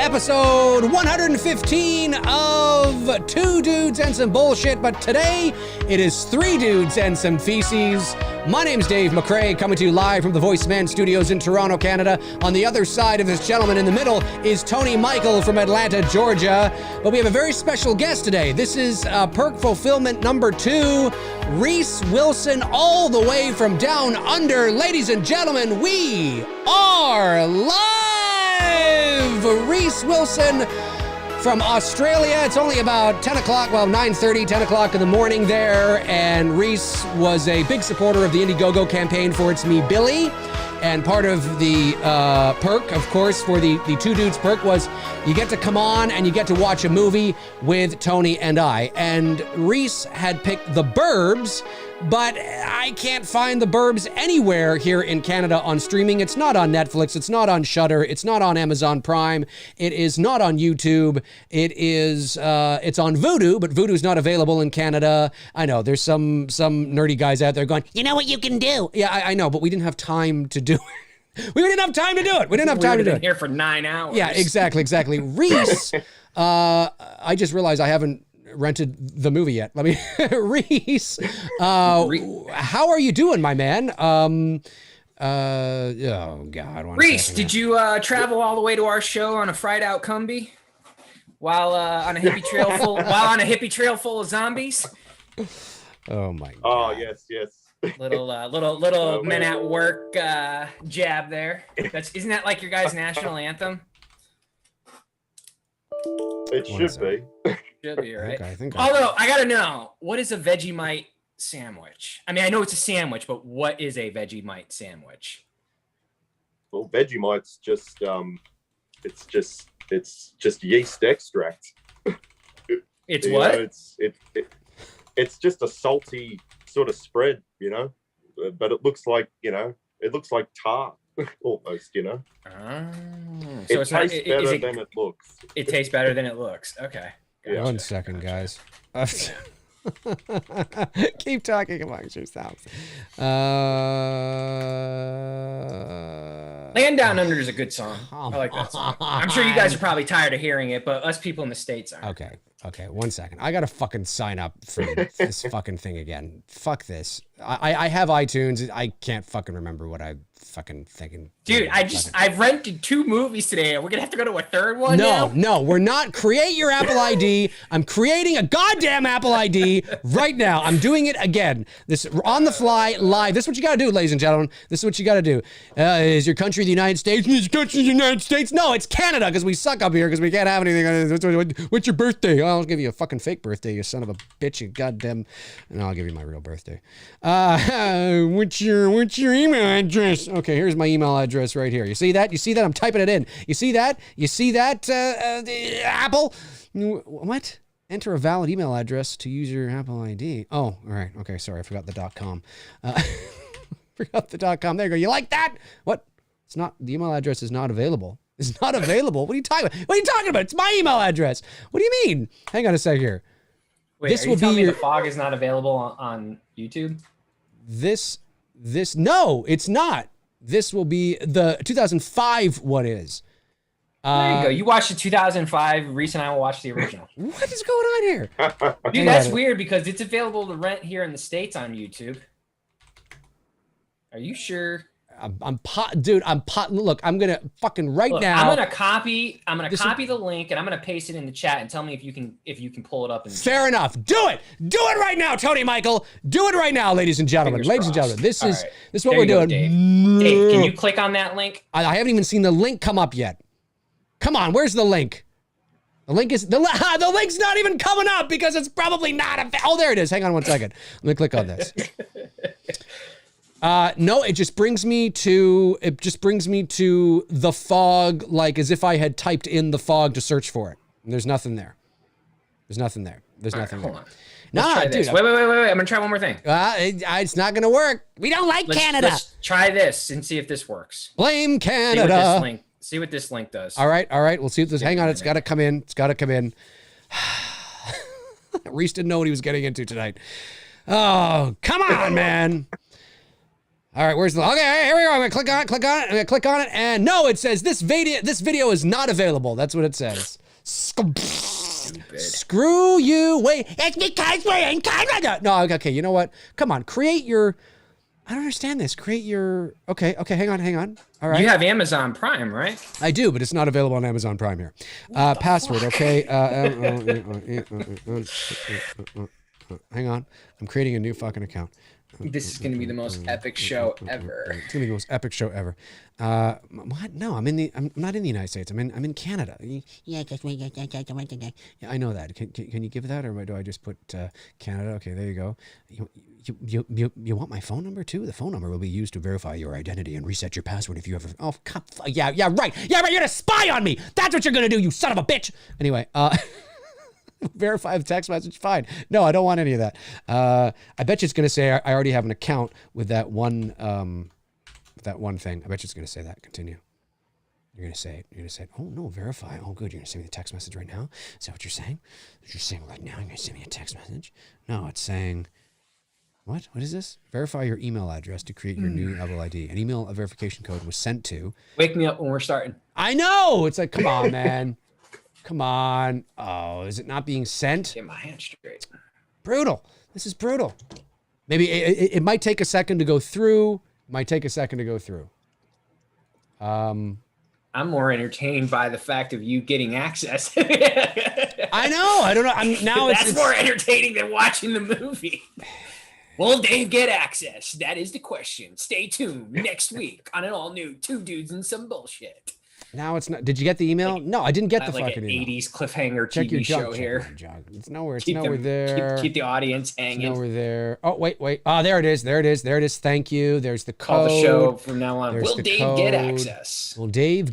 episode 115 of Two Dudes and Some Bullshit, but today it is Three Dudes and Some Feces. My name's Dave McRae, coming to you live from the VoiceMann Studios in Toronto, Canada. On the other side of this gentleman in the middle is Tony Michael from Atlanta, Georgia. But we have a very special guest today. This is perk fulfillment number 2, RHYS WILSON, all the way from down under. Ladies and gentlemen, we are live! RHYS WILSON from Australia. It's only about 10 o'clock, well, 9:30, 10 o'clock in the morning there, and RHYS was a big supporter of the Indiegogo campaign for It's Me, Billy, and part of the perk, of course, for the Two Dudes perk was you get to come on and you get to watch a movie with Tony and I, and RHYS had picked The Burbs, but I can't find The Burbs anywhere here in Canada on streaming. It's not on Netflix, it's not on Shudder, it's not on Amazon Prime, it is not on YouTube, it's on Vudu, but Vudu's not available in Canada. I know, there's some nerdy guys out there going, you know what you can do? Yeah, I know, but we didn't have time to do it. We didn't have time to do it. We didn't have time to do it. Here for 9 hours. Yeah, exactly. RHYS, I just realized I haven't rented the movie yet. Let me, RHYS, how are you doing, my man? Oh God. RHYS, did you travel all the way to our show on a fried out Cumby while on a hippie trail full of zombies? Oh my God. Oh yes. Little men at work jab there. Isn't that like your guys' national anthem? It should be. Should be, right? Okay, Although I gotta know, what is a Vegemite sandwich? I mean, I know it's a sandwich, but what is a Vegemite sandwich? Well, Vegemite's just it's just yeast extract. It's what? It's just a salty sort of spread, but it looks like tar almost, So it tastes better than it looks. It tastes better than it looks. Okay. Gotcha. 1 second, guys. Keep talking amongst yourselves. Land Down Under is a good song. I like that song. I'm sure you guys are probably tired of hearing it, but us people in the States are. Okay, 1 second. I gotta fucking sign up for this fucking thing again. Fuck this. I have iTunes. I can't fucking remember what I fucking thinking. Dude, I've rented 2 movies today. We're gonna have to go to a third one now? No, we're not. Create your Apple ID. I'm creating a goddamn Apple ID right now. I'm doing it again. This on the fly, live. This is what you gotta do, ladies and gentlemen. This is what you gotta do. Is your country the United States? Is your country the United States? No, it's Canada, because we suck up here, because we can't have anything. What's your birthday? I'll give you a fucking fake birthday, you son of a bitch, you goddamn. No, I'll give you my real birthday. What's your email address? Okay, here's my email address right here. You see that? I'm typing it in. You see that? Apple? What? Enter a valid email address to use your Apple ID. Oh, all right. Okay, sorry. I forgot the .com. Forgot the .com. There you go. You like that? What? It's not, the email address is not available. It's not available. What are you talking about? What are you talking about? It's my email address. What do you mean? Hang on a sec here. Wait, this are you telling me the fog is not available on YouTube? No, it's not. This will be the 2005 one is. There you go. You watched the 2005. Reese and I will watch the original. What is going on here? Dude, that's weird because it's available to rent here in the States on YouTube. Are you sure? Look, I'm gonna fucking now. I'm gonna copy the link and I'm gonna paste it in the chat and tell me if you can pull it up. Fair enough. Do it right now, Tony Michael. Do it right now, ladies and gentlemen. This is what we're doing. Dave, can you click on that link? I haven't even seen the link come up yet. Come on, where's the link? The link's not even coming up because it's probably not. Oh, there it is. Hang on 1 second. Let me click on this. No, it just brings me to the fog, like as if I had typed in the fog to search for it. And there's nothing there. Hold on. Nah, dude. Wait. I'm gonna try one more thing. It's not gonna work. We don't like Canada. Let's try this and see if this works. Blame Canada. See what this link does. All right. We'll see what this. Hang on, it's got to come in. RHYS didn't know what he was getting into tonight. Oh, come on, man. All right, where's the? Okay, here we go. I'm gonna click on it. I'm gonna click on it, and no, it says this video is not available. That's what it says. Screw you. Wait, it's because we're in Canada. No, okay. You know what? Come on, create your. I don't understand this. Create your. Okay, hang on. All right. You have Amazon Prime, right? I do, but it's not available on Amazon Prime here. Password, okay. Hang on. I'm creating a new fucking account. This is going to be the most epic show ever. It's going to be the most epic show ever. What? No, I'm not in the United States. I'm in Canada. Yeah, I know that. Can you give that, or do I just put Canada? Okay, there you go. You want my phone number too? The phone number will be used to verify your identity and reset your password if you ever. Oh, yeah, right. You're gonna spy on me. That's what you're gonna do, you son of a bitch. Anyway, verify the text message. Fine. No, I don't want any of that. I bet you it's gonna say I already have an account with that one thing. I bet you it's gonna say that. Continue. You're gonna say it. Oh no, verify. Oh good. You're gonna send me the text message right now. Is that what you're saying? You're saying right now. You're gonna send me a text message. No, it's saying. What? What is this? Verify your email address to create your new Apple ID. An email verification code was sent to. Wake me up when we're starting. I know. It's like, come on, man. Come on. Oh, is it not being sent? Get my hands straight. Brutal. This is brutal. Maybe it might take a second to go through. I'm more entertained by the fact of you getting access. I know. I don't know. That's more entertaining than watching the movie. Will Dave get access? That is the question. Stay tuned next week on an all-new Two Dudes and Some Bullshit. Now it's not. Did you get the email? No, I didn't get the fucking email. 80s cliffhanger TV show here. It's nowhere. It's nowhere there. Keep the audience hanging. It's nowhere there. Oh, wait. Oh, there it is. Thank you. There's the code. Call the show from now on. Will Dave get access? Will Dave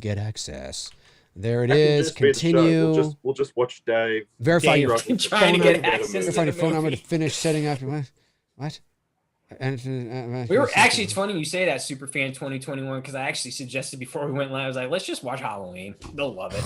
get access? There it is. Continue. We'll just watch Dave. Verify your trying to get access. Verify your phone number to finish setting up. What? We were actually. It's funny you say that, Superfan 2021, because I actually suggested before we went live. I was like, let's just watch Halloween. They'll love it.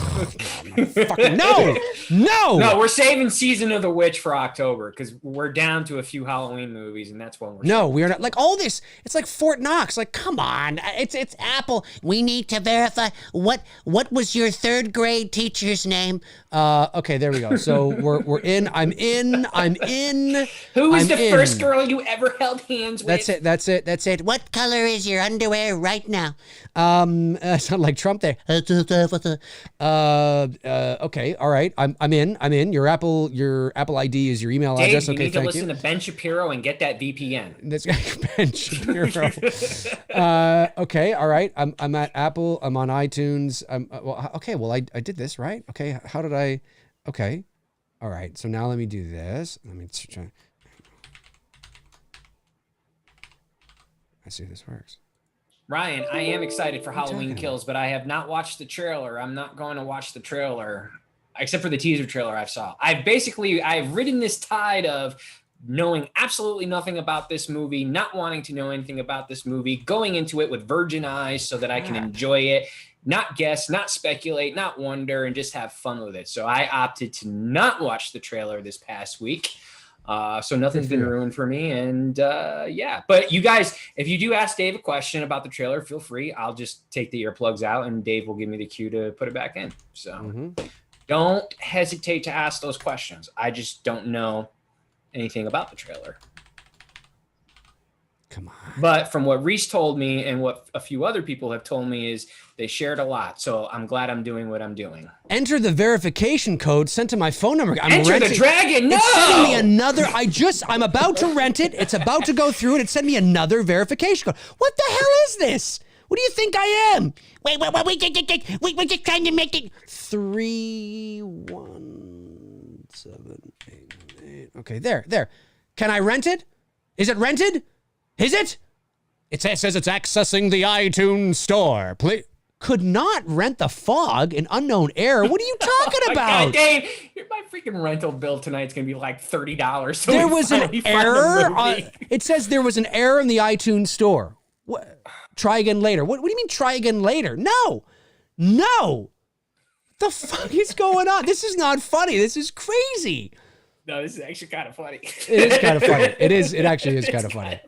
No. We're saving Season of the Witch for October because we're down to a few Halloween movies, and that's when we're. No, we are not. Like all this, it's like Fort Knox. Like, come on, it's Apple. We need to verify what was your third grade teacher's name. Okay, there we go. So we're in. I'm in. Who was the first girl you ever held hands with? That's it. What color is your underwear right now? Sound like Trump there. Okay, all right. I'm in. Your Apple ID is your email Dave, address. You Okay, need to listen to Ben Shapiro and get that VPN. This guy Ben Shapiro. Okay, all right. I'm at Apple. I'm on iTunes. Well, I did this right. Okay, how did I? Okay, all right. So now let me do this. Let me try. Let's see if this works. Ryan, I am excited for Halloween Kills, but I have not watched the trailer. I'm not going to watch the trailer, except for the teaser trailer I saw. I've ridden this tide of knowing absolutely nothing about this movie, not wanting to know anything about this movie, going into it with virgin eyes so that I can enjoy it, not guess, not speculate, not wonder, and just have fun with it. So I opted to not watch the trailer this past week. So nothing's been ruined for me. And yeah, but you guys, if you do ask Dave a question about the trailer, feel free. I'll just take the earplugs out and Dave will give me the cue to put it back in. So don't hesitate to ask those questions. I just don't know anything about the trailer. Come on. But from what RHYS told me and what a few other people have told me is they shared a lot. So I'm glad I'm doing what I'm doing. Enter the verification code sent to my phone number. Enter the dragon. No! It's sending me another. I'm about to rent it. It's about to go through and it sent me another verification code. What the hell is this? What do you think I am? Wait, we're just trying to make it 31788. Okay, there. Can I rent it? Is it rented? Is it? It says it's accessing the iTunes store. Please. Could not rent The Fog, an unknown error. What are you talking about? God, Dave, my freaking rental bill tonight's going to be like $30. So there was an error. It says there was an error in the iTunes store. What? Try again later. What do you mean try again later? No. The fuck is going on? This is not funny. This is crazy. No, this is actually kind of funny. It is kind of funny. It actually is kind of funny.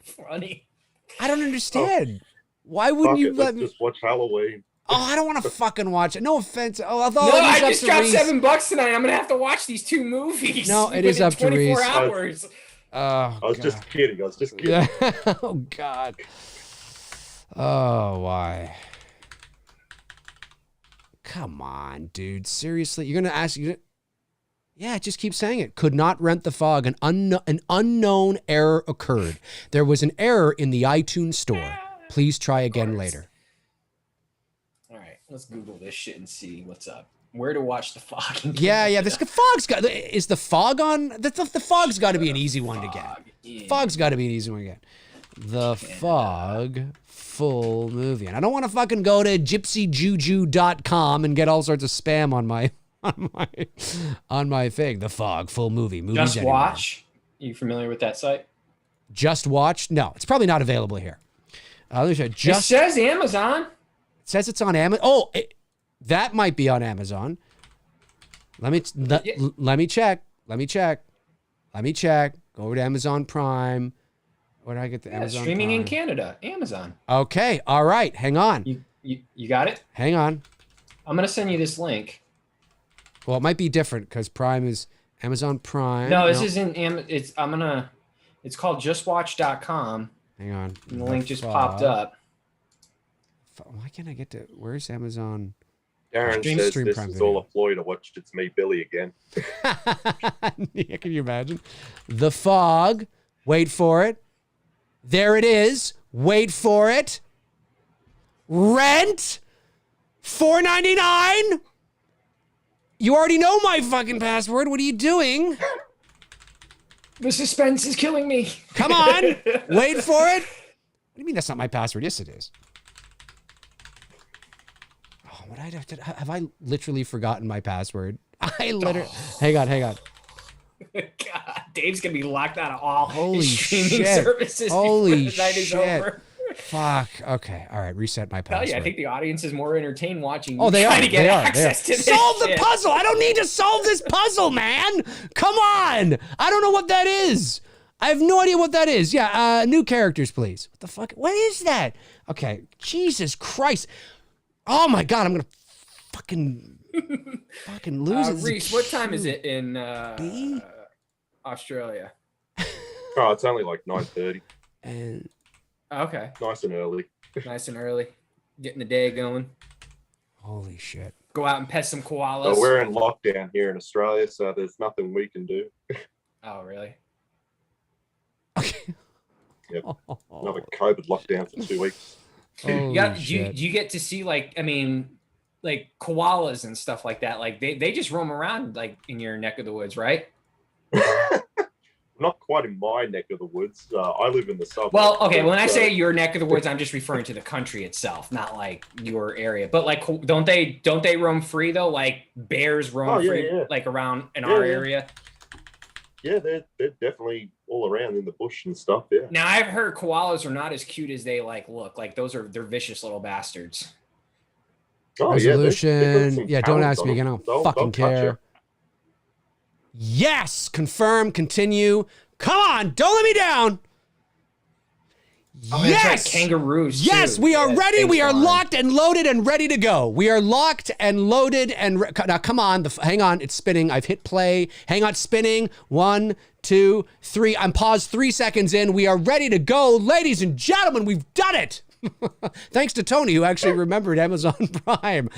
I don't understand. Why wouldn't you let me? Let's just watch Halloween. Oh, I don't want to fucking watch it. No offense. Oh, although No, it is I up just to dropped Reese. $7 tonight. I'm gonna have to watch these 2 movies. No, it is up to 24 Reese. hours. Oh, I was just kidding. oh God. Oh, why? Come on, dude. Seriously, you're gonna ask you? Yeah, just keep saying it. Could not rent The Fog. An unknown error occurred. There was an error in the iTunes store. Please try again later. All right, let's Google this shit and see what's up. Where to watch The Fog? Yeah. This Fog's got. Is The Fog on? The Fog's got to be an easy one to get. Fog's got to be an easy one to get. The Fog full movie. And I don't want to fucking go to gypsyjuju.com and get all sorts of spam on my thing. The Fog full movie. Movies Just Watch. You familiar with that site? Just Watch? No, it's probably not available here. Let me show you. It says Amazon. It says it's on Amazon. Oh, that might be on Amazon. Let me check. Let me check. Go over to Amazon Prime. Where did I get the Amazon streaming Prime? in Canada, Amazon. Okay, all right. Hang on. You got it? Hang on. I'm gonna send you this link. Well, it might be different because Prime is Amazon Prime. No, this isn't. It's called justwatch.com. Hang on. And the link just popped up. Why can't I get to? Where's Amazon? Darren says this is all a ploy to watch It's Me, Billy again. Yeah, can you imagine? The Fog. Wait for it. There it is. Wait for it. Rent. $4.99. You already know my fucking password. What are you doing? The suspense is killing me. Come on. Wait for it. What do you mean that's not my password? Yes, it is. Oh, have I literally forgotten my password? I literally. Hang on. God, Dave's gonna be locked out of all Holy his streaming shit. services Holy before the night is over. Fuck. Okay. All right. Reset my password. Hell yeah, I think the audience is more entertained watching. Oh, they are. Trying to get access to this Solve the shit. puzzle. I don't need to solve this puzzle, man. Come on. I don't know what that is. I have no idea what that is. Yeah. New characters, please. What the fuck? What is that? Okay. Jesus Christ. Oh my God. I'm gonna fucking lose it. Reese, what time is it in Australia? Oh, it's only like 9:30. And okay. Nice and early. Nice and early. Getting the day going. holy shit. Go out and pet some koalas. So we're in lockdown here in Australia, so there's nothing we can do. Oh, really? Okay. Yep. Another COVID lockdown for 2 weeks. Do you get to see like koalas and stuff like that? Like they just roam around like in your neck of the woods, right? Not quite in my neck of the woods. I live in the suburbs. Well, okay. When I say your neck of the woods, I'm just referring to the country itself, not like your area. But like, don't they roam free though? Like bears roam free, like around in our area. Yeah, they're definitely all around in the bush and stuff. Yeah. Now I've heard koalas are not as cute as they look. Like they're vicious little bastards. Oh, Resolution. Yeah, don't ask me again. I don't fucking care. Yes, confirm, continue. Come on, don't let me down. Oh, yes, kangaroos. Yes, too. we are ready. We are fine. locked and loaded and ready to go. We are locked and loaded and now. Come on, hang on. It's spinning. I've hit play. Hang on, spinning. 1, 2, 3. I'm paused 3 seconds in. We are ready to go, ladies and gentlemen. We've done it. Thanks to Tony, who actually remembered Amazon Prime,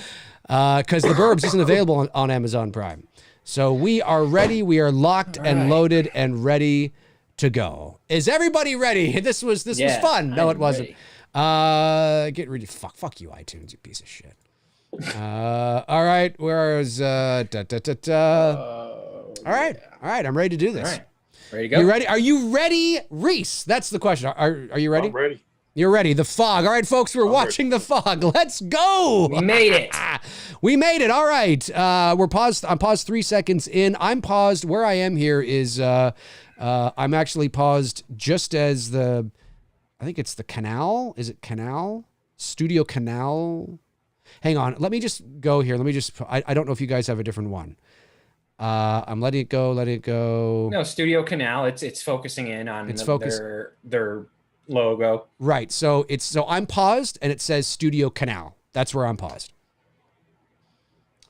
because The Burbs isn't available on Amazon Prime. So we are ready. We are locked and loaded and ready to go. Is everybody ready? This was fun. No, it wasn't. Get ready. Fuck you, iTunes, you piece of shit. All right. Where's All right. I'm ready to do this. All right. Ready to go? You ready? Are you ready, Reese? That's the question. Are you ready? I'm ready. You're ready. The Fog. All right, folks, we're watching The Fog. Let's go. We made it. We made it. All right. We're paused. I'm paused 3 seconds in. I'm paused. Where I am here is I'm actually paused just as I think it's the canal. Is it canal? Studio Canal? Hang on. Let me just go here. I don't know if you guys have a different one. I'm letting it go. Let it go. No, Studio Canal. It's focusing in on their logo. Right. So I'm paused and it says Studio Canal. That's where I'm paused.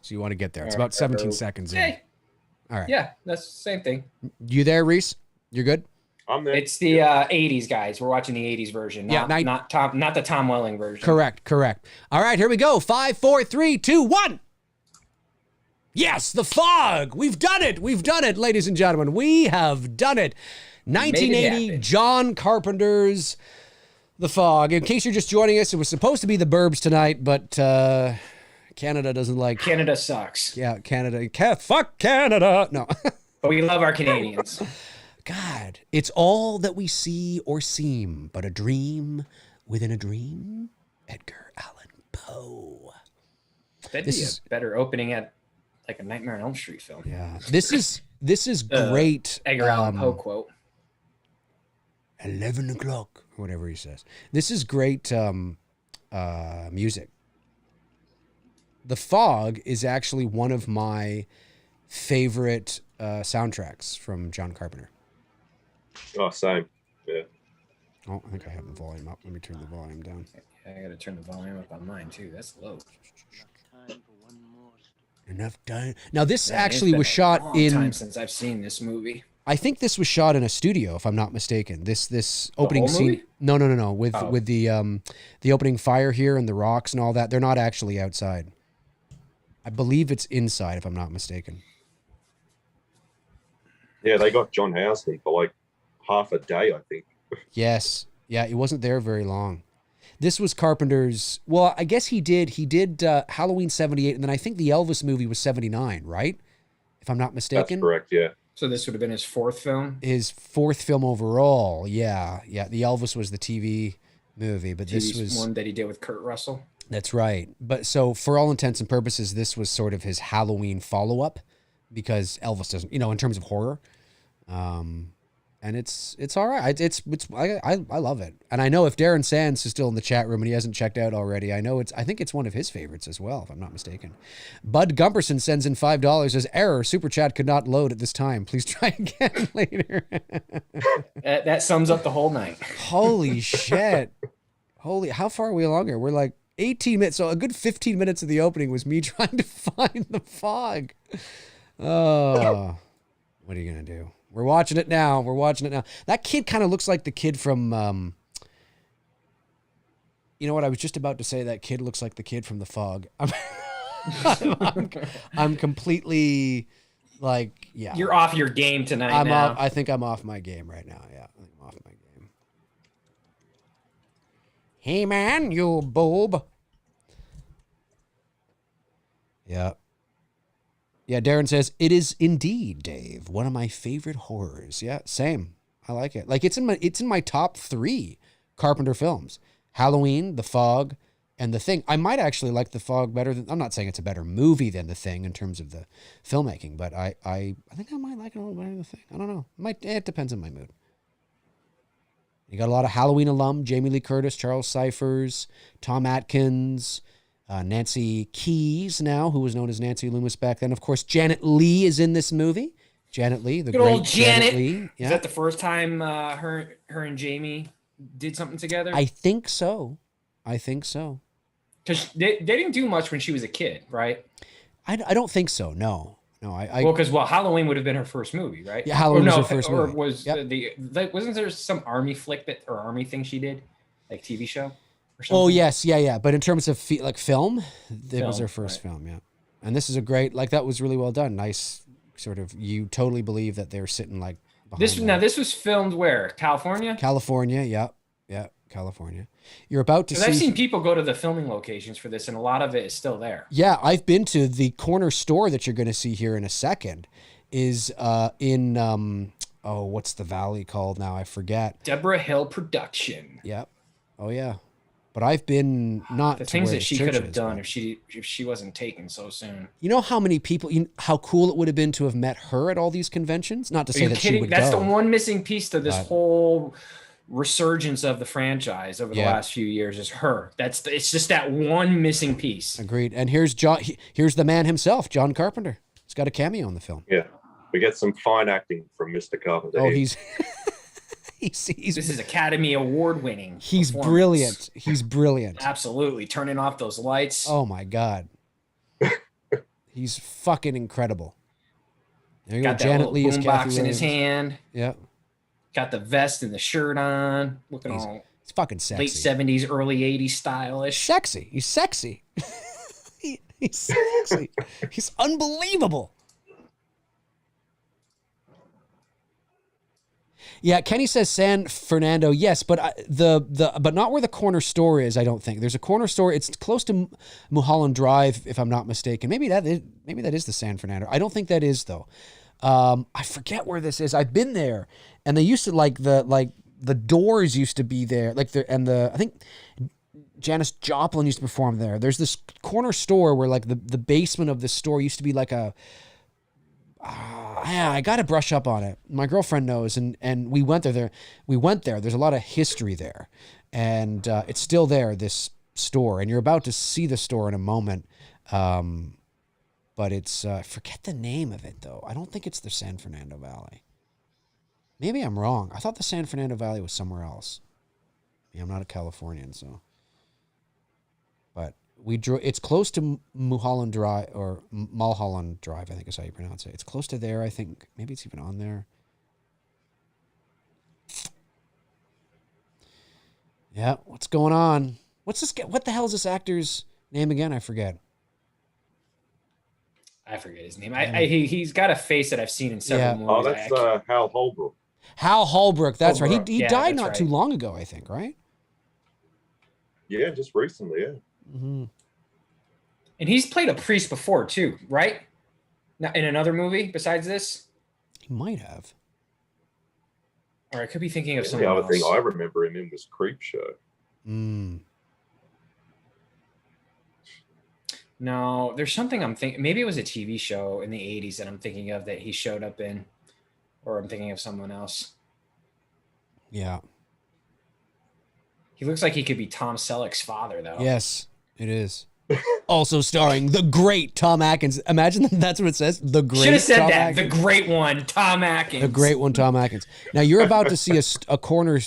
So you want to get there. It's about 17 seconds in. All right. Yeah, that's the same thing. You there, Reese? You're good? I'm there. It's the 80s, guys. We're watching the 80s version, not the Tom Welling version. Correct. All right, here we go. 5, 4, 3, 2, 1. Yes, The Fog. We've done it, ladies and gentlemen. We have done it. 1980, John Carpenter's The Fog. In case you're just joining us, it was supposed to be The Burbs tonight, but Canada doesn't like... Canada sucks. Yeah, Canada. Fuck Canada. No. But we love our Canadians. God, it's all that we see or seem, but a dream within a dream. Edgar Allan Poe. That'd be a better opening at like a Nightmare on Elm Street film. Yeah, this is great. Edgar Allan Poe quote. 11 o'clock, or whatever he says. This is great music. The Fog is actually one of my favorite soundtracks from John Carpenter. Oh, same. Yeah. Oh, I think I have the volume up. Let me turn the volume down. Yeah, I got to turn the volume up on mine too. That's low. Enough time. Now this actually was shot in. Time since I've seen this movie. I think this was shot in a studio, if I'm not mistaken. This opening scene. Movie? No. With the opening fire here and the rocks and all that. They're not actually outside. I believe it's inside, if I'm not mistaken. Yeah, they got John Housley for like half a day, I think. Yes. Yeah, he wasn't there very long. This was Carpenter's... Well, I guess he did Halloween 78, and then I think the Elvis movie was 79, right? If I'm not mistaken. That's correct, yeah. So this would have been his fourth film? His fourth film overall, yeah. Yeah, the Elvis was the TV movie, but this was... one that he did with Kurt Russell? That's right. But so for all intents and purposes, this was sort of his Halloween follow-up because Elvis doesn't, in terms of horror. And it's all right. I love it. And I know if Darren Sands is still in the chat room and he hasn't checked out already, I think it's one of his favorites as well, if I'm not mistaken. Bud Gumperson sends in $5, says, error, super chat could not load at this time. Please try again later. That sums up the whole night. Holy shit. How far are we along here? We're like 18 minutes. So a good 15 minutes of the opening was me trying to find The Fog. Oh, what are you going to do? We're watching it now. That kid kind of looks like the kid from, you know what? I was just about to say that kid looks like the kid from The Fog. I'm completely like, yeah. You're off your game tonight now. I think I'm off my game right now. Yeah, I think I'm off my game. Hey, man, you boob. Yeah. Yeah, Darren says, it is indeed, Dave, one of my favorite horrors. Yeah, same. I like it. Like it's in my top 3 Carpenter films. Halloween, The Fog, and The Thing. I might actually like The Fog better than... I'm not saying it's a better movie than The Thing in terms of the filmmaking, but I think I might like it a little better than The Thing. I don't know. It depends on my mood. You got a lot of Halloween alum, Jamie Lee Curtis, Charles Cyphers, Tom Atkins... Nancy Keys now, who was known as Nancy Loomis back then. Of course, Janet Leigh is in this movie. Janet Leigh, the good great old Janet Leigh. Yeah. Is that the first time her and Jamie did something together? I think so. Because they didn't do much when she was a kid, right? I don't think so. No. Because Halloween would have been her first movie, right? Yeah, Halloween was her first movie. Or was wasn't there some army flick or army thing she did, like TV show? Oh yes, yeah. But in terms of film, it was her first film, yeah. And this is a great, that was really well done. Nice, sort of. You totally believe that they're sitting like behind this was filmed where? California. California, yeah, California. You're about to see. I've seen people go to the filming locations for this, and a lot of it is still there. Yeah, I've been to the corner store that you're going to see here in a second. Is in what's the valley called now? I forget. Deborah Hill Production. Yep. Oh yeah. But I've been not the to things where that she could have done if she wasn't taken so soon. You know how many people? How cool it would have been to have met her at all these conventions. Not to say that she would That's go. the one missing piece to this whole resurgence of the franchise over the last few years is her. It's just that one missing piece. Agreed. And here's here's the man himself, John Carpenter. He's got a cameo in the film. Yeah, we get some fine acting from Mr. Carpenter. Oh, here. This is Academy Award winning. He's brilliant. He's brilliant. Absolutely. Turning off those lights. Oh my God. He's fucking incredible. There you got go. that Janet Leigh is boom Kathy box in his Williams. hand. Yeah. Got the vest and the shirt on. Looking all He's fucking sexy. late 70s, early 80s stylish. Sexy. He's sexy. He's sexy. He's unbelievable. Yeah, Kenny says San Fernando. Yes, but but not where the corner store is. I don't think there's a corner store. It's close to Mulholland Drive, if I'm not mistaken. Maybe that is the San Fernando. I don't think that is though. I forget where this is. I've been there, and they used to the doors used to be there. I think Janis Joplin used to perform there. There's this corner store where like the basement of the store used to be like a. I got to brush up on it. My girlfriend knows, and we went there. There's a lot of history there, and it's still there. This store, and you're about to see the store in a moment. But it's I forget the name of it though. I don't think it's the San Fernando Valley. Maybe I'm wrong. I thought the San Fernando Valley was somewhere else. Yeah, I'm not a Californian, so. But we drew. It's close to Mulholland Drive or Mulholland Drive, I think is how you pronounce it. It's close to there. I think maybe it's even on there. Yeah, what's going on? What's this? What the hell is this actor's name again? I forget. I forget his name. He's got a face that I've seen in several movies. Oh, that's Hal Holbrook. Hal Holbrook. That's right. He died not too right. long ago, I think, right? Yeah, just recently, yeah. Mm-hmm. And he's played a priest before too, right? Now, in another movie besides this? He might have. Or I could be thinking of The someone other else. thing I remember him in was Creepshow. No, there's something I'm thinking. Maybe it was a TV show in the 80s that I'm thinking of that he showed up in. Or I'm thinking of someone else. Yeah. He looks like he could be Tom Selleck's father, though. Yes, it is. Also starring the great Tom Atkins. Imagine that's what it says. The great. Should have said Tom that. Atkins. The great one, Tom Atkins. The great one, Tom Atkins. Now you're about to see a corner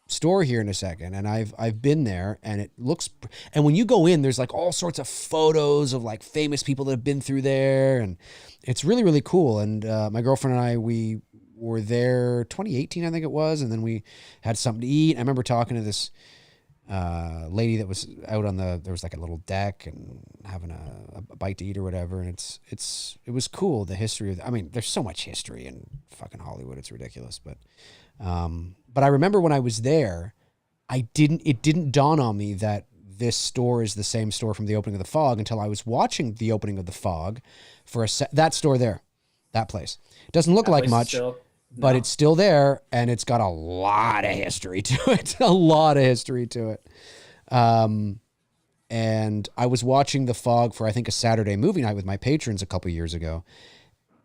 store here in a second, and I've been there, and it looks. And when you go in, there's like all sorts of photos of like famous people that have been through there, and it's really really cool. And my girlfriend and I we were there 2018, I think it was, and then we had something to eat. I remember talking to this lady that was out on there was like a little deck and having a bite to eat or whatever. And it was cool. The history of, I mean, there's so much history in fucking Hollywood. It's ridiculous. But I remember when I was there, it didn't dawn on me that this store is the same store from the opening of The Fog until I was watching the opening of The Fog for that store there, that place. It doesn't look like much. But it's still there, and it's got a lot of history to it. A lot of history to it. And I was watching The Fog for, I think, a Saturday movie night with my patrons a couple years ago.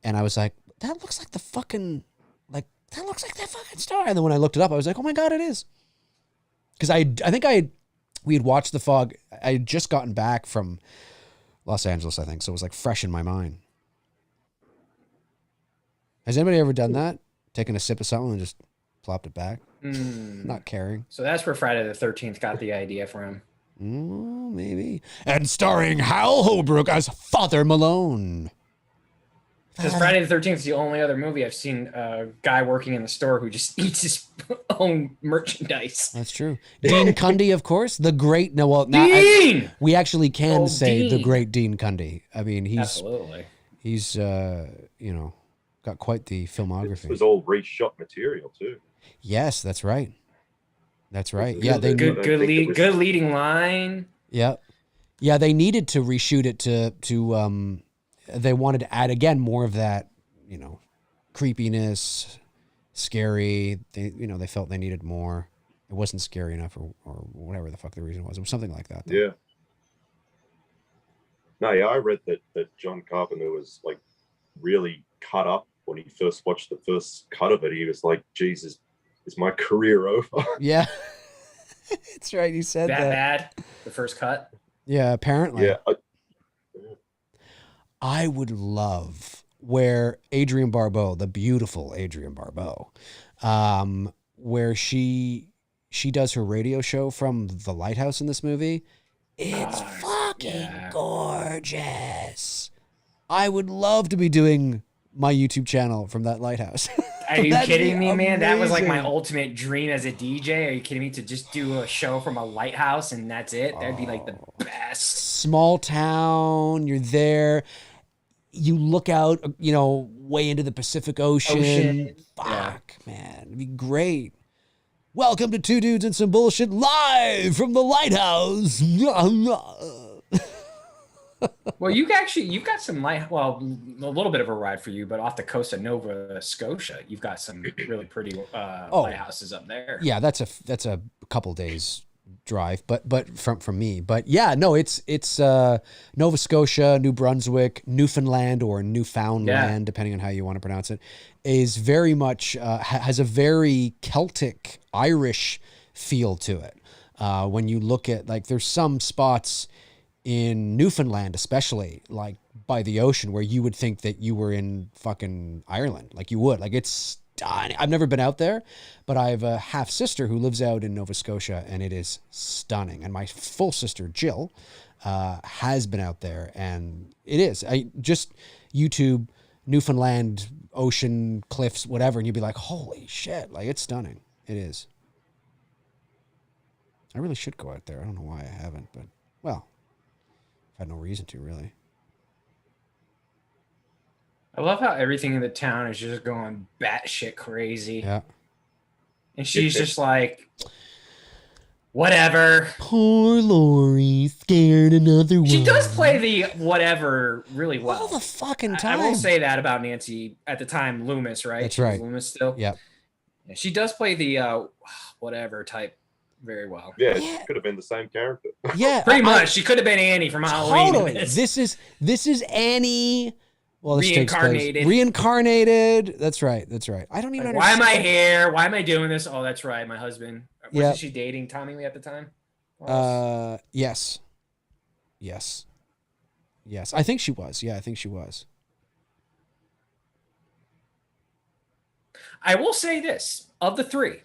And I was like, that looks like that fucking star. And then when I looked it up, I was like, oh my God, it is. Because we had watched The Fog. I had just gotten back from Los Angeles, I think. So it was like fresh in my mind. Has anybody ever done that? Taken a sip of something and just plopped it back? Not caring. So that's where Friday the 13th got the idea from. Maybe. And starring Hal Holbrook as Father Malone. Because Friday the 13th is the only other movie I've seen a guy working in the store who just eats his own merchandise. That's true. Dean Cundy, of course. The great... No, well, Dean! We actually can say Dean. the great Dean Cundy. I mean, Absolutely. He's got quite the filmography. It was all reshot material too. Yes, that's right. That's right. Yeah, they good leading line. Yeah, yeah. They needed to reshoot it to. They wanted to add again more of that, creepiness, scary. They felt they needed more. It wasn't scary enough, or whatever the fuck the reason was. It was something like that. Though. Yeah. No, yeah, I read that John Carpenter was like really cut up when he first watched the first cut of it. He was like, Jesus, is my career over? Yeah. That's right. He said that. Bad, the first cut? Yeah, apparently. Yeah. I would love where Adrienne Barbeau, the beautiful Adrienne Barbeau, where she does her radio show from the lighthouse in this movie. It's fucking gorgeous. I would love to be doing my YouTube channel from that lighthouse. Are you kidding me, man? That was like my ultimate dream as a DJ. Are you kidding me? To just do a show from a lighthouse and that's it? That'd be like the best. Small town, you're there. You look out, you know, way into the Pacific Ocean. Fuck, man. It'd be great. Welcome to Two Dudes and Some Bullshit live from the lighthouse. Well, you've got some a little bit of a ride for you, but off the coast of Nova Scotia, you've got some really pretty lighthouses up there. Yeah, that's a couple days drive, but from me. But yeah, no, it's Nova Scotia, New Brunswick, Newfoundland or Newfoundland, depending on how you want to pronounce it, is very much has a very Celtic Irish feel to it. When you look at, like, there's some spots in Newfoundland, especially like by the ocean, where you would think that you were in fucking Ireland. Like you would, like, it's stunning. I've never been out there, but I have a half sister who lives out in Nova Scotia, and it is stunning. And my full sister Jill has been out there, and it is. I just YouTube Newfoundland ocean cliffs, whatever, and you'd be like, holy shit, like, it's stunning. It is. I really should go out there. I don't know why I haven't, but well, I had no reason to, really. I love how everything in the town is just going batshit crazy. Yeah. And she's just like, whatever. Poor Lori, scared another one. She does play the whatever really well. All the fucking time. I will say that about Nancy at the time, Loomis, right? That's right. Loomis still. Yep. Yeah, she does play the whatever type very well. Yeah, she could have been the same character. Yeah, pretty much. She could have been Annie from Halloween. Totally. This is Annie. Well, this reincarnated. Reincarnated. That's right. That's right. I don't even understand. Why am I here? Why am I doing this? Oh, that's right. My husband. Wasn't she dating Tommy Lee at the time? Yes. I think she was. Yeah, I think she was. I will say this. Of the three,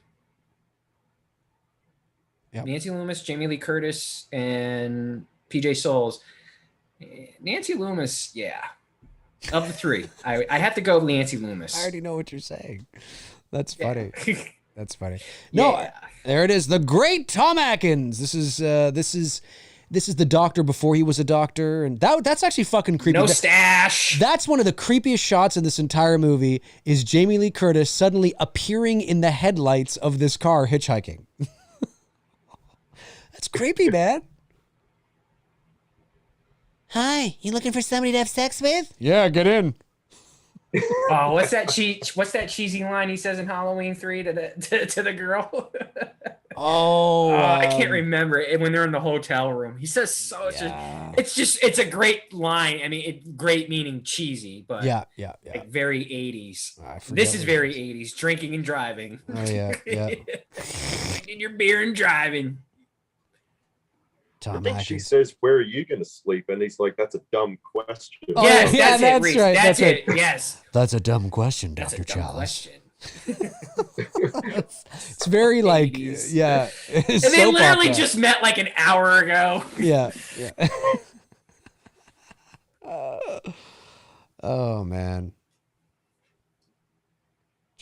Nancy Loomis, Jamie Lee Curtis, and PJ Souls. Nancy Loomis, yeah. Of the three, I have to go with Nancy Loomis. I already know what you're saying. That's funny. That's funny. No, there it is. The great Tom Atkins. This is the Doctor before he was a doctor, and that's actually fucking creepy. No stash. That's one of the creepiest shots in this entire movie. Is Jamie Lee Curtis suddenly appearing in the headlights of this car hitchhiking? That's creepy, man. Hi, you looking for somebody to have sex with? Yeah, get in. Oh, what's that cheesy line he says in Halloween 3 to the girl? I can't remember it when they're in the hotel room. He says it's a great line. I mean, great meaning cheesy, but like very 80s. This is very 80s. Drinking and driving. Oh yeah. Drinking your beer and driving. I think she says, "Where are you going to sleep?" And he's like, "That's a dumb question." Oh, yes, that's it, right. That's it. Yes. That's a dumb question, Dr. Chalice. It's very like, 80s. Yeah. And they literally just met like an hour ago. Yeah. Oh man.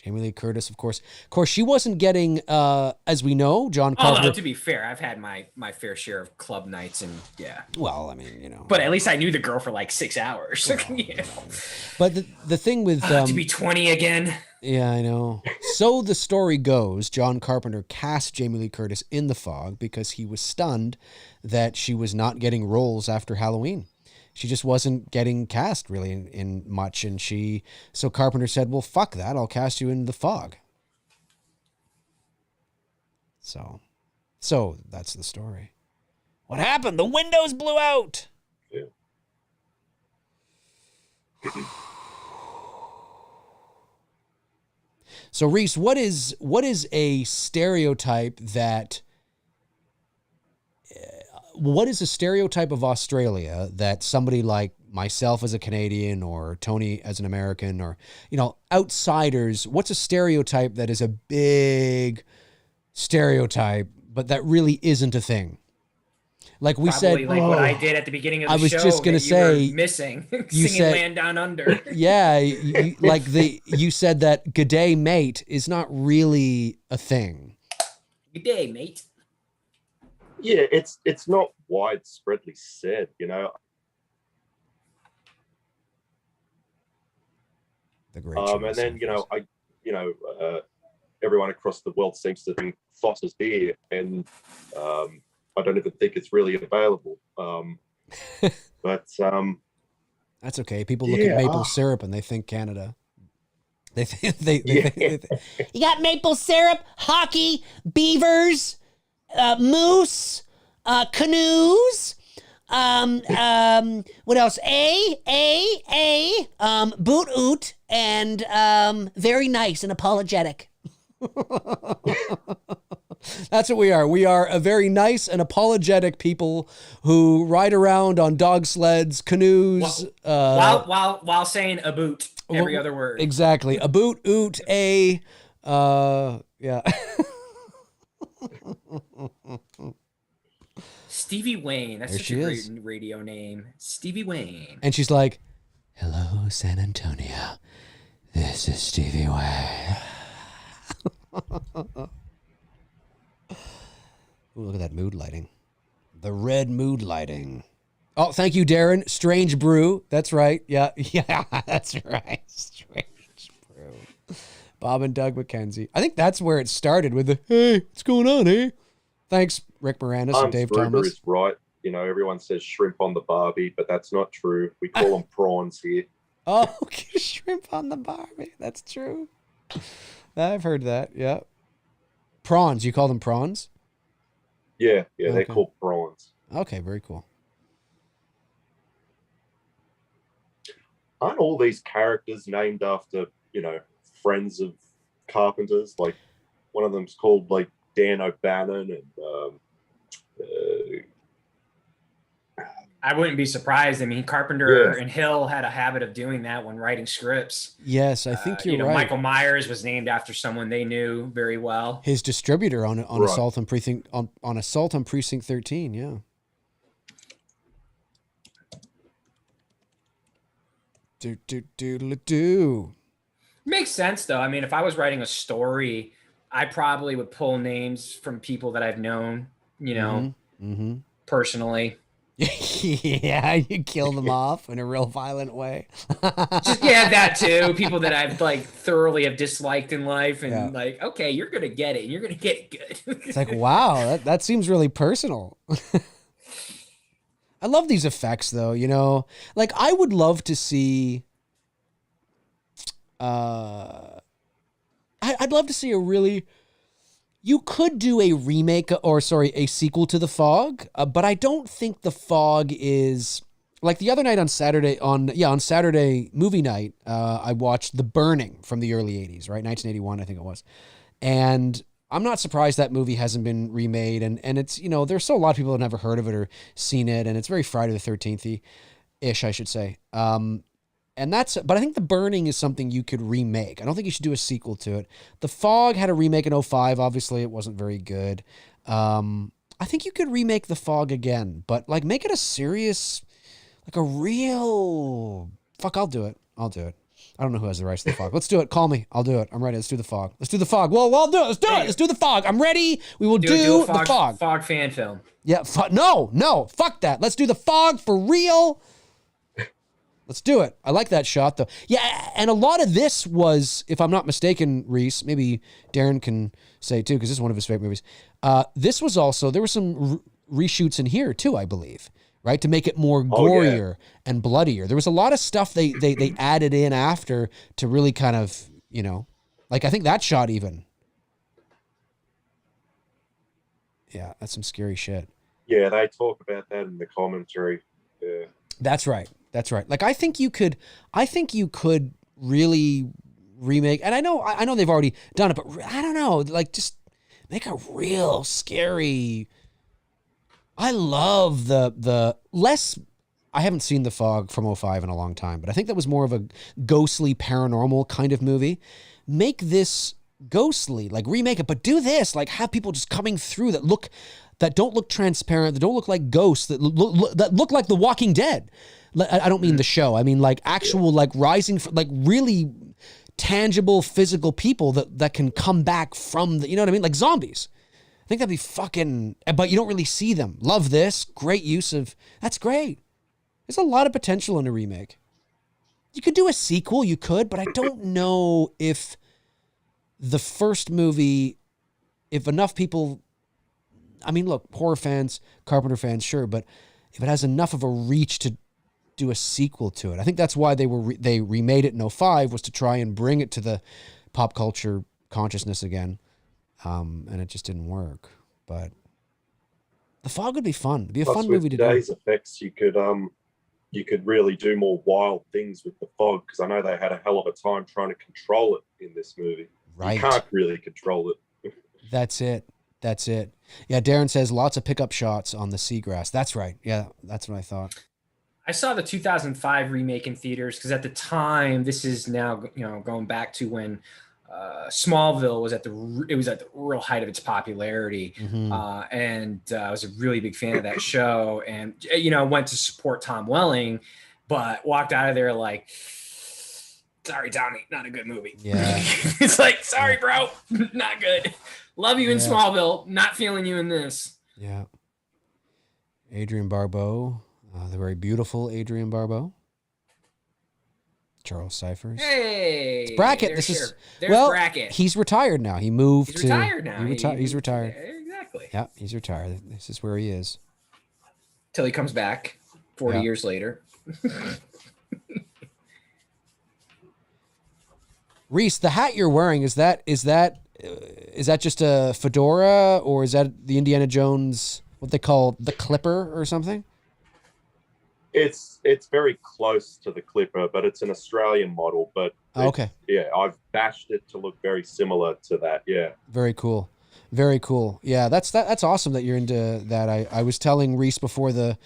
Jamie Lee Curtis, of course. Of course, she wasn't getting, as we know, John Carpenter. No, to be fair, I've had my fair share of club nights, and yeah. Well, I mean, you know. But at least I knew the girl for like 6 hours. Well, But the thing with to be 20 again. Yeah, I know. So the story goes, John Carpenter cast Jamie Lee Curtis in The Fog because he was stunned that she was not getting roles after Halloween. She just wasn't getting cast really in much. And so Carpenter said, well, fuck that. I'll cast you in The Fog. So that's the story. What happened? The windows blew out. Yeah. So RHYS, what is a stereotype that... What is a stereotype of Australia that somebody like myself as a Canadian or Tony as an American or, outsiders, what's a stereotype that is a big stereotype, but that really isn't a thing? Like we Probably said, like what I did at the beginning of the show. I was just going to say, missing you singing said, Land Down Under. Yeah. You said that "G'day, mate" is not really a thing. Good day, mate. Yeah, it's not widespreadly said, The great. And then, everyone across the world seems to think Foster's beer, and I don't even think it's really available. But that's okay. People look at maple syrup and they think Canada. They think you got maple syrup, hockey, beavers, moose, canoes. What else? Boot oot, and very nice and apologetic. That's what we are. We are a very nice and apologetic people who ride around on dog sleds, canoes, while saying a boot every other word. Exactly. A boot, oot, yeah. Stevie Wayne. That's such a great radio name. Stevie Wayne. And she's like, "Hello, San Antonio. This is Stevie Wayne." Ooh, look at that mood lighting. The red mood lighting. Oh, thank you, Darren. Strange Brew. That's right. Yeah, that's right. Strange Brew. Bob and Doug McKenzie. I think that's where it started with the, "Hey, what's going on, eh?" Thanks, Rick Moranis and Dave Thomas. Is right. Everyone says shrimp on the barbie, but that's not true. We call them prawns here. Oh, okay. Shrimp on the barbie. That's true. I've heard that. Yeah. Prawns. You call them prawns? Yeah, they're called prawns. Okay, very cool. Aren't all these characters named after, friends of Carpenter's? Like, one of them's called, like, Dan O'Bannon, and I wouldn't be surprised. I mean, Carpenter and Hill had a habit of doing that when writing scripts. Yes, I think you're right. Michael Myers was named after someone they knew very well. His distributor on Assault on Precinct on Assault on Precinct 13. Yeah. Do. Makes sense though. I mean, if I was writing a story, I probably would pull names from people that I've known, personally. Yeah, you kill them off in a real violent way. That too. People that I've thoroughly have disliked in life, and okay, you're gonna get it. You're gonna get it good. It's like, wow, that seems really personal. I love these effects though. I would love to see. I'd love to see a really. You could do a remake a sequel to The Fog, but I don't think The Fog is like the other night on Saturday movie night. I watched The Burning from the early 80s, right? 1981, I think it was. And I'm not surprised that movie hasn't been remade. And it's, there's still a lot of people that have never heard of it or seen it. And it's very Friday the 13th-ish, I should say. But I think The Burning is something you could remake. I don't think you should do a sequel to it. The Fog had a remake in 2005. Obviously, it wasn't very good. I think you could remake The Fog again, but make it a serious, a real. Fuck, I'll do it. I don't know who has the rights to The Fog. Let's do it. Call me. I'll do it. I'm ready. Let's do The Fog. Let's do The Fog. Well, I'll do it. Let's do it. Let's do The Fog. I'm ready. We will do The Fog. Fog fan film. Yeah. No. Fuck that. Let's do The Fog for real. Let's do it. I like that shot, though. Yeah, and a lot of this was, if I'm not mistaken, Reese, maybe Darren can say too, because this is one of his favorite movies. This was also, there were some reshoots in here too, I believe, right? To make it more gorier and bloodier. There was a lot of stuff they added in after to really kind of, I think that shot even. Yeah, that's some scary shit. Yeah, they talk about that in the commentary. Yeah. That's right. I think you could really remake, and I know they've already done it, but I don't know, just make a real scary. I love the less I haven't seen The Fog from '05 in a long time, but I think that was more of a ghostly paranormal kind of movie. Make this ghostly, like remake it, but do this, like have people just coming through that don't look transparent, that don't look like ghosts, that look like The Walking Dead. I don't mean the show. I mean like actual, like rising, like really tangible physical people that can come back from the, you know what I mean? Like zombies. I think that'd be fucking, but you don't really see them. Love this. Great use of, that's great. There's a lot of potential in a remake. You could do a sequel, you could, but I don't know if the first movie, if enough people, I mean, look, horror fans, Carpenter fans, sure, but if it has enough of a reach to do a sequel to it. I think that's why they remade it in '05, was to try and bring it to the pop culture consciousness again. And it just didn't work. But The Fog would be fun. It'd be a Plus, fun with movie to do. today's effects, you could really do more wild things with the fog, because I know they had a hell of a time trying to control it in this movie. Right. You can't really control it. That's it. Yeah, Darren says lots of pickup shots on the seagrass. That's right. Yeah, that's what I thought. I saw the 2005 remake in theaters because at the time, this is now going back to when Smallville was at the real height of its popularity, and I was a really big fan of that show, and went to support Tom Welling, but walked out of there like, sorry Tommy, not a good movie. Yeah. It's like, sorry bro, not good. Love you in Smallville, not feeling you in this. Yeah. Adrienne Barbeau, the very beautiful Adrienne Barbeau. Charles Cyphers. Hey, it's Brackett. There's Brackett. He's retired now. He moved. He's retired now. He's retired. Exactly. Yeah, he's retired. This is where he is. Till he comes back 40 years later. Reese, the hat you're wearing, is that just a fedora, or is that the Indiana Jones, what they call the Clipper or something? It's very close to the Clipper, but it's an Australian model. But okay, yeah, I've bashed it to look very similar to that. Yeah, very cool, very cool. Yeah, that's awesome that you're into that. I was telling Reese before the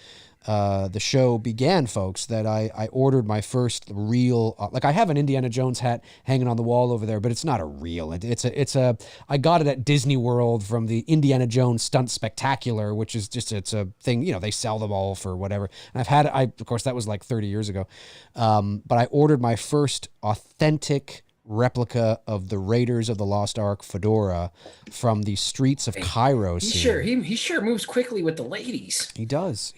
show began, folks, that I ordered my first real, like I have an Indiana Jones hat hanging on the wall over there, but it's not a real, I got it at Disney World from the Indiana Jones Stunt Spectacular, which is just, it's a thing, they sell them all for whatever. And of course that was like 30 years ago. But I ordered my first authentic replica of the Raiders of the Lost Ark fedora from the streets of Cairo. He sure moves quickly with the ladies. He does,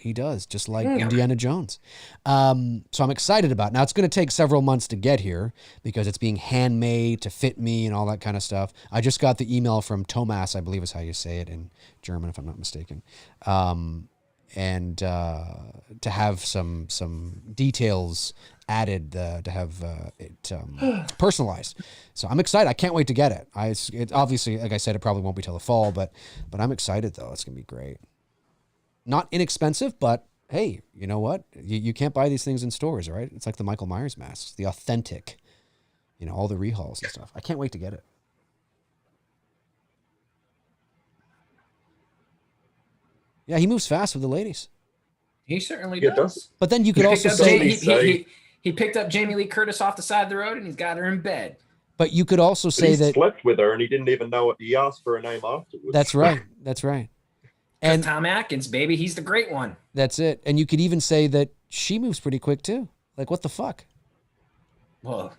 just like Indiana Jones. So I'm excited about it. Now it's going to take several months to get here because it's being handmade to fit me and all that kind of stuff. I just got the email from Thomas, I believe is how you say it in German, if I'm not mistaken. And to have some details added, to have it personalized. So I'm excited. I can't wait to get it. It obviously, like I said, it probably won't be till the fall, but I'm excited though. It's gonna be great. Not inexpensive, but hey, you know what? You can't buy these things in stores, right? It's like the Michael Myers masks, the authentic, all the rehauls and stuff. I can't wait to get it. Yeah, he moves fast with the ladies. He certainly does. But then you could also say he picked up Jamie Lee Curtis off the side of the road and he's got her in bed. But you could also say he that slept with her and he didn't even know it. He asked for a name afterwards. That's right. And Tom Atkins, baby, he's the great one. That's it. And you could even say that she moves pretty quick too. Like, what the fuck? Well,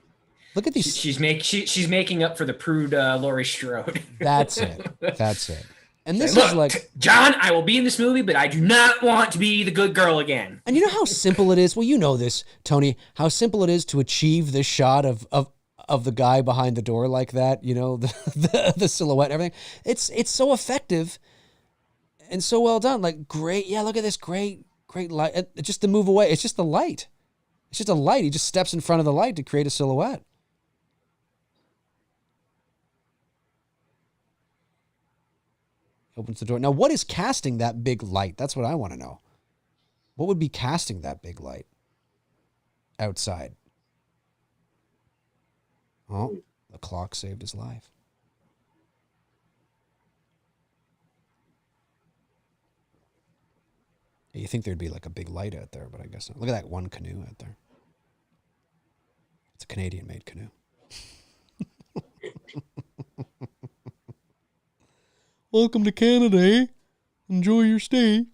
look at these. She's making up for the prude Laurie Strode. That's it. And this Look, is like, John, I will be in this movie, but I do not want to be the good girl again. And you know how simple it is? Well, you know this, Tony, how simple it is to achieve this shot of the guy behind the door like that, the silhouette and everything. It's so effective and so well done. Like, great. Yeah, look at this great light. Just to move away. It's just the light. It's just a light. He just steps in front of the light to create a silhouette. Opens the door. Now, what is casting that big light? That's what I want to know. What would be casting that big light outside? Oh, the clock saved his life. You think there'd be like a big light out there, but I guess not. Look at that one canoe out there. It's a Canadian-made canoe. Welcome to Canada, eh? Enjoy your stay.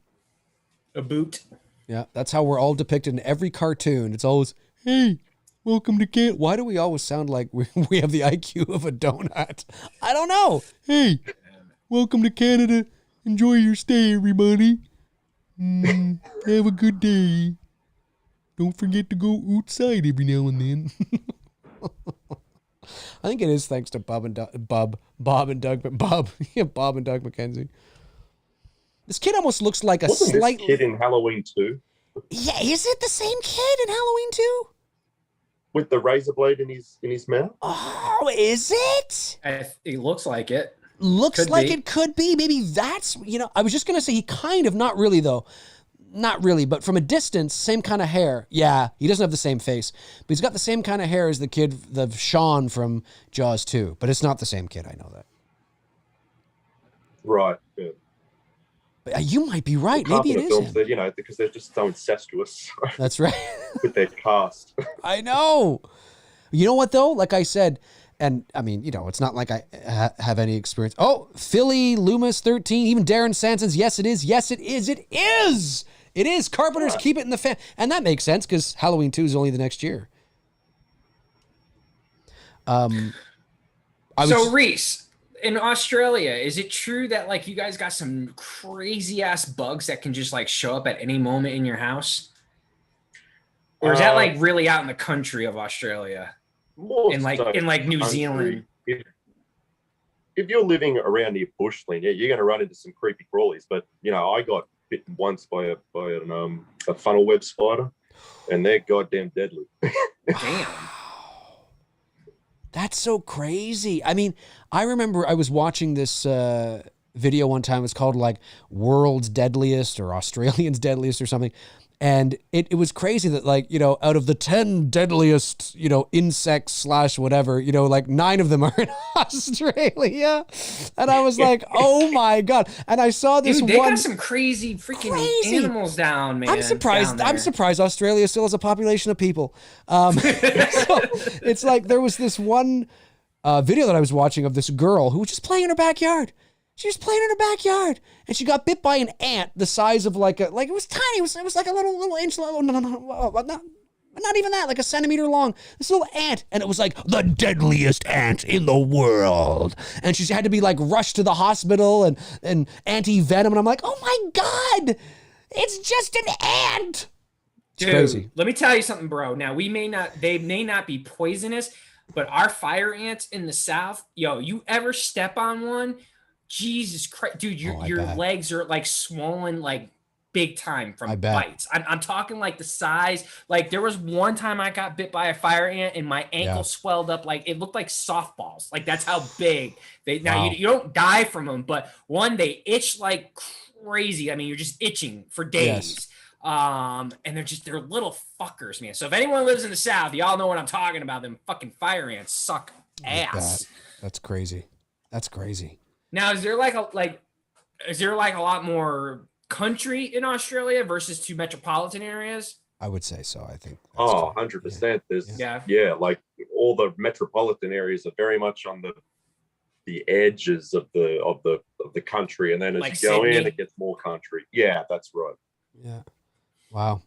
A boot. Yeah, that's how we're all depicted in every cartoon. It's always, hey, welcome to Canada. Why do we always sound like we have the IQ of a donut? I don't know. Hey, welcome to Canada. Enjoy your stay, everybody. Have a good day. Don't forget to go outside every now and then. I think it is thanks to Bob and Doug McKenzie. This kid almost looks like Wasn't this kid in Halloween 2? Yeah, is it the same kid in Halloween 2? With the razor blade in his mouth? Oh, is it? It looks like it. Looks like it could be. Maybe that's, I was just going to say he kind of, not really though. Not really, but from a distance, same kind of hair. Yeah, he doesn't have the same face, but he's got the same kind of hair as the kid, the Sean from Jaws 2, but it's not the same kid. I know that. Right. Yeah. But you might be right. Maybe it is him. That, because they're just so incestuous. That's right. With their cast. I know. You know what, though? Like I said, and I mean, it's not like I have any experience. Oh, Philly Loomis 13, even Darren Sanson's. Yes, it is. Yes, it is. It is. It is. Carpenters keep it in the fan. And that makes sense because Halloween 2 is only the next year. RHYS, in Australia, is it true that like you guys got some crazy ass bugs that can just like show up at any moment in your house? Or is that like really out in the country of Australia? In like New Zealand? If you're living around near bushland, you're going to run into some creepy crawlies. But I got bitten once by a funnel web spider, and they're goddamn deadly. Damn. That's so crazy. I mean, I remember I was watching this video one time. It's called like World's Deadliest or Australian's Deadliest or something. And it was crazy that like, out of the 10 deadliest, insects / whatever, like 9 of them are in Australia. And I was like, oh my God. And I saw this Dude, they got some crazy freaking animals down, man. I'm surprised Australia still has a population of people. So it's like there was this one video that I was watching of this girl who was just playing in her backyard. She was playing in her backyard, and she got bit by an ant the size of it was tiny. It was like a little inch, not even that, like a centimeter long. This little ant, and it was like the deadliest ant in the world. And she had to be like rushed to the hospital and anti-venom. And I'm like, oh my God, it's just an ant. It's crazy. Let me tell you something, bro. Now they may not be poisonous, but our fire ants in the South, you ever step on one? Jesus Christ, dude, your legs are like swollen, like big time from bites. I'm talking like the size. Like there was one time I got bit by a fire ant and my ankle swelled up like it looked like softballs. Like that's how big they. Now you don't die from them, but they itch like crazy. I mean, you're just itching for days. Yes. And they're little fuckers, man. So if anyone lives in the South, y'all know what I'm talking about. Them fucking fire ants suck ass. That's crazy. That's crazy. Now, is there like a lot more country in Australia versus 2 metropolitan areas? I would say so. I think. 100%. There's like all the metropolitan areas are very much on the edges of the country, and then as you go in, it gets more country. Yeah, that's right. Yeah. Wow.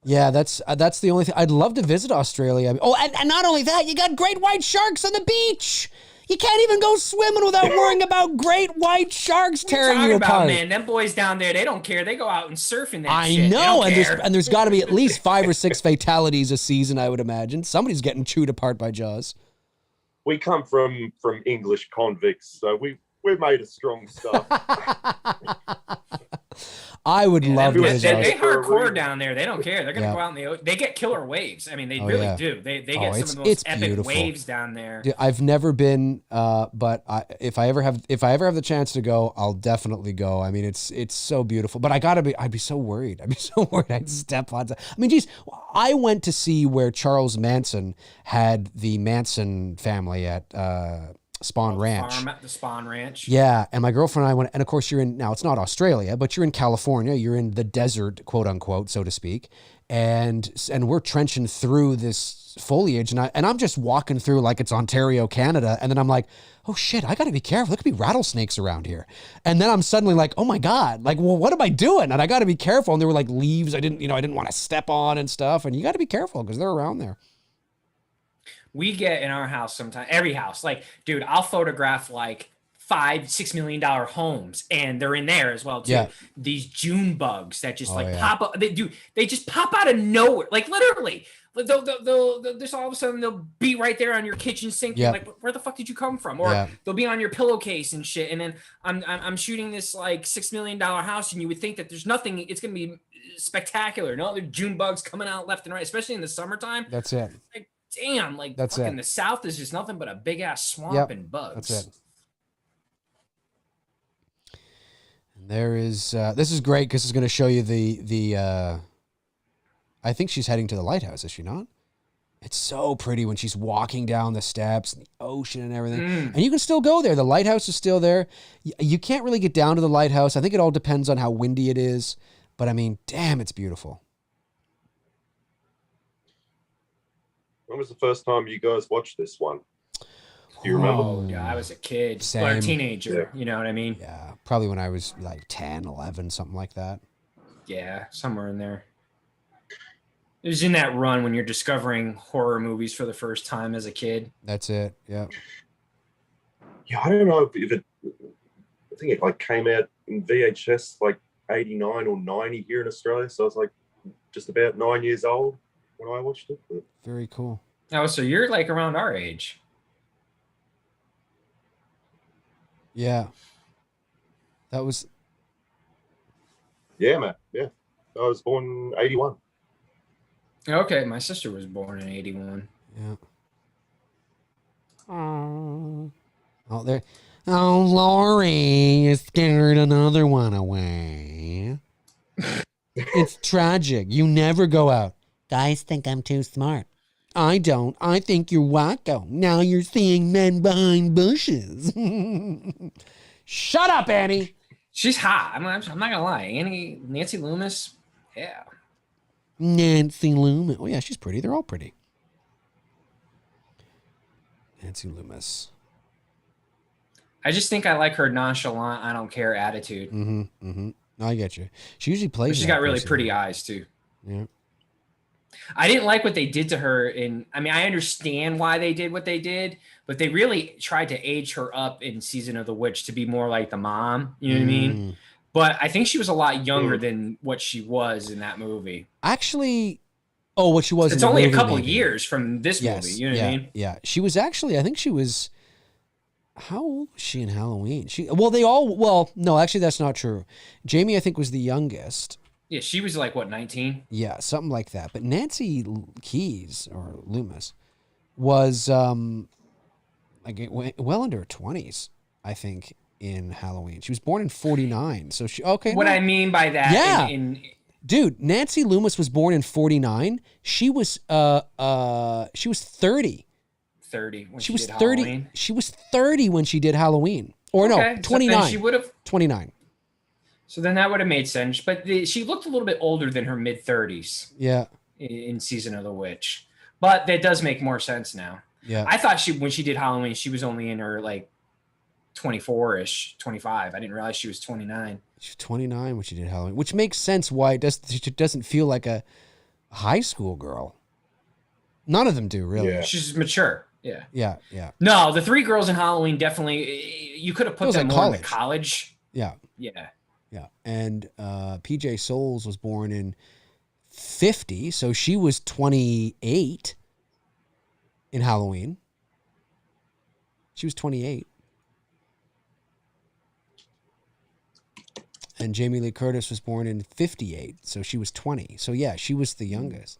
Yeah, that's the only thing. I'd love to visit Australia. And not only that, you got great white sharks on the beach. You can't even go swimming without worrying about great white sharks tearing you apart. Man, them boys down there, they don't care. They go out and surf in that I shit. know, and there's got to be at least 5 or 6 fatalities a season, I would imagine. Somebody's getting chewed apart by Jaws. We come from English convicts, so we're made of strong stuff. I would love to visit. They hardcore down there. They don't care. They're gonna go out in the ocean. They get killer waves. I mean, they really do. They get some of the most epic beautiful waves down there. Dude, I've never been, but if I ever have the chance to go, I'll definitely go. I mean, it's so beautiful. But I'd be so worried. I'd step on. I mean, geez, I went to see where Charles Manson had the Manson family at Spawn Ranch. The Spawn Ranch. Yeah, and my girlfriend and I went, and of course you're in, now it's not Australia, but you're in California, you're in the desert, quote unquote, so to speak, and we're trenching through this foliage, and I'm just walking through like it's Ontario, Canada, and then I'm like, oh shit, I gotta be careful, there could be rattlesnakes around here, and then I'm suddenly like, oh my god, like, well, what am I doing? And I gotta be careful, and there were like leaves I didn't want to step on and stuff, and you gotta be careful because they're around there. We get in our house sometimes, every house, like, dude, I'll photograph like $5-6 million homes, and they're in there as well too. Yeah. These June bugs that just yeah. pop up. They just pop out of nowhere, like literally. They'll just all of a sudden they'll be right there on your kitchen sink. Yeah. You're like, where the fuck did you come from? Or they'll be on your pillowcase and shit. And then I'm shooting this like $6 million house, and you would think that there's nothing. It's gonna be spectacular. No, there are June bugs coming out left and right, especially in the summertime. That's it. Like, damn, like that's fucking it. The South is just nothing but a big ass swamp and bugs. That's it. And there is this is great because it's going to show you the I think she's heading to the lighthouse, is she not? It's so pretty when she's walking down the steps and the ocean and everything. And you can still go there. The lighthouse is still there. You can't really get down to the lighthouse. I think it all depends on how windy it is. But I mean, damn, it's beautiful. When was the first time you guys watched this one? Do you remember? Oh, yeah, I was a kid. Same. Or a teenager, you know what I mean? Yeah, probably when I was like 10, 11, something like that. Yeah, somewhere in there. It was in that run when you're discovering horror movies for the first time as a kid. That's it, yeah. Yeah, I don't know if it, I think it like came out in VHS like 89 or 90 here in Australia. So I was like just about 9 years old when I watched it. But... Very cool. Oh, so you're like around our age. Yeah. That was... Yeah, man. Yeah. I was born in 81. Okay, my sister was born in 81. Yeah. Oh, there. Oh, Lori, you scared another one away. It's tragic. You never go out. Guys think I'm too smart. I don't. I think you're wacko. Now you're seeing men behind bushes. Shut up, Annie. She's hot. I'm not gonna lie. Nancy Loomis. Yeah. Nancy Loomis. Oh yeah, she's pretty. They're all pretty. Nancy Loomis. I just think I like her nonchalant, I don't care attitude. Mm-hmm. Mm-hmm. No, I get you. She usually plays. But she's got really pretty eyes too. Yeah. I didn't like what they did to her I mean, I understand why they did what they did, but they really tried to age her up in Season of the Witch to be more like the mom. You know what I mean? But I think she was a lot younger than what she was in that movie. Actually, what she was. It's only a couple years from this movie. You know what I mean? Yeah. She was actually, I think she was, how old was she in Halloween? No, actually that's not true. Jamie, I think, was the youngest. Yeah, she was like, what, 19? Yeah, something like that. But Nancy Keys, or Loomis, was like well into her 20s, I think, in Halloween. She was born in 49. So she, okay. What I mean by that, dude, Nancy Loomis was born in 49. She was 30. 30 when she was did 30. Halloween. She was 30 when she did Halloween. Or no, 29. So she would have 29. So then that would have made sense. But she looked a little bit older than her mid 30s. Yeah. In Season of the Witch. But that does make more sense now. Yeah. I thought when she did Halloween, she was only in her like 24-ish, 25. I didn't realize she was 29. She was 29 when she did Halloween, which makes sense why it doesn't feel like a high school girl. None of them do, really. Yeah. She's mature. Yeah. Yeah, yeah. No, the three girls in Halloween definitely, you could have put them more in the college. Yeah. Yeah. Yeah. And PJ Souls was born in 50, so she was 28 in Halloween. She was 28. And Jamie Lee Curtis was born in 58, so she was 20. So yeah, she was the youngest.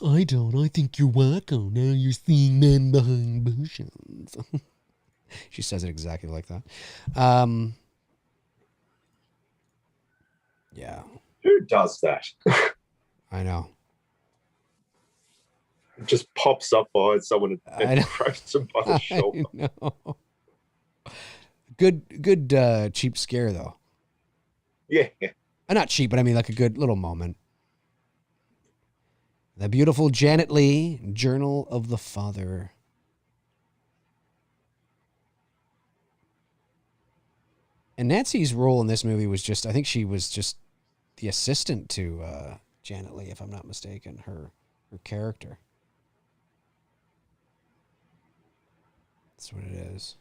I think you're wacko. Now you're seeing men behind bushes. She says it exactly like that. Yeah. Who does that? I know. just pops up behind someone and grabs them by the shoulder. I know. Good cheap scare though. Yeah. Not cheap, but I mean like a good little moment. The beautiful Janet Leigh, Journal of the Father. And Nancy's role in this movie was just, I think she was just the assistant to Janet Leigh, if I'm not mistaken, her character. That's what it is.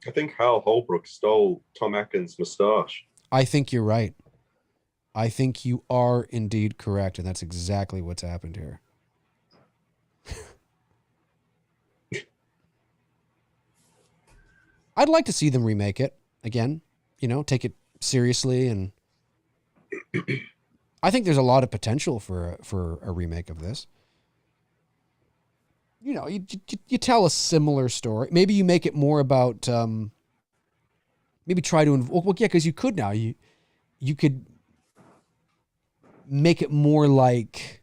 I think Hal Holbrook stole Tom Atkins' moustache. I think you're right. I think you are indeed correct, and that's exactly what's happened here. I'd like to see them remake it again, you know, take it seriously, and I think there's a lot of potential for a remake of this. You know, you tell a similar story. Maybe you make it more about, maybe try to, well, yeah, because you could now. You could make it more like,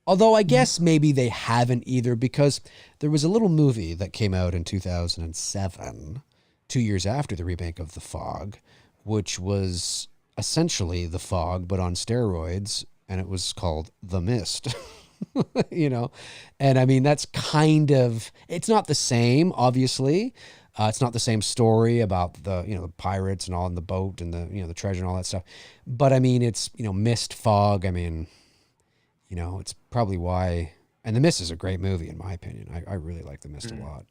although I guess maybe they haven't either, because there was a little movie that came out in 2007, 2 years after the remake of The Fog, which was essentially The Fog, but on steroids, and it was called The Mist. You know, and I mean, that's kind of, it's not the same, obviously. It's not the same story about the, you know, the pirates and all in the boat and the, you know, the treasure and all that stuff. But I mean, it's, you know, Mist, Fog. I mean, you know, it's probably why, and The Mist is a great movie in my opinion. I really like The Mist a lot.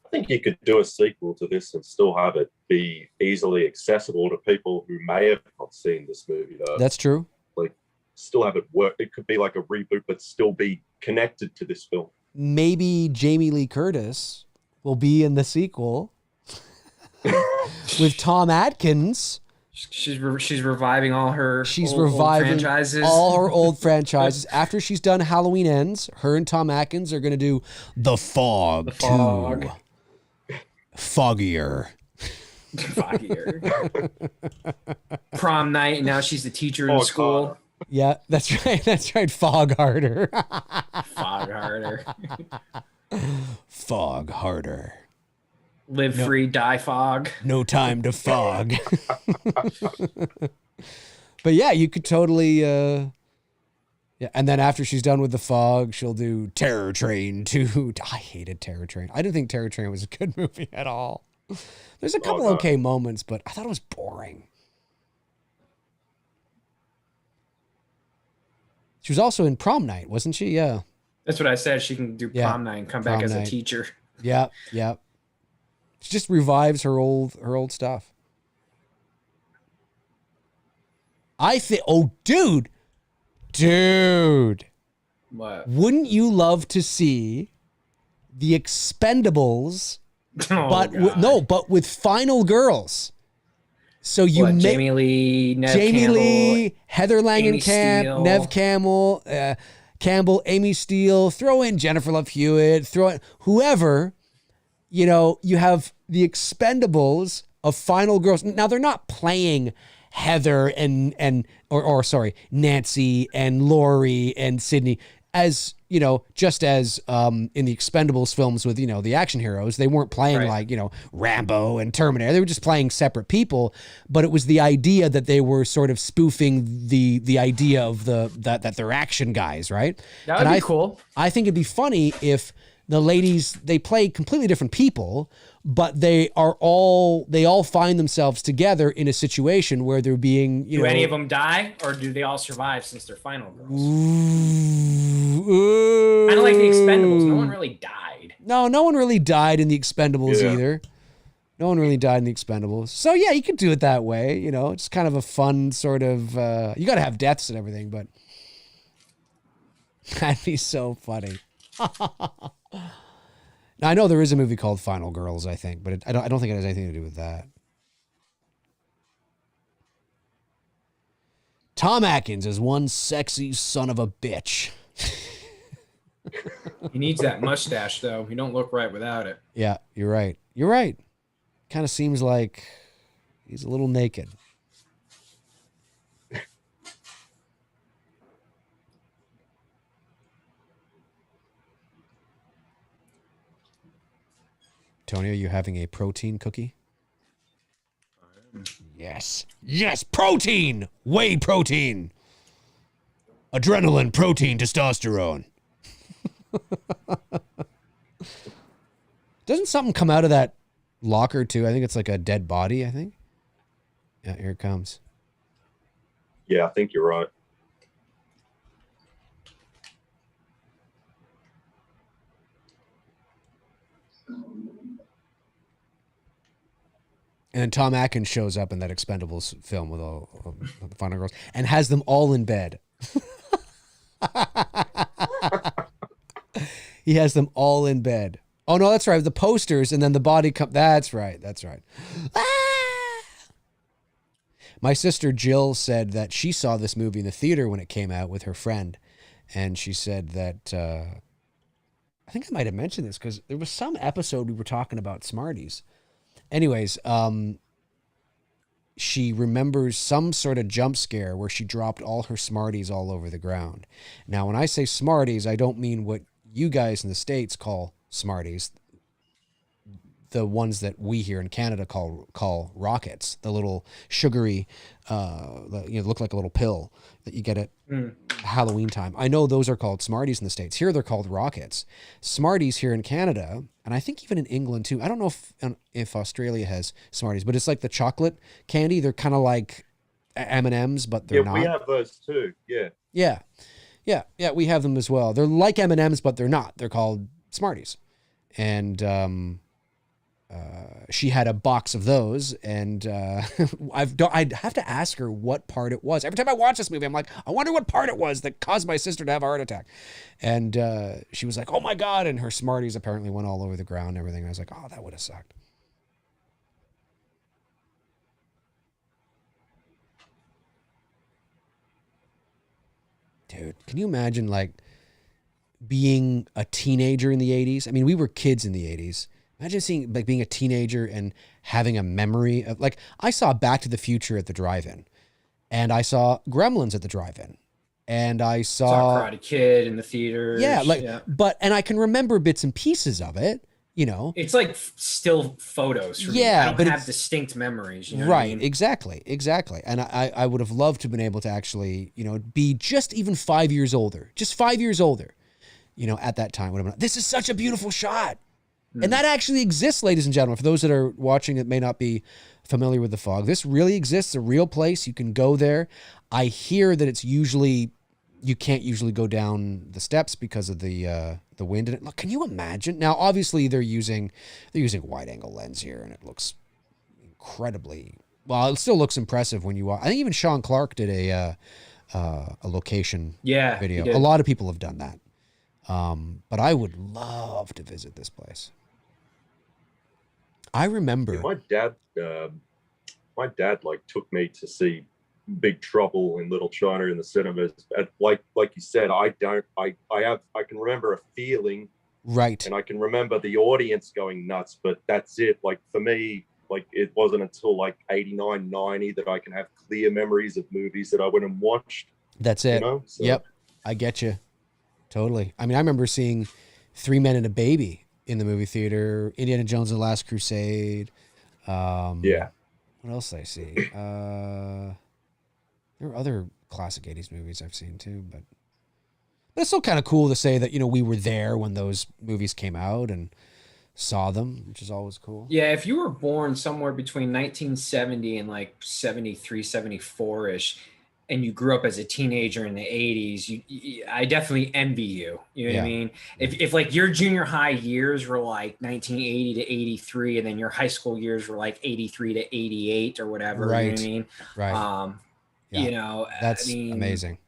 I think you could do a sequel to this and still have it be easily accessible to people who may have not seen this movie though. That's true. Like, still have it work. It could be like a reboot, but still be connected to this film. Maybe Jamie Lee Curtis will be in the sequel with Tom Atkins. She's reviving all her old franchises. All her old franchises. After she's done Halloween Ends, her and Tom Atkins are going to do The Fog 2. Foggier. Prom night, and now she's the teacher in school. God. Yeah, that's right. That's right. Fog harder. Fog harder. Fog harder. Live free, die fog. No time to fog. But yeah, you could totally. Yeah, and then after she's done with The Fog, she'll do Terror Train 2. I hated Terror Train. I didn't think Terror Train was a good movie at all. There's a couple okay moments, but I thought it was boring. She was also in Prom Night, wasn't she? Yeah. That's what I said. She can do Prom Night and come back as a teacher. Yeah, yeah. She just revives her old stuff. I think. Oh, dude. What? Wouldn't you love to see The Expendables? But with final girls. So you Jamie Lee, Heather Langenkamp, Nev Campbell, Amy Steele, throw in Jennifer Love Hewitt, throw in whoever, you know, you have The Expendables of final girls. Now they're not playing Heather or Nancy and Lori and Sydney as, you know, just as in the Expendables films with, you know, the action heroes. They weren't playing like, you know, Rambo and Terminator. They were just playing separate people, but it was the idea that they were sort of spoofing the idea of that they're action guys, right? That would be cool. I think it'd be funny if the ladies, they play completely different people, but they all find themselves together in a situation where they're being, you know. Do any of them die, or do they all survive since they're final girls? Ooh. I don't like The Expendables. No one really died. No one really died in The Expendables either. No one really died in The Expendables. So yeah, you could do it that way, you know. It's kind of a fun sort of, you got to have deaths and everything, but that'd be so funny. Now, I know there is a movie called Final Girls, I think, but I don't think it has anything to do with that. Tom Atkins is one sexy son of a bitch. He needs that mustache, though. He don't look right without it. Yeah, you're right. You're right. Kind of seems like he's a little naked. Tony, are you having a protein cookie? Yes. Yes, protein! Whey protein! Adrenaline, protein, testosterone. Doesn't something come out of that locker too? I think it's like a dead body, I think. Yeah, here it comes. Yeah, I think you're right. And then Tom Atkins shows up in that Expendables film with all the final girls and has them all in bed. He has them all in bed. Oh, no, that's right. The posters and then the body come. That's right. That's right. Ah! My sister Jill said that she saw this movie in the theater when it came out with her friend. And she said that, I think I might have mentioned this because there was some episode we were talking about Smarties. Anyways, she remembers some sort of jump scare where she dropped all her Smarties all over the ground. Now, when I say Smarties, I don't mean what you guys in the States call Smarties. The ones that we here in Canada call Rockets, the little sugary, look like a little pill that you get at Halloween time. I know those are called Smarties in the States. Here they're called Rockets. Smarties here in Canada, and I think even in England too. I don't know if Australia has Smarties, but it's like the chocolate candy. They're kind of like M&Ms, but they're not. Yeah, we have those too. Yeah. Yeah, we have them as well. They're like M&Ms, but they're not. They're called Smarties. And she had a box of those, and I'd have to ask her what part it was. Every time I watch this movie, I'm like, I wonder what part it was that caused my sister to have a heart attack. And she was like, oh my God. And her Smarties apparently went all over the ground and everything. And I was like, oh, that would have sucked. Dude, can you imagine like being a teenager in the 80s? I mean, we were kids in the 80s. Imagine seeing like being a teenager and having a memory of like, I saw Back to the Future at the drive-in, and I saw Gremlins at the drive-in, and I saw Karate Kid in the theater. Yeah, and I can remember bits and pieces of it. You know, it's like still photos. For me. I don't have distinct memories. You know right? What I mean? Exactly. And I would have loved to have been able to actually, be just even 5 years older, just 5 years older. At that time, would have been. This is such a beautiful shot. And that actually exists, ladies and gentlemen. For those that are watching that may not be familiar with the fog, this really exists, a real place. You can go there. I hear that it's usually, you can't usually go down the steps because of the wind. And look, can you imagine? Now, obviously, they're using wide angle lens here, and it looks incredibly well. It still looks impressive when you watch. I think even Sean Clark did a location video. A lot of people have done that. But I would love to visit this place. I remember my dad like took me to see Big Trouble in Little China in the cinemas. And like you said, I can remember a feeling, right? And I can remember the audience going nuts, but that's it. Like for me, like it wasn't until like 89, 90 that I can have clear memories of movies that I went and watched. That's it. So. Yep. I get you. Totally. I mean, I remember seeing Three Men and a Baby in the movie theater, Indiana Jones and the Last Crusade. What else did I see? There were other classic 80s movies I've seen too, but it's still kind of cool to say that, we were there when those movies came out and saw them, which is always cool. Yeah, if you were born somewhere between 1970 and like 73, 74-ish, and you grew up as a teenager in the 80s, I definitely envy you. You know what I mean? If like your junior high years were like 1980 to 83, and then your high school years were like 83 to 88 or whatever, right. You know what I mean? Right. That's amazing.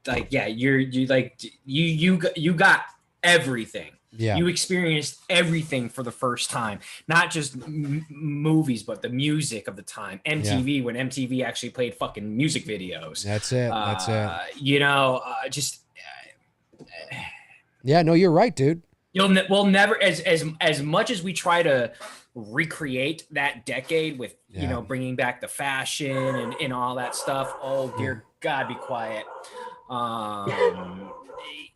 Like, yeah, you got everything. Yeah. You experienced everything for the first time, not just movies, but the music of the time. MTV, when MTV actually played fucking music videos. That's it. Yeah, no, you're right, dude. We'll never, as much as we try to recreate that decade with, bringing back the fashion and all that stuff. Oh, dear God, be quiet.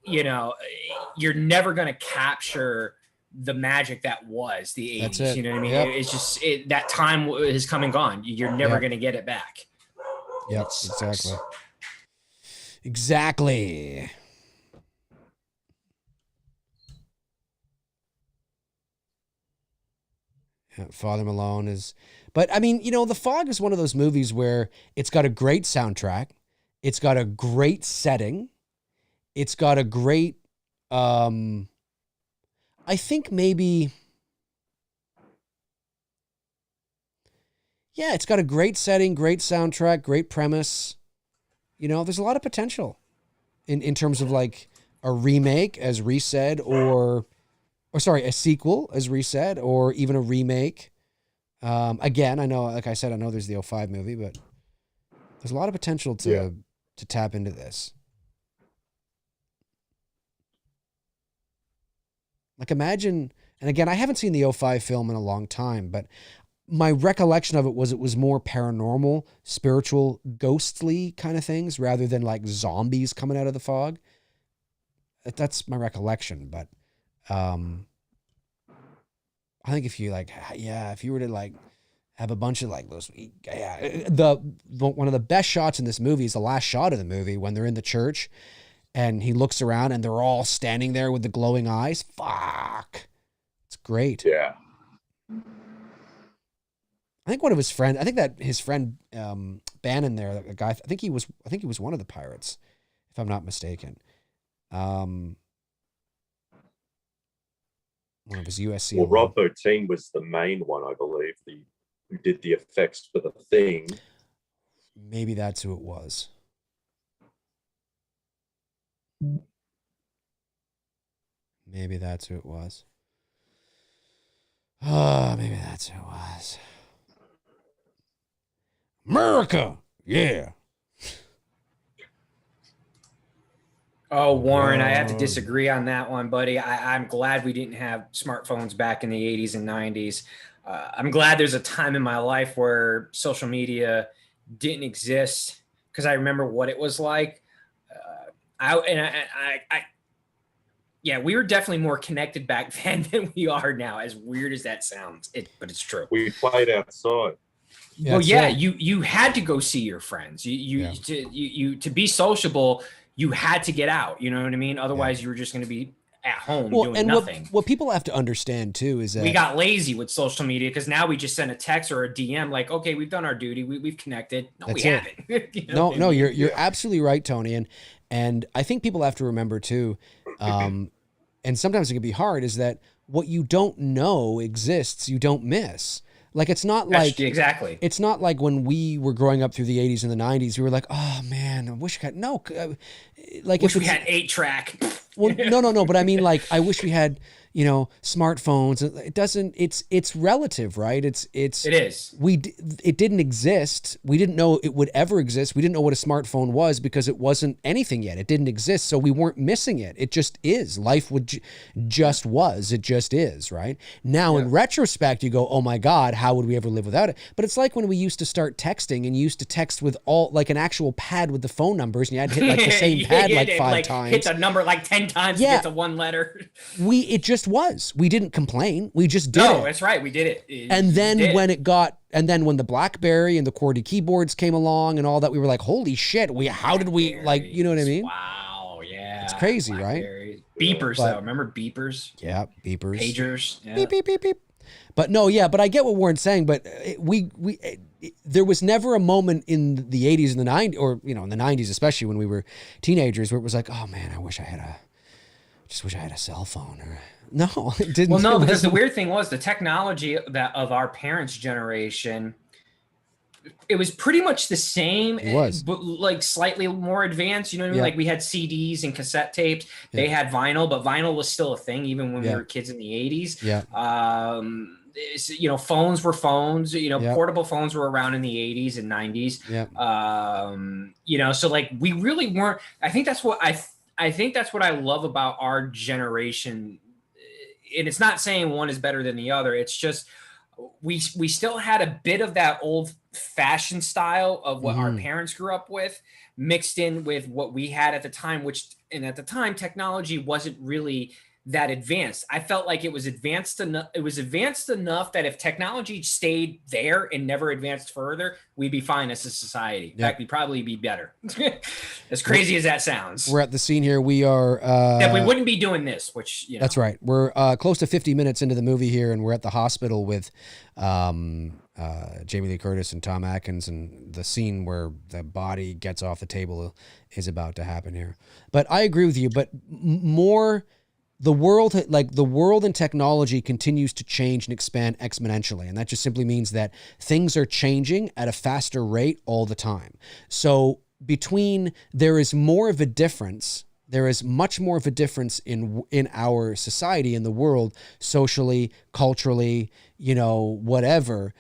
You're never going to capture the magic that was the 80s. You know what I mean? Yep. It's just that time has come and gone. You're never going to get it back. Yep, exactly. Yeah, Father Malone is, but I mean, you know, The Fog is one of those movies where it's got a great soundtrack, it's got a great setting, it's got a great, I think maybe, yeah, it's got a great setting, great soundtrack, great premise. You know, there's a lot of potential in terms of like a remake, as Rhys said, or sorry, a sequel, as Rhys said, or even a remake. Again, I know, like I said, I know there's the 05 movie, but there's a lot of potential to tap into this. Like imagine, and again, I haven't seen the 05 film in a long time, but my recollection of it was more paranormal, spiritual, ghostly kind of things rather than like zombies coming out of the fog. That's my recollection, but I think if you like, if you were to like have a bunch of like those, one of the best shots in this movie is the last shot of the movie when they're in the church and he looks around and they're all standing there with the glowing eyes. Fuck. It's great. Yeah. I think one of his friends, I think that his friend Bannon there, the guy, I think he was one of the pirates, if I'm not mistaken. One of his USC. Well, Rob Bottin was the main one, I believe, who did the effects for The Thing. Maybe that's who it was. Maybe that's who it was. Oh, maybe that's who it was. America, yeah. Oh, Warren, I have to disagree on that one, buddy. I'm glad we didn't have smartphones back in the 80s and 90s. I'm glad there's a time in my life where social media didn't exist because I remember what it was like. We were definitely more connected back then than we are now, as weird as that sounds. But it's true. We played outside. You had to go see your friends. To be sociable, you had to get out. You know what I mean? Otherwise, you were just going to be at home doing nothing. What people have to understand too is that we got lazy with social media because now we just send a text or a DM like, okay, we've done our duty, we've connected. No, we haven't. You're absolutely right, Tony, and I think people have to remember too, and sometimes it can be hard, is that what you don't know exists, you don't miss. Like, it's not like, exactly. It's not like when we were growing up through the 80s and the 90s, we were like, oh man, I wish I had, wish we had 8-track. Well, no. But I mean, like, I wish we had, smartphones. It doesn't, it's relative, right? It is. It didn't exist. We didn't know it would ever exist. We didn't know what a smartphone was because it wasn't anything yet. It didn't exist. So we weren't missing it. It just is. Life just was. It just is, right? Now, in retrospect, you go, oh my God, how would we ever live without it? But it's like when we used to start texting and you used to text with like an actual pad with the phone numbers and you had to hit like the same pad like 5 times. Hit the number like 10 times to get to one letter. It just was. We didn't complain. We just did it. No, that's right. We did it. And then when the BlackBerry and the QWERTY keyboards came along and all that, we were like, holy shit, how did we, like, you know what I mean? Wow, yeah. It's crazy, right? Beepers, though. Remember beepers? Yeah, beepers. Pagers. Yeah. Beep, beep, beep, beep. But no, but I get what Warren's saying, but there was never a moment in the 80s and the 90s, or, in the 90s, especially when we were teenagers, where it was like, oh man, I wish I had a cell phone. Or no, it didn't. Well, no, because the weird thing was the technology of our parents' generation, it was pretty much the same. It was. But like slightly more advanced. You know what I mean? Yeah. Like we had CDs and cassette tapes. Yeah. They had vinyl, but vinyl was still a thing even when we were kids in the 80s. Yeah. Phones were phones. Portable phones were around in the 80s and 90s. Yeah. So like we really weren't. I think that's what I love about our generation. And it's not saying one is better than the other. It's just we still had a bit of that old fashioned style of what our parents grew up with mixed in with what we had at the time, at the time technology wasn't really that advanced. I felt like it was advanced enough. It was advanced enough that if technology stayed there and never advanced further, we'd be fine as a society. In fact, we'd probably be better. As crazy as that sounds. We're at the scene here. We are. That we wouldn't be doing this, which, you know. That's right. We're close to 50 minutes into the movie here, and we're at the hospital with Jamie Lee Curtis and Tom Atkins, and the scene where the body gets off the table is about to happen here. But I agree with you. But more. The world and technology continues to change and expand exponentially. And that just simply means that things are changing at a faster rate all the time. So there is more of a difference. There is much more of a difference in our society, in the world, socially, culturally, whatever,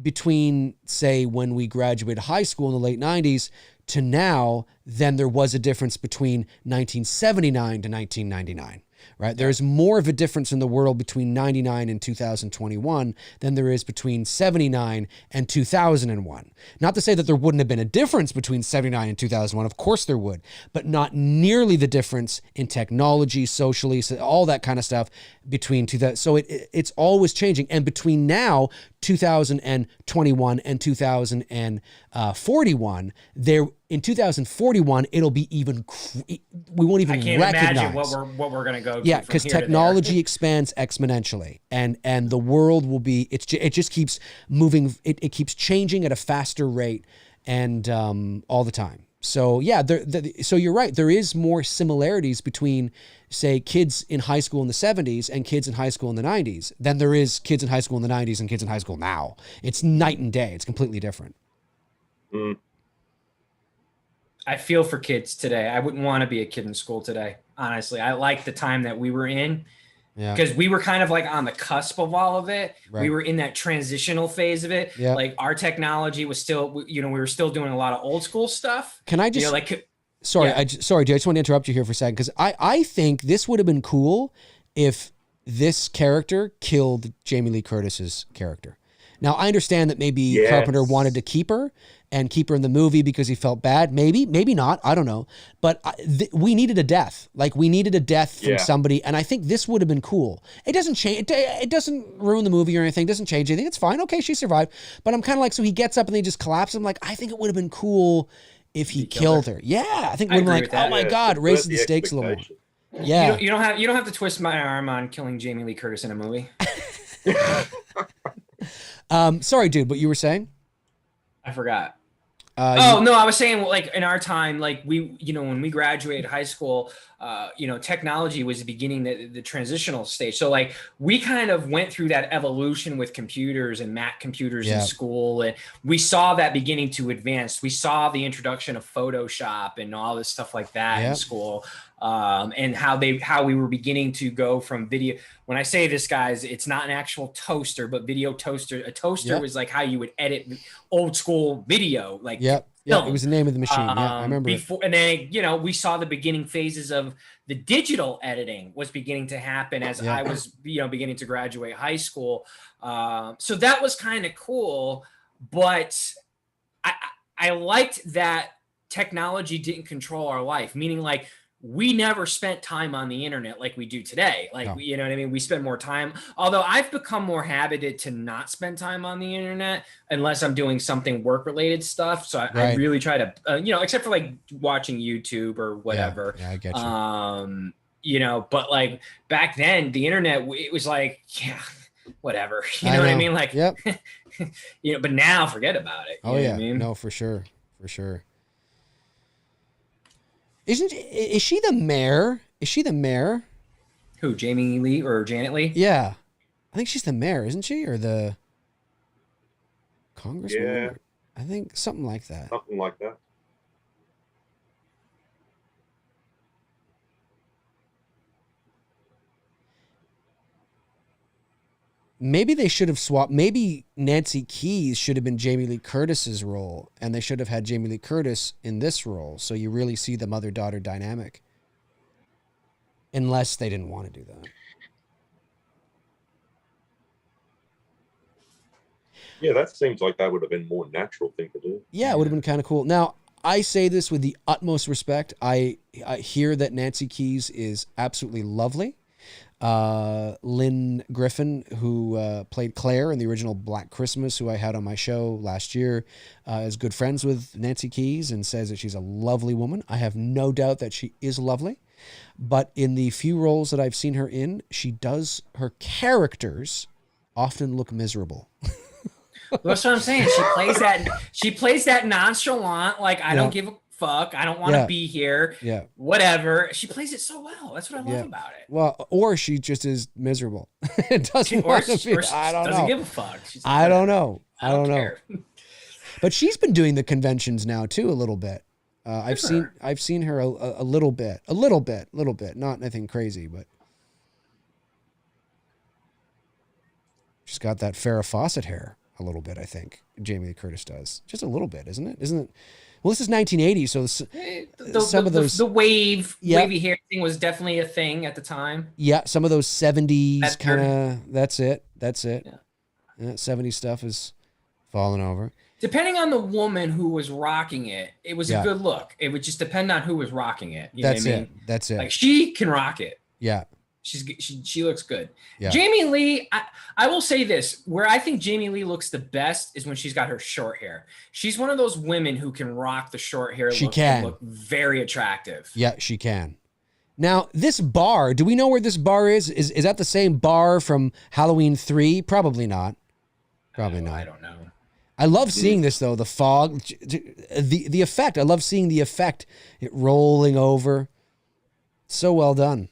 between, say, when we graduated high school in the late 90s to now, than there was a difference between 1979 to 1999, right? There's more of a difference in the world between 99 and 2021 than there is between 79 and 2001. Not to say that there wouldn't have been a difference between 79 and 2001. Of course there would, but not nearly the difference in technology, socially, so all that kind of stuff between 2000. So it's always changing. And between now, 2021 and 2041, in 2041, it'll be even, we won't even recognize. I can't imagine what we're going to go to. Yeah, because technology expands exponentially, and the world will be, it just keeps moving, it keeps changing at a faster rate, and all the time. So yeah, so you're right. There is more similarities between, say, kids in high school in the 70s and kids in high school in the 90s than there is kids in high school in the 90s and kids in high school now. It's night and day. It's completely different. Mm. I feel for kids today. I wouldn't want to be a kid in school today. Honestly, I like the time that we were in, because we were kind of like on the cusp of all of it. Right. We were in that transitional phase of it. Yeah. Like our technology was still, we were still doing a lot of old school stuff. Can I just, sorry, dude, I just want to interrupt you here for a second. Cause I think this would have been cool if this character killed Jamie Lee Curtis's character. Now I understand that maybe Carpenter wanted to keep her in the movie because he felt bad. Maybe not. I don't know. But we needed a death. Like, we needed a death from somebody. And I think this would have been cool. It doesn't change. It doesn't ruin the movie or anything. It doesn't change anything. It's fine. Okay, she survived. But I'm kind of like, so he gets up and they just collapse. I'm like, I think it would have been cool if he killed her. Yeah. I think we'd be like, oh my God, raises the stakes a little more. Yeah. You don't have to twist my arm on killing Jamie Lee Curtis in a movie. Sorry, dude, what you were saying? I forgot. No, I was saying, like, in our time, like, we, when we graduated high school, technology was beginning the transitional stage. So, like, we kind of went through that evolution with computers and Mac computers in school, and we saw that beginning to advance. We saw the introduction of Photoshop and all this stuff like that in school, and how we were beginning to go from video. When I say this, guys, it's not an actual toaster, but video toaster. A toaster was like how you would edit old school video, like it was the name of the machine. I remember before. And then we saw the beginning phases of the digital editing was beginning to happen as I was beginning to graduate high school. So that was kind of cool, but I liked that technology didn't control our life, meaning like we never spent time on the internet like we do today. Like, you know what I mean? We spend more time, although I've become more habited to not spend time on the internet unless I'm doing something work related stuff. So I really try to, except for like watching YouTube or whatever. Yeah, I get you. But like back then the internet, it was like, whatever, you know what I mean? Like, but now forget about it. You know what I mean? No, for sure. For sure. Is she the mayor? Is she the mayor? Who, Jamie Lee or Janet Lee? Yeah. I think she's the mayor, isn't she? Or the congresswoman? Yeah. I think something like that. Something like that. Maybe they should have swapped. Maybe Nancy Keys should have been Jamie Lee Curtis's role, and they should have had Jamie Lee Curtis in this role, so you really see the mother-daughter dynamic. Unless they didn't want to do that. Yeah, that seems like that would have been a more natural thing to do. Yeah, it would have been kind of cool. Now, I say this with the utmost respect. I hear that Nancy Keys is absolutely lovely. Lynn Griffin, who played Claire in the original Black Christmas, who I had on my show last year, is good friends with Nancy Keys and says that she's a lovely woman. I have no doubt that she is lovely. But in the few roles that I've seen her in, her characters often look miserable. That's what I'm saying. She plays that nonchalant, like I don't give a fuck. I don't want to be here. Yeah. Whatever. She plays it so well. That's what I love about it. Well, or she just is miserable. It doesn't want to be. I don't know. Doesn't give a fuck. I don't know. I don't care. But she's been doing the conventions now too a little bit. I've seen her a little bit, not anything crazy, but she's got that Farrah Fawcett hair a little bit. I think Jamie Lee Curtis does just a little bit, isn't it? Well, this is 1980, so some of those wavy hair thing was definitely a thing at the time. Yeah, some of those 70s kind of. That's it. Yeah. 70s stuff is falling over. Depending on the woman who was rocking it, it was a good look. It would just depend on who was rocking it. You know what I mean? That's it. Like she can rock it. Yeah. She looks good. Yeah. Jamie Lee, I will say this, where I think Jamie Lee looks the best is when she's got her short hair. She's one of those women who can rock the short hair look and look very attractive. Yeah, she can. Now, this bar, do we know where this bar is? Is that the same bar from Halloween 3? Probably not. Probably not. I don't know. I love seeing this though, the fog, the effect. I love seeing the effect, it rolling over. So well done.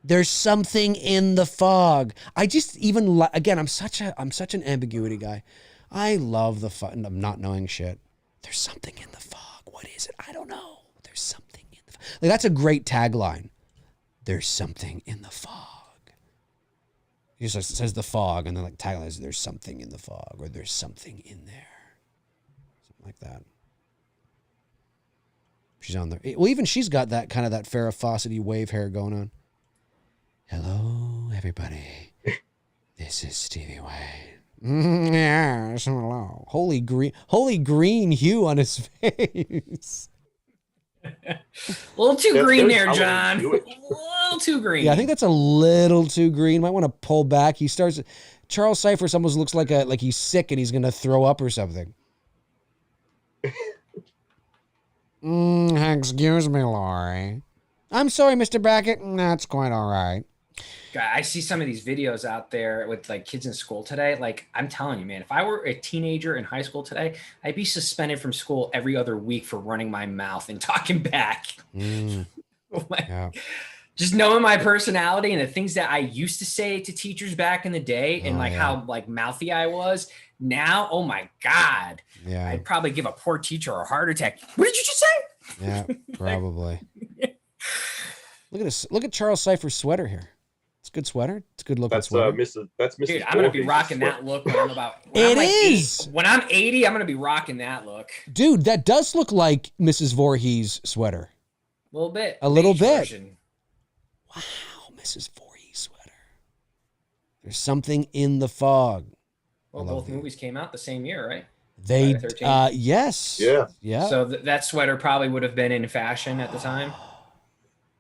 There's something in the fog. I just again, I'm such an ambiguity guy. I love the fog. I'm not knowing shit. There's something in the fog. What is it? I don't know. There's something in the fog. Like, that's a great tagline. There's something in the fog. He just says the fog, and then like tagline is there's something in the fog, or there's something in there. Something like that. She's on there. Well, even she's got that kind of that Farrah Fawcett-y wave hair going on. Hello, everybody. This is Stevie Wayne. Yes, hello. Holy green hue on his face. A little too green there, John. A little too green. Yeah, I think that's a little too green. Might want to pull back. Charles Cyphers almost looks like he's sick and he's gonna throw up or something. Excuse me, Laurie. I'm sorry, Mr. Brackett. That's quite all right. I see some of these videos out there with like kids in school today. Like, I'm telling you, man, if I were a teenager in high school today, I'd be suspended from school every other week for running my mouth and talking back. Just knowing my personality and the things that I used to say to teachers back in the day and how like mouthy I was. Now, oh my God. Yeah. I'd probably give a poor teacher a heart attack. What did you just say? Yeah, probably. Look at this. Look at Charles Cypher's sweater here. It's a good sweater. It's a good looking sweater. That's Mrs. Dude, I'm gonna be rocking that look when I'm about. When I'm 80, I'm gonna be rocking that look. Dude, that does look like Mrs. Voorhees' sweater. A little bit. A little bit. Version. Wow, Mrs. Voorhees' sweater. There's something in the fog. Well, both movies came out the same year, right? They, yes. Yeah. So that sweater probably would have been in fashion at the time.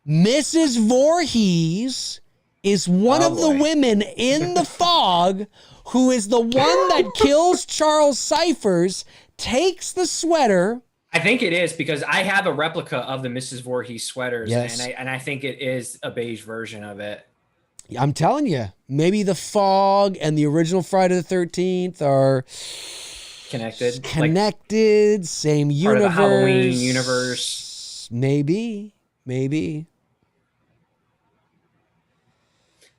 Mrs. Voorhees is one of the women in the fog who is the one that kills Charles Cyphers, takes the sweater. I think it is because I have a replica of the Mrs. Voorhees sweaters, yes. and I think it is a beige version of it. I'm telling you, maybe the fog and the original Friday the 13th are connected, like same universe, part of the Halloween universe. Maybe.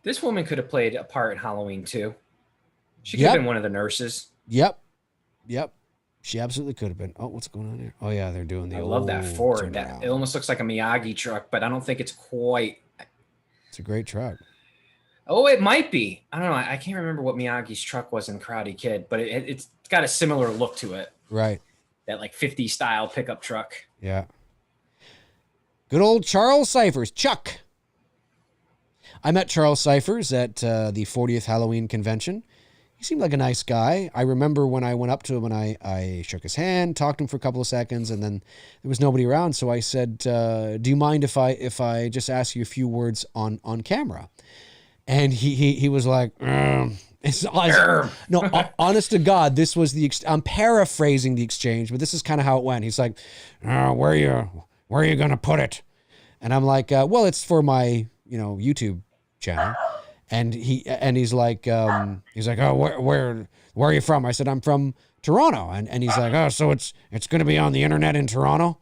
This woman could have played a part in Halloween too. She could have been one of the nurses. Yep. She absolutely could have been. Oh, what's going on here? Oh yeah, they're doing the. I love that Ford. It almost looks like a Miyagi truck, but I don't think it's quite. It's a great truck. Oh, it might be. I don't know. I can't remember what Miyagi's truck was in Karate Kid, but it's got a similar look to it. Right. That like 50s style pickup truck. Yeah. Good old Charles Cyphers. Chuck. I met Charles Cyphers at the 40th Halloween convention. he seemed like a nice guy. I remember when I went up to him and I shook his hand, talked to him for a couple of seconds, and then there was nobody around. So I said, do you mind if I just ask you a few words on camera? And he was like, no, honest to God, this was I'm paraphrasing the exchange, but this is kind of how it went. He's like, where are you going to put it? And I'm like, well, it's for my, YouTube channel. And he's like, oh, where are you from? I said, I'm from Toronto. And he's like, oh, so it's going to be on the internet in Toronto?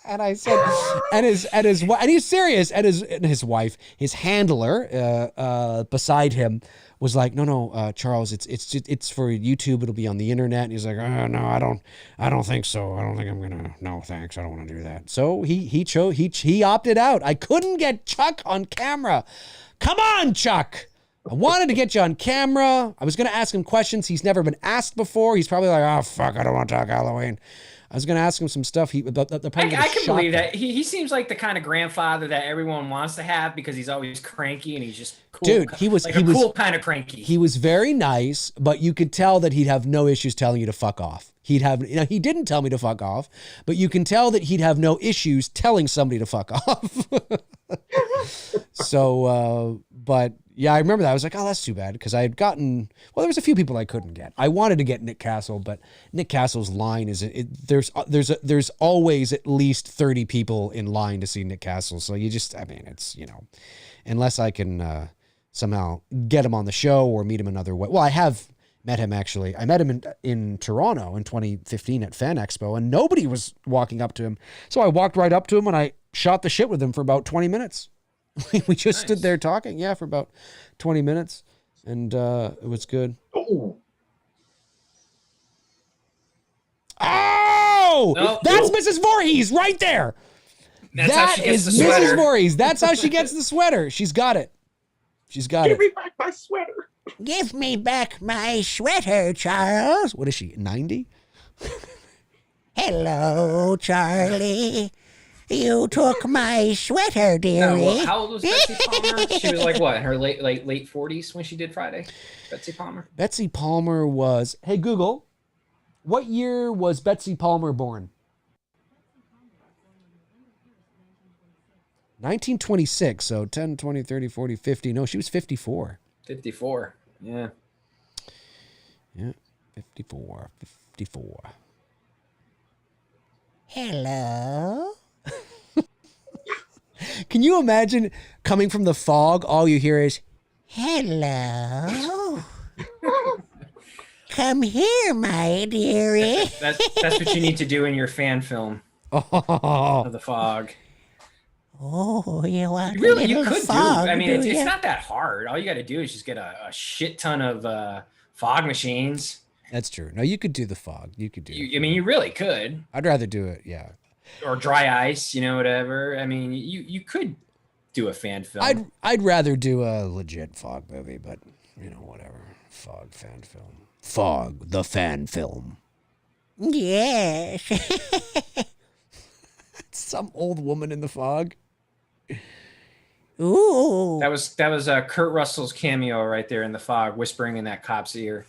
And I said, and he's serious. And his wife, his handler, beside him was like, no, Charles, it's for YouTube. It'll be on the internet. And he's like, oh, no, I don't think so. I don't think I'm gonna. No, thanks. I don't want to do that. So he opted out. I couldn't get Chuck on camera. Come on, Chuck. I wanted to get you on camera. I was going to ask him questions he's never been asked before. He's probably like, oh, fuck, I don't want to talk Halloween. I was going to ask him some stuff. I can believe that. He seems like the kind of grandfather that everyone wants to have because he's always cranky and he's just cool. Dude, he was cool kind of cranky. He was very nice, but you could tell that he'd have no issues telling you to fuck off. He didn't tell me to fuck off, but you can tell that he'd have no issues telling somebody to fuck off. So, but yeah, I remember that. I was like, oh, that's too bad. Because I had gotten, well, there was a few people I couldn't get. I wanted to get Nick Castle, but Nick Castle's line there's always at least 30 people in line to see Nick Castle. So it's, unless I can somehow get him on the show or meet him another way. Well, I have met him actually. I met him in Toronto in 2015 at Fan Expo, and nobody was walking up to him. So I walked right up to him and I shot the shit with him for about 20 minutes. We just stood there talking, for about 20 minutes, and it was good. Oh! Oh! That's Mrs. Voorhees right there! That is Mrs. Voorhees. That's how she gets the sweater. She's got it. Give me back my sweater. Give me back my sweater, Charles. What is she, 90? Hello, Charlie. You took my sweater, dearie. No, how old was Betsy Palmer? She was like what? Her late 40s when she did Friday. Betsy Palmer. Betsy Palmer was. Hey Google, what year was Betsy Palmer born? 1926. So 10, 20, 30, 40, 50. No, she was 54. 54. Yeah. Yeah. 54. Hello. Can you imagine coming from the fog? All you hear is, hello. Come here, my dearie. That's what you need to do in your fan film of the fog. Oh, you want you could fog, do. I mean, it's not that hard. All you got to do is just get a shit ton of fog machines. That's true. No, you could do the fog. You could do. I mean, you really could. I'd rather do it. Yeah. Or dry ice, whatever. I mean, you could do a fan film. I'd rather do a legit fog movie, but whatever. Fog fan film. Fog the fan film. Yes. Some old woman in the fog. Ooh. That was Kurt Russell's cameo right there in the fog, whispering in that cop's ear.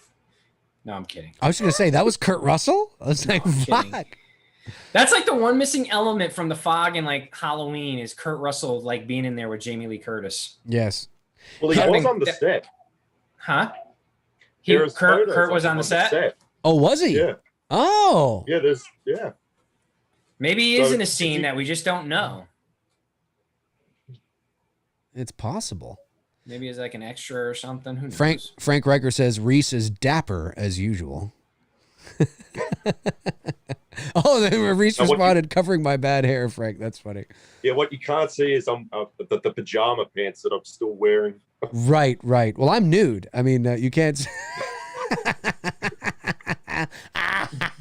No, I'm kidding. I was going to say that was Kurt Russell. I was like, fuck. That's like the one missing element from the fog and like Halloween is Kurt Russell like being in there with Jamie Lee Curtis. Yes. Well, he was on the set. Huh? Kurt was on the set? Oh, was he? Yeah. Oh. Yeah, Maybe he is in a scene that we just don't know. It's possible. Maybe he's like an extra or something. Who knows? Frank Riker says RHYS is dapper as usual. Oh, RHYS responded, covering my bad hair, Frank. That's funny. Yeah, what you can't see is the pajama pants that I'm still wearing. Right. Well, I'm nude. I mean, you can't.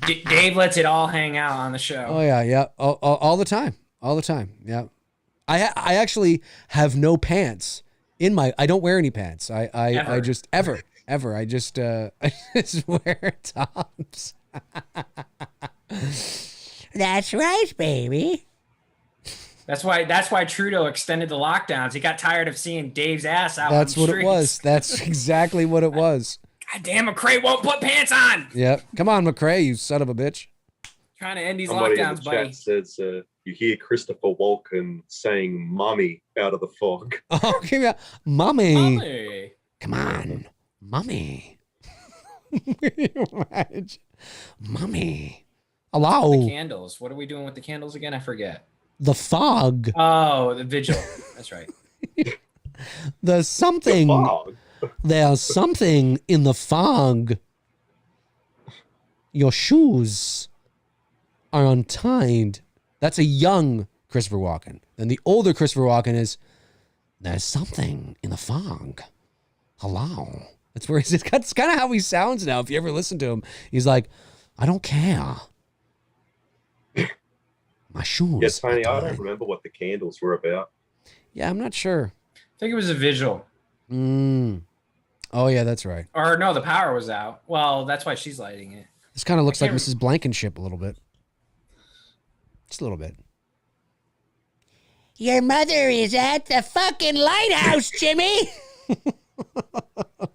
Dave lets it all hang out on the show. Oh yeah, all the time, Yeah, I actually have no pants in my. I don't wear any pants. I just ever. I just wear tops. That's right, baby. That's why Trudeau extended the lockdowns. He got tired of seeing Dave's ass out. That's on the what it was. That's exactly what it was. God damn, McRae won't put pants on. Yep. Come on, McRae, you son of a bitch. Trying to end these Somebody lockdowns, in the buddy. chat says you hear Christopher Walken saying "mommy" out of the fog. Oh, give me a mommy. Mommy. Come on, mommy. Imagine. Mommy. Hello. The candles. What are we doing with the candles again? I forget. The fog. Oh, the vigil. That's right. There's something. The fog. There's something in the fog. Your shoes are untied. That's a young Christopher Walken. And the older Christopher Walken is, there's something in the fog. Hello. That's where that's kind of how he sounds now. If you ever listen to him, he's like, I don't care. My shoes. Yes, Tony, I don't remember what the candles were about. Yeah, I'm not sure. I think it was a vigil. Oh, yeah, that's right. Or no, the power was out. Well, that's why she's lighting it. This kind of looks like Mrs. Blankenship a little bit. Just a little bit. Your mother is at the fucking lighthouse, Jimmy.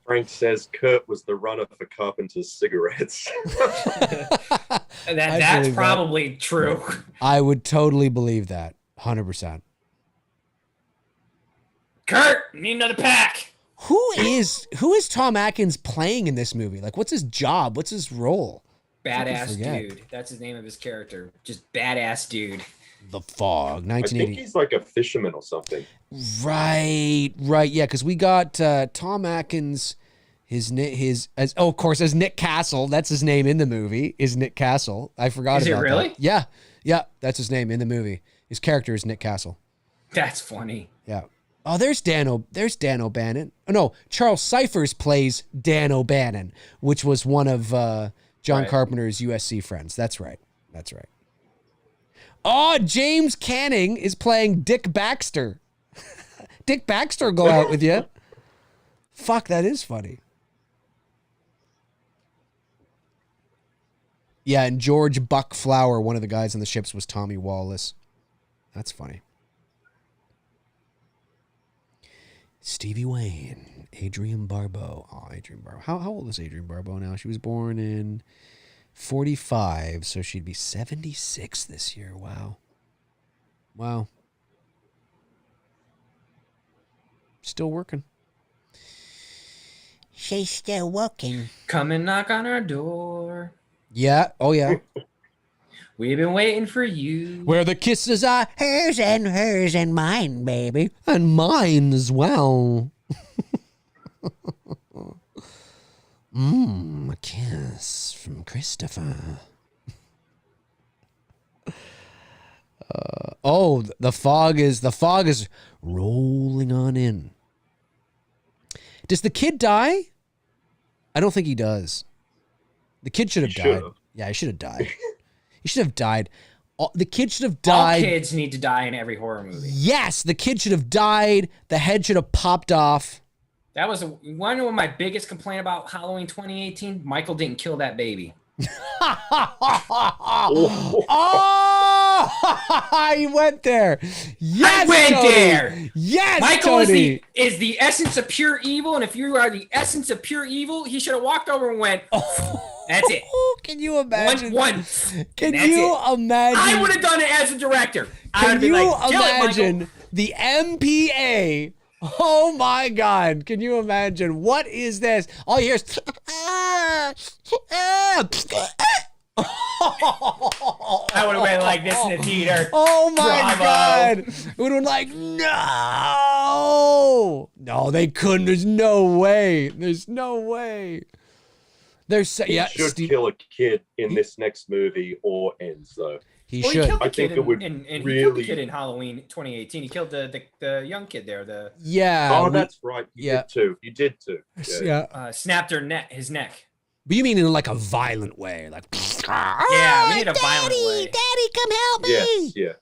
Frank says Kurt was the runner for Carpenter's cigarettes. That's probably true. I would totally believe that. 100%. Kurt, need another pack. Who is Tom Atkins playing in this movie? Like, what's his job? What's his role? Badass dude. That's his name of his character. Just badass dude. The Fog, 1980. I think he's like a fisherman or something. Right. Yeah, because we got Tom Atkins, of course, as Nick Castle. That's his name in the movie, is Nick Castle. I forgot about that. Is it really? Yeah. Yeah, that's his name in the movie. His character is Nick Castle. That's funny. Yeah. Oh, there's Dan O'Bannon. Oh, no, Charles Cyphers plays Dan O'Bannon, which was one of John Carpenter's USC friends. That's right. Oh, James Canning is playing Dick Baxter. Dick Baxter will go out with you. Fuck, that is funny. Yeah, and George Buck Flower, one of the guys on the ships, was Tommy Wallace. That's funny. Stevie Wayne, Adrienne Barbeau. Oh, Adrienne Barbeau. How old is Adrienne Barbeau now? She was born in 45, so she'd be 76 this year. Wow. Still working. She's still working. Come and knock on our door. Yeah. Oh, yeah. We've been waiting for you. Where the kisses are hers and mine, baby. And mine as well. A kiss from Christopher. The fog is rolling on in. Does the kid die? I don't think he does. The kid should have died. Yeah, he should have died. He should have died. The kid should have died. All kids need to die in every horror movie. Yes, the kid should have died. The head should have popped off. That was one of my biggest complaint about Halloween 2018. Michael didn't kill that baby. He went there. Yes, I went there. Yes, Michael Tony. is the essence of pure evil, and if you are the essence of pure evil, he should have walked over and went. That's it. Can you imagine? One. Can you imagine? I would have done it as a director. Can you imagine the MPA? Oh my God. Can you imagine? What is this? All you hear is I would have been like this in the theater. Oh my God. It would have been like, no. No, they couldn't. There's no way. There's no way. He should kill a kid in this next movie or ends though. He should. I think it would really. He killed the kid in Halloween 2018. He killed the young kid there. Oh, that's right. You did too. Yeah. Snapped his neck. But you mean in like a violent way, like. Yeah, we need a violent way. Daddy, come help me. Yes,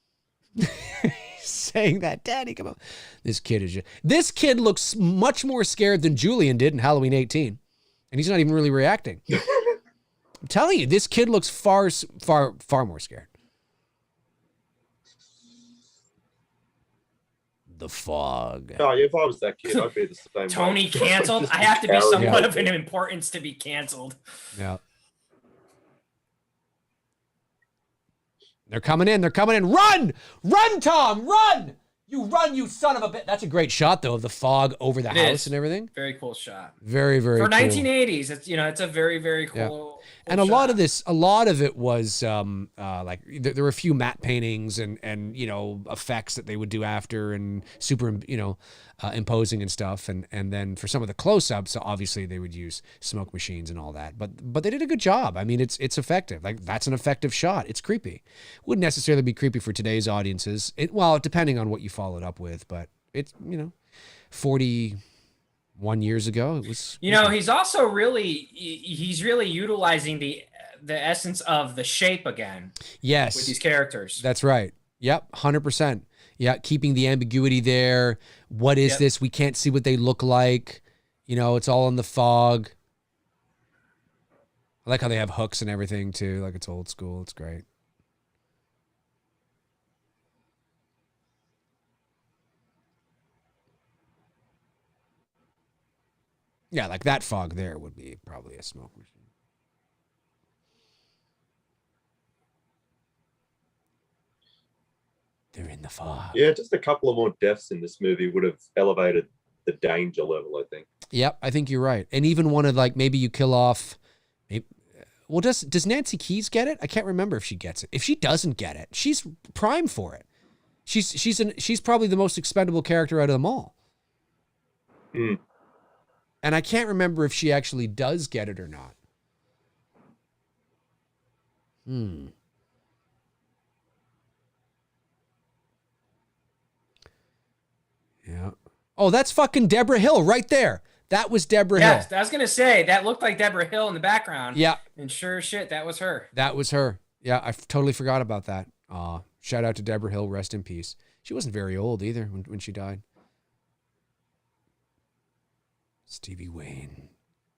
yeah. Saying that, Daddy, come on. This kid looks much more scared than Julian did in Halloween 18. And he's not even really reacting. I'm telling you, this kid looks far more scared. The Fog. Oh, yeah, if I was that kid, I'd be the same. Tony canceled. I have to be somewhat of an importance to be canceled. Yeah. They're coming in. They're coming in. Run! Run, Tom! Run! You run, you son of a bitch. That's a great shot, though, of the fog over the house and everything. Very cool shot. Very, very cool. For 1980s, it's, it's a very, very cool. Yeah. Cool and a lot of it was like there were a few matte paintings and effects that they would do after and super imposing and stuff, and then for some of the close-ups, obviously they would use smoke machines and all that, but they did a good job. I mean, it's effective. Like, that's an effective shot. It's creepy. Wouldn't necessarily be creepy for today's audiences. Depending on what you followed up with, but it's 41 years ago, it was. He's also really utilizing the essence of the shape again. Yes, with these characters. That's right. Yep, 100%. Yeah, keeping the ambiguity there. What is this? We can't see what they look like. It's all in the fog. I like how they have hooks and everything too. Like, it's old school. It's great. Yeah, like that fog there would be probably a smoke machine. They're in the fog. Yeah, just a couple of more deaths in this movie would have elevated the danger level, I think. Yep, I think you're right. And even one of, like, maybe you kill off. Well, does Nancy Keys get it? I can't remember if she gets it. If she doesn't get it, she's prime for it. She's probably the most expendable character out of them all. Hmm. And I can't remember if she actually does get it or not. Yeah. Oh, that's fucking Deborah Hill right there. That was Deborah Hill. Yes, I was going to say, that looked like Deborah Hill in the background. Yeah. And sure as shit, that was her. That was her. Yeah, I totally forgot about that. Shout out to Deborah Hill. Rest in peace. She wasn't very old either when she died. Stevie Wayne.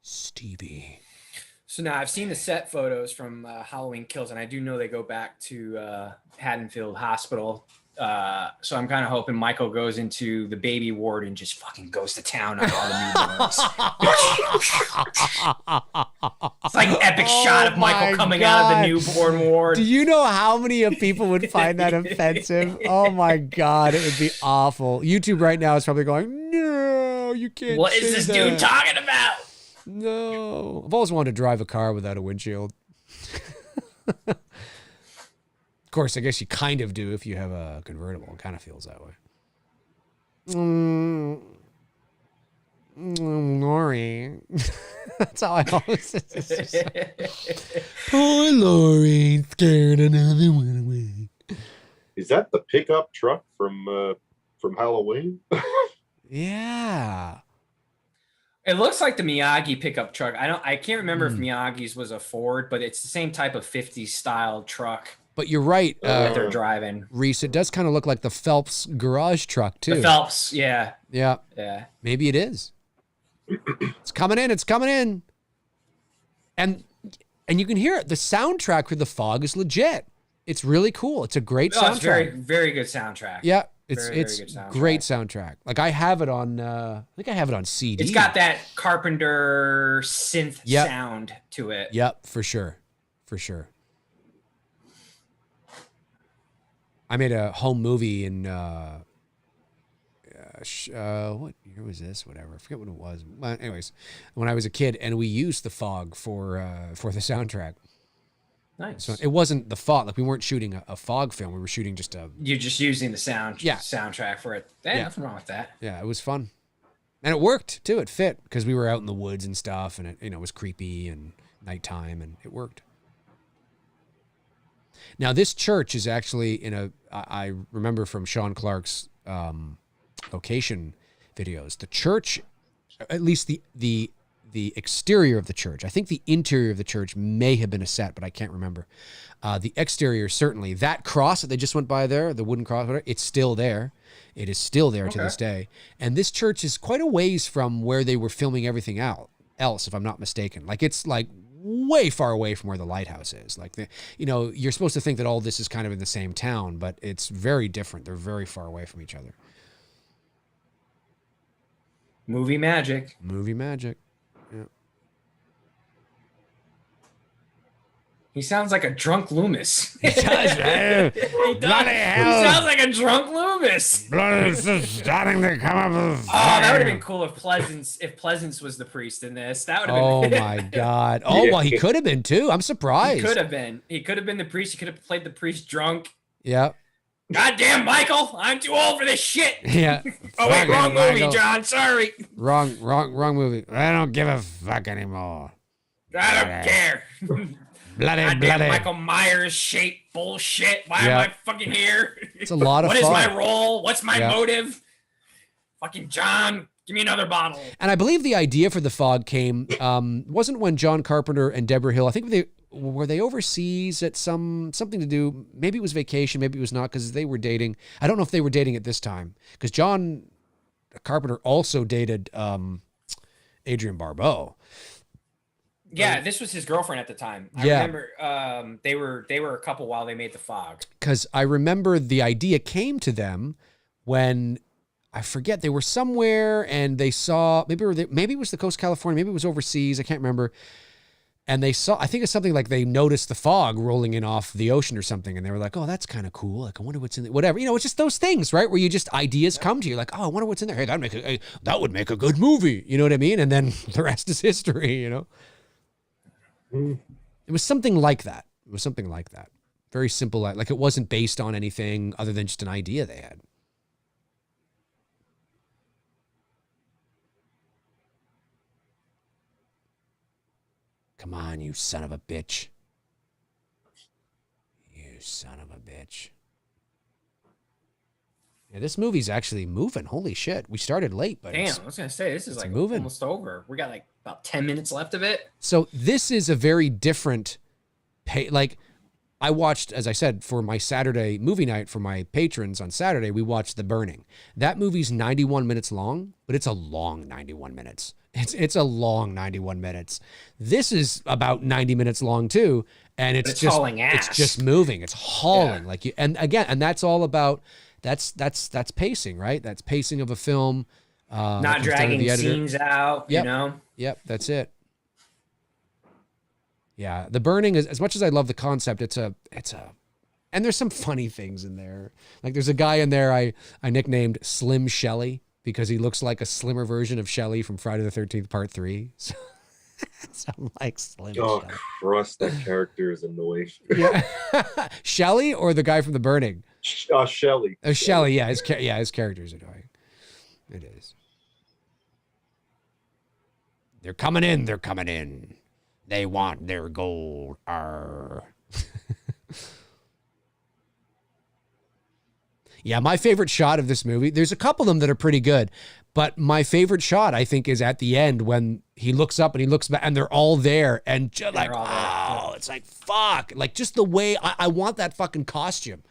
Stevie. So now I've seen the set photos from Halloween Kills, and I do know they go back to Haddonfield Hospital. So I'm kind of hoping Michael goes into the baby ward and just fucking goes to town on all the newborns. It's like an epic shot of Michael coming out of the newborn ward. Do you know how many people would find that offensive? Oh my God, it would be awful. YouTube right now is probably going, no, you can't. What is this dude talking about? No. I've always wanted to drive a car without a windshield. Of course, I guess you kind of do if you have a convertible. It kind of feels that way. Lori. That's how I always say. Poor Lori, scared another one away. Is that the pickup truck from Halloween? Yeah. It looks like the Miyagi pickup truck. I can't remember if Miyagi's was a Ford, but it's the same type of 50s style truck. But you're right. That they're driving. Reese, it does kind of look like the Phelps garage truck too. The Phelps, yeah. Yeah. Yeah. Maybe it is. It's coming in. It's coming in. And you can hear it. The soundtrack for The Fog is legit. It's really cool. It's a great soundtrack. It's very, very good soundtrack. Yeah. It's very good soundtrack. Great soundtrack. Like, I have it on I think I have it on CD. It's got that Carpenter synth sound to it. Yep, for sure. For sure. I made a home movie in what year was this? Whatever. I forget what it was. Well, anyways, when I was a kid, and we used The Fog for the soundtrack. Nice. So it wasn't The Fog. Like, we weren't shooting a fog film. We were shooting just a. You're just using the soundtrack for it. Nothing wrong with that. Yeah, it was fun, and it worked too. It fit because we were out in the woods and stuff, and it was creepy and nighttime, and it worked. Now, this church is actually I remember from Sean Clark's location videos. The church, at least the exterior of the church. I think the interior of the church may have been a set, but I can't remember. The exterior, certainly. That cross that they just went by there, the wooden cross, it's still there. It is still there to this day. And this church is quite a ways from where they were filming everything else, if I'm not mistaken. Like, it's like way far away from where the lighthouse is. Like, you're supposed to think that all this is kind of in the same town, but it's very different. They're very far away from each other. Movie magic. Movie magic. Yeah. He sounds like a drunk Loomis. He does, man. He Bloody hell. He sounds like a drunk Loomis. Blood is just starting to come up. Oh, that would have been cool if Pleasance was the priest in this. That would have been. Oh my God. Oh, well, he could have been too. I'm surprised. He could have been. He could have been the priest. He could have played the priest drunk. Yeah. Goddamn, Michael! I'm too old for this shit. Yeah. Oh wait, wrong movie, John. Sorry. Wrong movie. I don't give a fuck anymore. I don't care. Bloody. Michael Myers shape bullshit. Why am I fucking here? It's a lot of What fun. is my role? What's my motive? Fucking John, give me another bottle. And I believe the idea for The Fog came, wasn't when John Carpenter and Deborah Hill, I think were they overseas at something to do, maybe it was vacation, maybe it was not, because they were dating. I don't know if they were dating at this time, because John Carpenter also dated Adrienne Barbeau. Yeah, this was his girlfriend at the time. I remember they were a couple while they made The Fog. Because I remember the idea came to them when, I forget, they were somewhere and they saw, maybe it was the coast of California, maybe it was overseas, I can't remember. And they saw, I think it's something like they noticed the fog rolling in off the ocean or something. And they were like, oh, that's kind of cool. Like, I wonder what's in there. Whatever. You know, it's just those things, right? Where you just, ideas come to you. Like, oh, I wonder what's in there. Hey, that would make a good movie. You know what I mean? And then the rest is history, you know? It was something like that. Very simple. Like it wasn't based on anything other than just an idea they had. Come on, you son of a bitch. You son of a bitch. Yeah, this movie's actually moving. Holy shit. We started late, but damn, I was going to say, this is like moving. Almost over. We got like about 10 minutes left of it. So this is a very different like I watched, as I said, for my Saturday movie night for my patrons on Saturday, we watched The Burning. That movie's 91 minutes long, but it's a long 91 minutes. It's a long 91 minutes. This is about 90 minutes long too, and it's just hauling ass. It's just moving. It's hauling like you. And again, and that's all about that's pacing, right? That's pacing of a film. Not dragging scenes out. Yep. You know. Yep, that's it. Yeah, The Burning is, as much as I love the concept, it's a, and there's some funny things in there. Like there's a guy in there I nicknamed Slim Shelley because he looks like a slimmer version of Shelley from Friday the 13th Part 3. So I'm like Slim Shelley. Christ, that character is annoying. Yeah. Shelley or the guy from The Burning? Shelley. Oh, Shelley, yeah, his character is annoying. It is. They're coming in. They want their gold. Arr. Yeah, my favorite shot of this movie, there's a couple of them that are pretty good, but my favorite shot, I think, is at the end when he looks up and he looks back and they're all there and just like, oh, it's like, fuck. Like just the way, I want that fucking costume.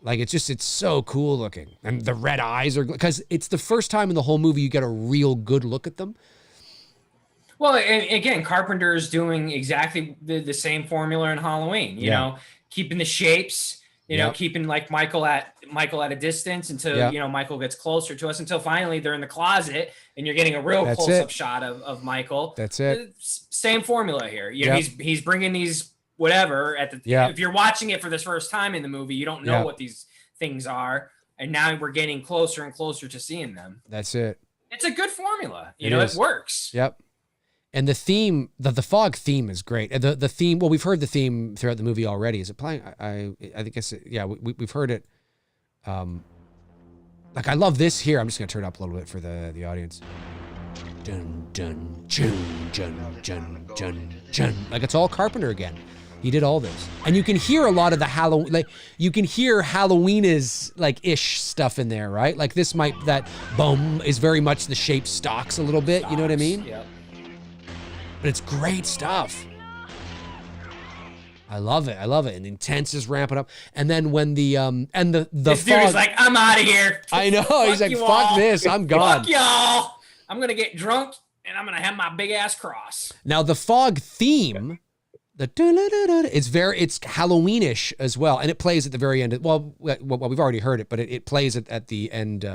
Like it's so cool looking. And the red eyes are, because it's the first time in the whole movie you get a real good look at them. Well, and again, Carpenter's doing exactly the same formula in Halloween, you know, keeping the shapes, you know, keeping like Michael at a distance until, you know, Michael gets closer to us until finally they're in the closet and you're getting a real close-up shot of Michael. That's it. Same formula here. You know, he's bringing these whatever at the, if you're watching it for the first time in the movie, you don't know what these things are. And now we're getting closer and closer to seeing them. That's it. It's a good formula. You know, it works. Yep. And the theme, the fog theme is great. The theme, well, we've heard the theme throughout the movie already. Is it playing? I think it's, we've heard it. Like I love this here. I'm just gonna turn it up a little bit for the audience. Dun dun chun chun chun chun chun. Like it's all Carpenter again. He did all this, and you can hear a lot of the Halloween. Like you can hear Halloween is like ish stuff in there, right? Like this that boom is very much the shape stocks a little bit. You know what I mean? Yeah. But it's great stuff. I love it. And Intense is ramping up. And then when the this fog, dude's like, I'm out of here. I know. He's like, fuck this. I'm gone. Fuck y'all. I'm gonna get drunk and I'm gonna have my big ass cross. Now the fog theme, it's Halloweenish as well, and it plays at the very end. Well, we've already heard it, but it plays at the end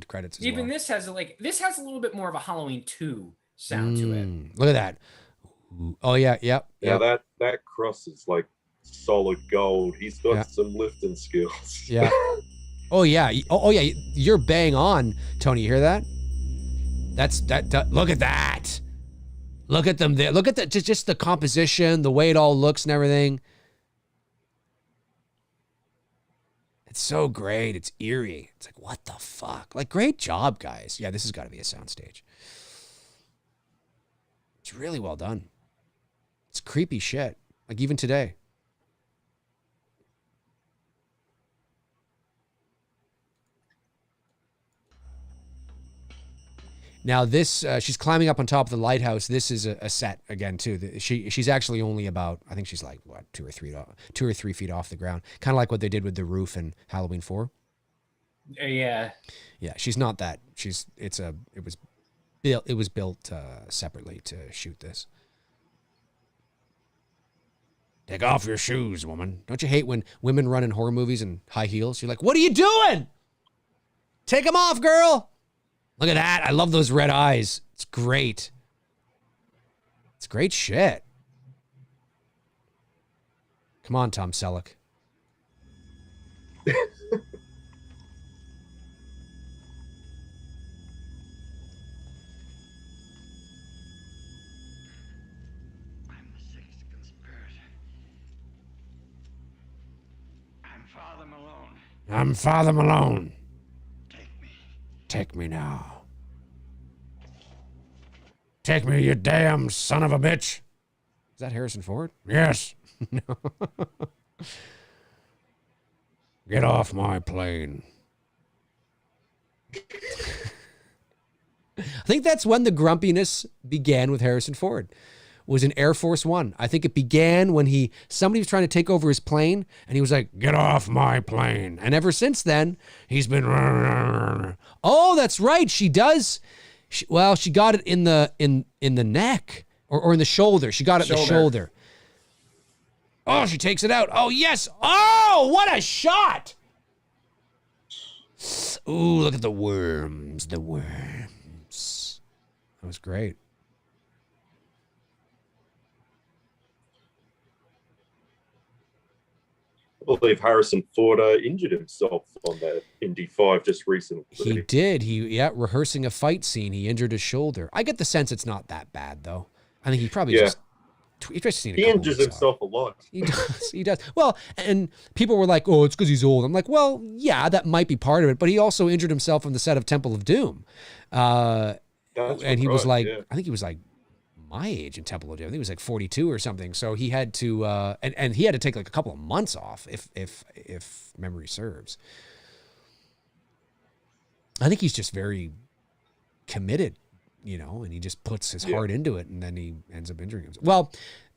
credits. As Even well. this has a little bit more of a Halloween 2 sound to it. Look at that. Oh yeah, yep. Yeah, that cross is like solid gold. He's got some lifting skills. Yeah. Oh yeah. Oh yeah. You're bang on, Tony. You hear that? Look at that. Look at them there. Look at just the composition, the way it all looks and everything. It's so great. It's eerie. It's like, what the fuck? Like, great job, guys. Yeah, this has got to be a soundstage. It's really well done. It's creepy shit. Like, even today. Now this, she's climbing up on top of the lighthouse. This is a set again too. She's actually only about, I think she's like what, 2 or 3 feet off the ground. Kind of like what they did with the roof in Halloween 4. Yeah. Yeah, she's not that. It was built separately to shoot this. Take off your shoes, woman. Don't you hate when women run in horror movies in high heels? You're like, what are you doing? Take them off, girl. Look at that. I love those red eyes. It's great. It's great shit. Come on, Tom Selleck. I'm the sixth conspirator. I'm Father Malone. I'm Father Malone. Take me. Take me now. Take me, you damn son of a bitch. Is that Harrison Ford? Yes. No. Get off my plane. I think that's when the grumpiness began with Harrison Ford. Was in Air Force One. I think it began when somebody was trying to take over his plane, and he was like, "Get off my plane!" And ever since then, he's been. Oh, that's right. She does. She got it in the neck or in the shoulder. She got it in the shoulder. Oh, she takes it out. Oh yes. Oh, what a shot! Ooh, look at the worms. The worms. That was great. I believe Harrison Ford injured himself on that Indy 5 just recently. He did. Rehearsing a fight scene, he injured his shoulder. I get the sense it's not that bad, though. I think he probably just seen he injures himself a lot. He does. He does. Well, and people were like, "Oh, it's because he's old." I'm like, "Well, yeah, that might be part of it." But he also injured himself on the set of Temple of Doom, and he was like, I think he was like my age in Temple of Doom. I think he was like 42 or something. So he had to, and he had to take like a couple of months off, if memory serves. I think he's just very committed, and he just puts his heart into it, and then he ends up injuring himself. Well,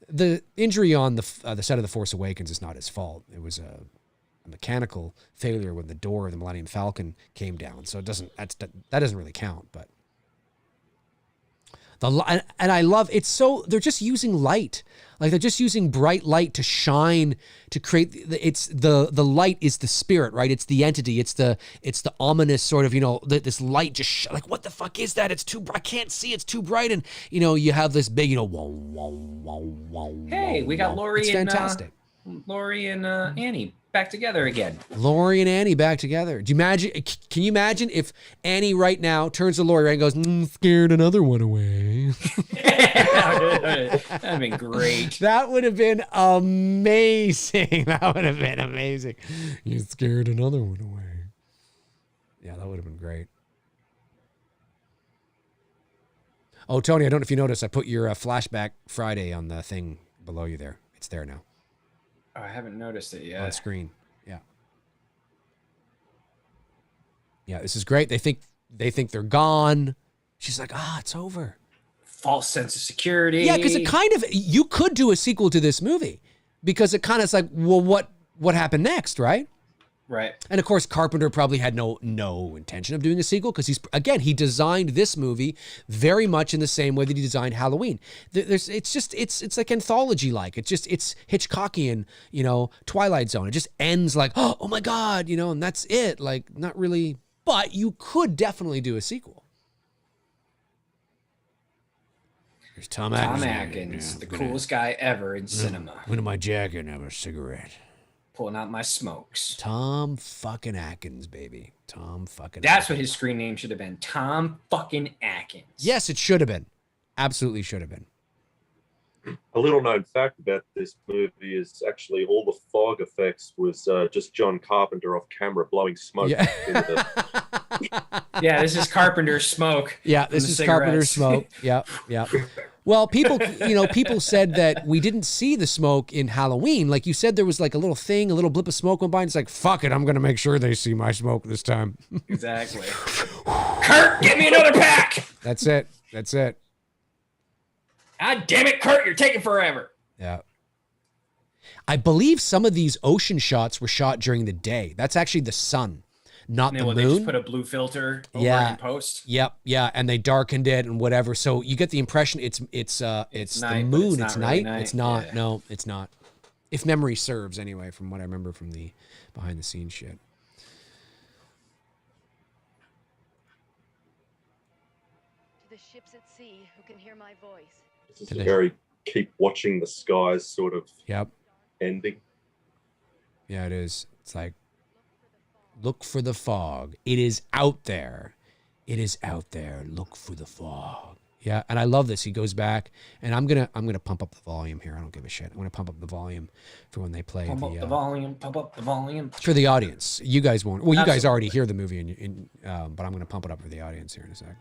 the injury on the set of The Force Awakens is not his fault. It was a mechanical failure when the door of the Millennium Falcon came down. So that doesn't really count, but. And I love it's so they're just using light, like they're just using bright light to shine to create the light is the spirit, right? It's the entity, it's the ominous sort of this light just like what the fuck is that? It's too I can't see, it's too bright, and you have this big hey, we got Laurie. It's fantastic. Laurie and Annie back together again. Laurie and Annie back together. Can you imagine if Annie right now turns to Laurie and goes, scared another one away? That'd been great. That would have been amazing. That would have been amazing. You scared another one away. Yeah, that would have been great. Oh, Tony, I don't know if you noticed, I put your Flashback Friday on the thing below you there. It's there now. Oh, I haven't noticed it yet. On screen. Yeah. Yeah, this is great. They think they're gone. She's like, it's over. False sense of security. Yeah, because you could do a sequel to this movie because it kind of is like, well, what happened next, right? Right. And of course, Carpenter probably had no intention of doing a sequel because he designed this movie very much in the same way that he designed Halloween. It's like anthology-like. It's Hitchcockian, Twilight Zone. It just ends like, oh my God, and that's it. Like, not really, but you could definitely do a sequel. There's Tom Atkins, the coolest guy ever in cinema. Into my jacket and have a cigarette. Pulling out my smokes. Tom fucking Atkins, baby. Tom fucking That's Atkins. what his screen name should have been. Tom fucking Atkins. Yes, it should have been. Absolutely should have been. A little known fact about this movie is actually all the fog effects was just John Carpenter off camera blowing smoke. Yeah, yeah, this is Carpenter's smoke. Yeah, this is Carpenter's smoke. Yeah. Well, people said that we didn't see the smoke in Halloween. Like you said, there was like a little thing, a little blip of smoke went by, and it's like, fuck it, I'm going to make sure they see my smoke this time. Exactly. Kurt, give me another pack! That's it. God damn it, Kurt, you're taking forever. Yeah. I believe some of these ocean shots were shot during the day. That's actually the sun, not the moon. They just put a blue filter over in post. Yep, yeah, and they darkened it and whatever. So you get the impression it's night, the moon. It's really night. Night. It's not. Yeah. No, it's not. If memory serves, anyway, from what I remember from the behind the scenes shit. To the ships at sea who can hear my voice. This is a very keep watching the skies sort of ending. Yeah, it is. It's like, look for the fog. It is out there. It is out there. Look for the fog. Yeah, and I love this. He goes back, and I'm gonna pump up the volume here. I don't give a shit. I'm gonna pump up the volume for when they play pump up the volume for the audience. You guys won't. Well, you guys already hear the movie, but I'm gonna pump it up for the audience here in a sec.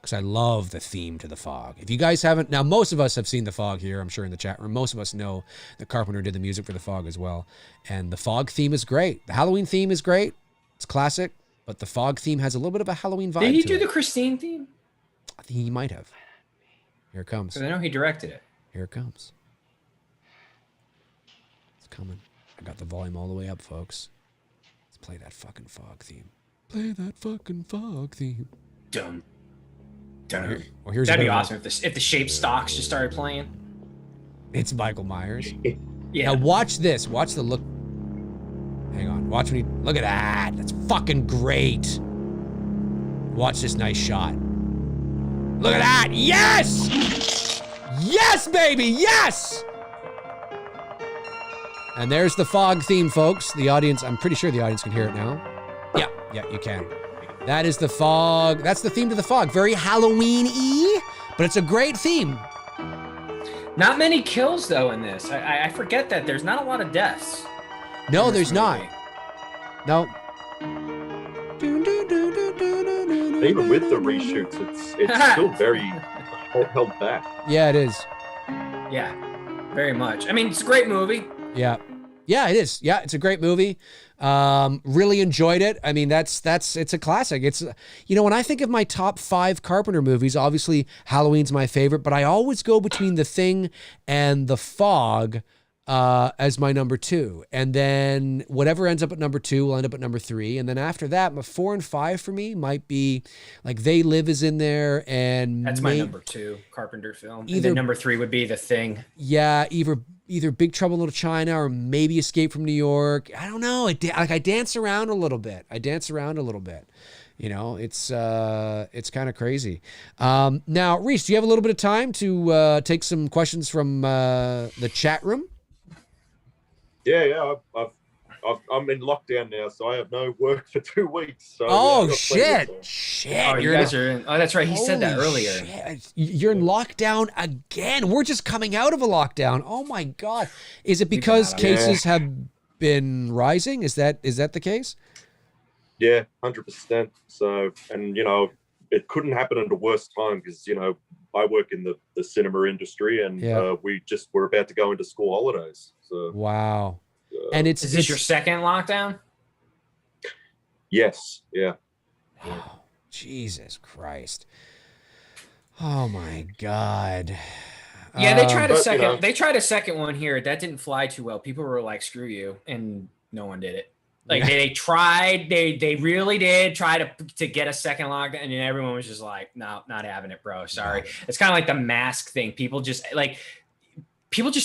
Because I love the theme to The Fog. If you guys haven't, now most of us have seen The Fog here, I'm sure in the chat room. Most of us know that Carpenter did the music for The Fog as well. And the Fog theme is great. The Halloween theme is great. It's classic. But the Fog theme has a little bit of a Halloween vibe. Did he do the Christine theme? I think he might have. Here it comes. Because I know he directed it. Here it comes. It's coming. I got the volume all the way up, folks. Let's play that fucking Fog theme. Play that fucking Fog theme. Dum. Well, that'd be awesome if the shape stocks just started playing. It's Michael Myers. Yeah. Now watch this. Watch the look. Hang on. Watch when he look at that. That's fucking great. Watch this nice shot. Look at that. Yes! Yes, baby. Yes! And there's the Fog theme, folks. The audience, I'm pretty sure the audience can hear it now. Yeah, you can. That is the Fog. That's the theme to The Fog. Very Halloween-y, but it's a great theme. Not many kills, though, in this. I forget that. There's not a lot of deaths. No, there's not. No. Even with the reshoots, it's still very held back. Yeah, it is. Yeah, very much. I mean, it's a great movie. Yeah, it is. Yeah, it's a great movie. Really enjoyed it. I mean, it's a classic. It's, when I think of my top 5 Carpenter movies, obviously Halloween's my favorite, but I always go between The Thing and The Fog as my number 2. And then whatever ends up at number 2 will end up at number 3. And then after that, my 4 and 5 for me might be like They Live is in there. And that's my number 2 Carpenter film. And then number 3 would be The Thing. Yeah, either Big Trouble in Little China or maybe Escape from New York. I don't know. I dance around a little bit. It's kind of crazy. Now, Reese, do you have a little bit of time to take some questions from the chat room? Yeah. I'm in lockdown now, so I have no work for 2 weeks. So, oh, shit. Oh, you guys are in. Oh, that's right. He said that earlier. Shit. You're in lockdown again. We're just coming out of a lockdown. Oh, my God. Is it because cases have been rising? Is that the case? Yeah, 100%. So, and, it couldn't happen at a worse time because, I work in the cinema industry and we're about to go into school holidays. So wow. And is this your second lockdown? Yes. Yeah. Oh, Jesus Christ. Oh my God. Yeah, they tried a second. They tried a second one here. That didn't fly too well. People were like, "Screw you," and no one did it. Like they tried, they really did try to get a second lockdown, and everyone was just like, no, not having it, bro. Sorry. It's kind of like the mask thing. People just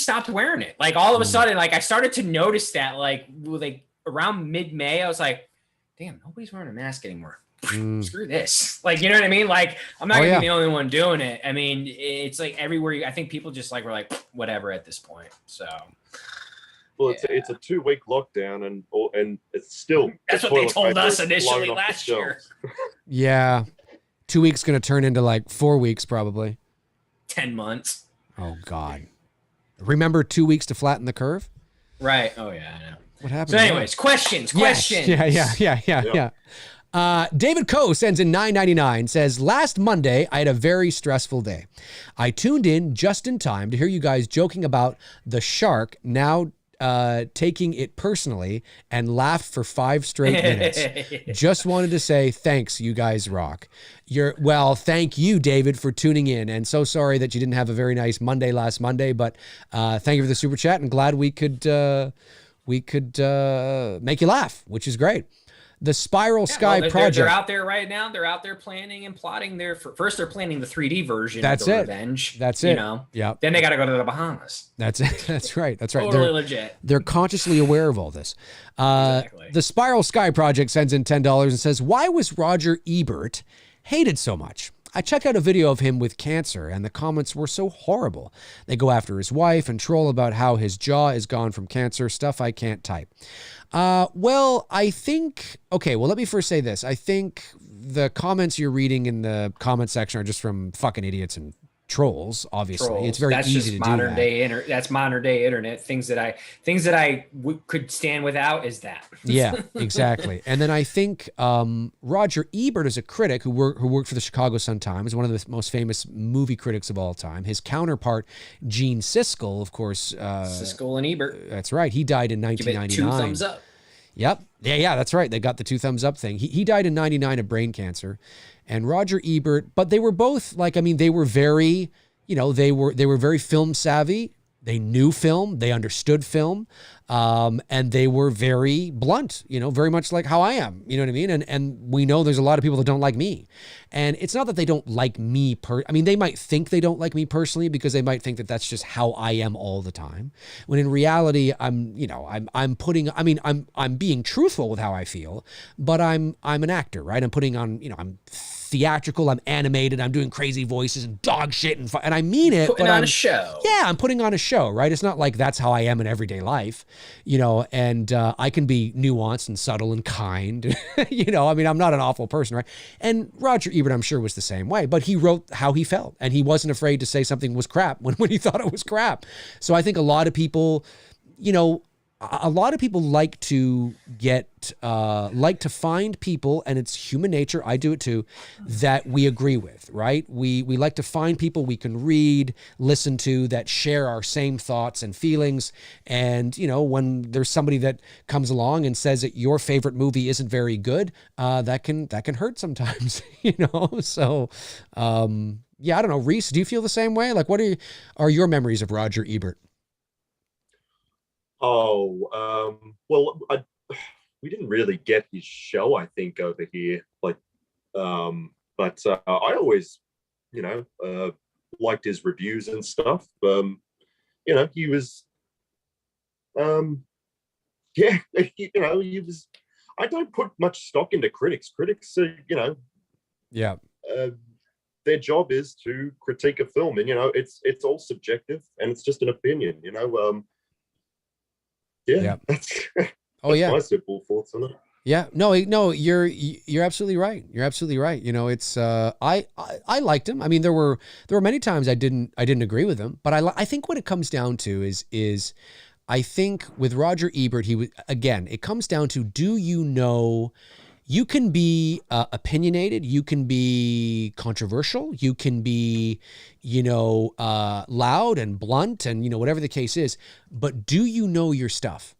stopped wearing it. Like all of a sudden, like I started to notice that like around mid-May, I was like, damn, nobody's wearing a mask anymore. Screw this. Like, you know what I mean? Like, I'm not gonna be the only one doing it. I mean, it's like everywhere. I think people just like were like, whatever at this point. So, well, it's a 2-week lockdown, and it's still that's what they told us initially last year. Yeah, 2 weeks gonna turn into like 4 weeks, probably 10 months. Oh God! Remember 2 weeks to flatten the curve? Right. Oh yeah, I know. What happened? So, anyways, questions. Yeah. David Coe sends in $9.99, says, last Monday, I had a very stressful day. I tuned in just in time to hear you guys joking about the shark now taking it personally and laughed for 5 straight minutes. Just wanted to say, thanks, you guys rock. Thank you, David, for tuning in. And so sorry that you didn't have a very nice Monday last Monday, but thank you for the super chat and glad we could make you laugh, which is great. The Spiral Sky Project. They're out there right now. They're out there planning and plotting first they're planning the 3D version of the Revenge. That's it. You know? Yeah. Then they got to go to the Bahamas. That's it. That's right. Totally legit. They're consciously aware of all this. Exactly. The Spiral Sky Project sends in $10 and says, why was Roger Ebert hated so much? I checked out a video of him with cancer and the comments were so horrible. They go after his wife and troll about how his jaw is gone from cancer, stuff I can't type. Let me first say this. I think the comments you're reading in the comment section are just from fucking idiots and trolls, obviously. It's very easy to do that. That's modern day internet. Things that I could stand without is that. Yeah, exactly. And then I think Roger Ebert is a critic who worked for the Chicago Sun-Times, one of the most famous movie critics of all time. His counterpart, Gene Siskel, of course. Siskel and Ebert. That's right. He died in 1999. Give it 2 thumbs up. Yep. Yeah, that's right. They got the 2 thumbs up thing. He died in 99 of brain cancer. And Roger Ebert, but they were both they were very, they were very film savvy. They knew film, they understood film, and they were very blunt, very much like how I am, you know what I mean? And we know there's a lot of people that don't like me. And it's not that they don't like me they might think they don't like me personally because they might think that that's just how I am all the time. When in reality, I'm being truthful with how I feel, but I'm an actor, right? I'm putting on, I'm theatrical, I'm animated, I'm doing crazy voices and dog shit and I mean it. Putting on a show. Yeah, I'm putting on a show, right? It's not like that's how I am in everyday life, and I can be nuanced and subtle and kind, I'm not an awful person, right? And Roger Ebert, I'm sure, was the same way, but he wrote how he felt and he wasn't afraid to say something was crap when he thought it was crap. So I think a lot of people, like to find people, and it's human nature, I do it too, that we agree with, right? We like to find people we can read, listen to, that share our same thoughts and feelings. And, when there's somebody that comes along and says that your favorite movie isn't very good, that can hurt sometimes, So, I don't know. Reese, do you feel the same way? Like, what are your memories of Roger Ebert? We didn't really get his show, I think, over here. But I always, liked his reviews and stuff. He was, he was. I don't put much stock into critics. Critics are, their job is to critique a film, and it's all subjective and it's just an opinion. That's my simple thoughts on it. Yeah, no, you're absolutely right. You're absolutely right. It's I liked him. I mean, there were many times I didn't agree with him, but I think what it comes down to is I think with Roger Ebert, it comes down to, you can be opinionated, you can be controversial, you can be, loud and blunt and, whatever the case is, but do you know your stuff?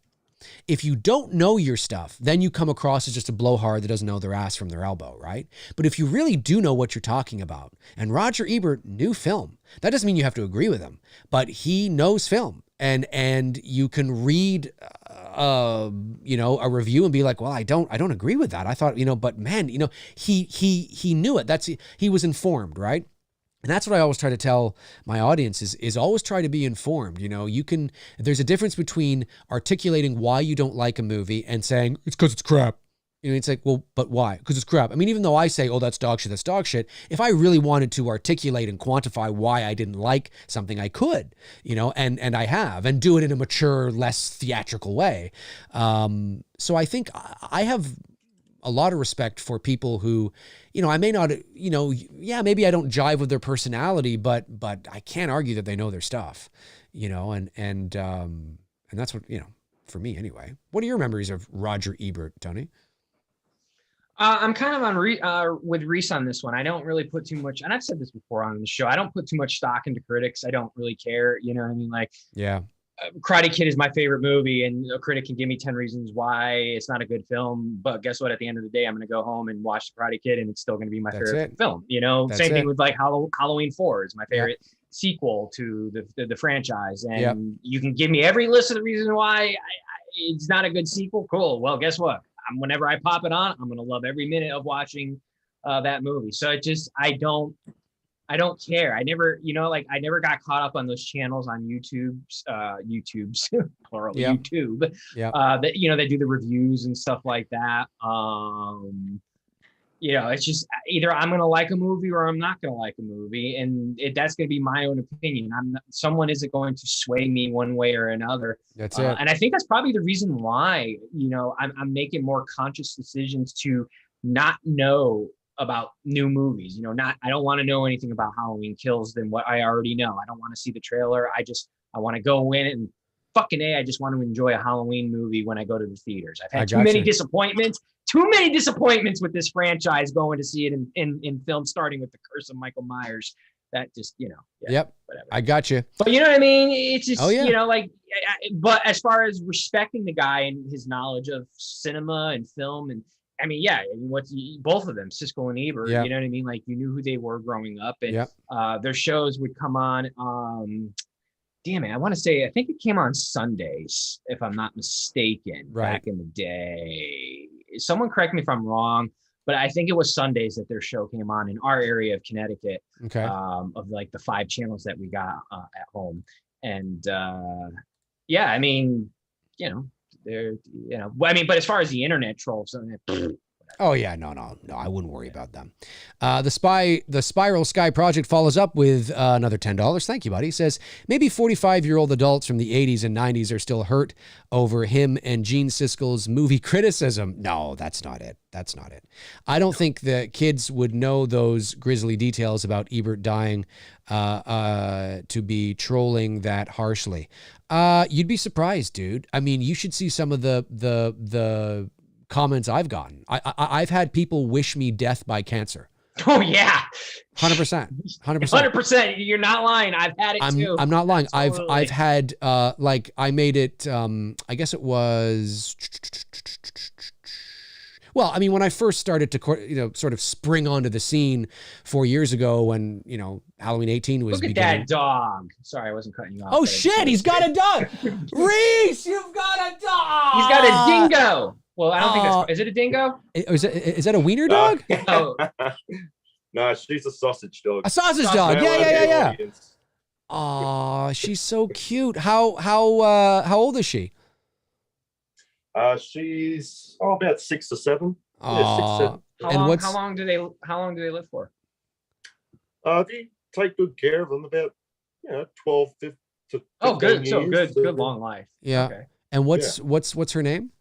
If you don't know your stuff, then you come across as just a blowhard that doesn't know their ass from their elbow, right? But if you really do know what you're talking about, and Roger Ebert knew film, that doesn't mean you have to agree with him, but he knows film. And you can read, you know, a review and be like, well, I don't agree with that. I thought, you know, but man, you know, he knew it. He was informed, right? And that's what I always try to tell my audience is always try to be informed. You know, there's a difference between articulating why you don't like a movie and saying, it's because it's crap. You know, it's like, well, but why? Because it's crap. I mean, even though I say, oh, that's dog shit, if I really wanted to articulate and quantify why I didn't like something, I could, you know, and I have, and do it in a mature, less theatrical way. So I think I have a lot of respect for people who, you know, I may not, you know, yeah, maybe I don't jive with their personality, but I can't argue that they know their stuff, you know, and that's what, you know, for me anyway. What are your memories of Roger Ebert, Tony? I'm kind of on with RHYS on this one. I don't really put too much, and I've said this before on the show, I don't put too much stock into critics. I don't really care. You know what I mean? Like, yeah, Karate Kid is my favorite movie, and a critic can give me 10 reasons why it's not a good film. But guess what? At the end of the day, I'm going to go home and watch the Karate Kid, and it's still going to be my favorite film. You know, same thing with like Halloween 4 is my favorite sequel to the franchise. And you can give me every list of the reasons why it's not a good sequel. Cool. Well, guess what? Whenever I pop it on, I'm going to love every minute of watching that movie. So it just, I don't care. I never, you know, like I never got caught up on those channels on YouTube's plural, YouTube, that, you know, they do the reviews and stuff like that. You know, it's just either I'm going to like a movie or I'm not going to like a movie. And that's going to be my own opinion. Someone isn't going to sway me one way or another. That's it. And I think that's probably the reason why, you know, I'm making more conscious decisions to not know about new movies. You know, I don't want to know anything about Halloween Kills than what I already know. I don't want to see the trailer. I want to go in and I just want to enjoy a Halloween movie when I go to the theaters. I've had too many disappointments with this franchise going to see it in film, starting with The Curse of Michael Myers. That just, you know, whatever. I got you. But you know what I mean? It's just, you know, like, but as far as respecting the guy and his knowledge of cinema and film, and I mean, both of them, Siskel and Ebert, you know what I mean? Like, you knew who they were growing up, and their shows would come on, damn it, I want to say, I think it came on Sundays, if I'm not mistaken, back in the day. Someone correct me if I'm wrong, but I think it was Sundays that their show came on in our area of Connecticut, of like the 5 channels that we got at home. And I mean, you know, they're, you know, I mean, but as far as the internet trolls, oh yeah, no, I wouldn't worry about them. The Spiral Sky Project follows up with another $10. Thank you, buddy. He says, maybe 45-year-old adults from the 80s and 90s are still hurt over him and Gene Siskel's movie criticism. No, that's not it. That's not it. I don't think the kids would know those grisly details about Ebert dying to be trolling that harshly. You'd be surprised, dude. I mean, you should see some of the comments I've gotten. I've had people wish me death by cancer. Oh yeah, 100%, 100%. You're not lying. I've had it too. I'm not lying. Absolutely. I've had like I made it. I guess it was. Well, I mean, when I first started to, you know, sort of spring onto the scene 4 years ago, when, you know, Halloween 18 was beginning. Look at that dog. Sorry, I wasn't cutting you off. Oh shit, he's got a dog. RHYS, you've got a dog. He's got a dingo. Well, I don't think that's. Is it a dingo? Is that a wiener dog? Oh. No, she's a sausage dog. A sausage dog. Yeah. Oh, she's so cute. How old is she? She's about 6 or 7. Yeah, 6, 7. How long do they live for? They take good care of them. About 12 to 15 good. years. So good long life. Yeah. Okay. And what's her name?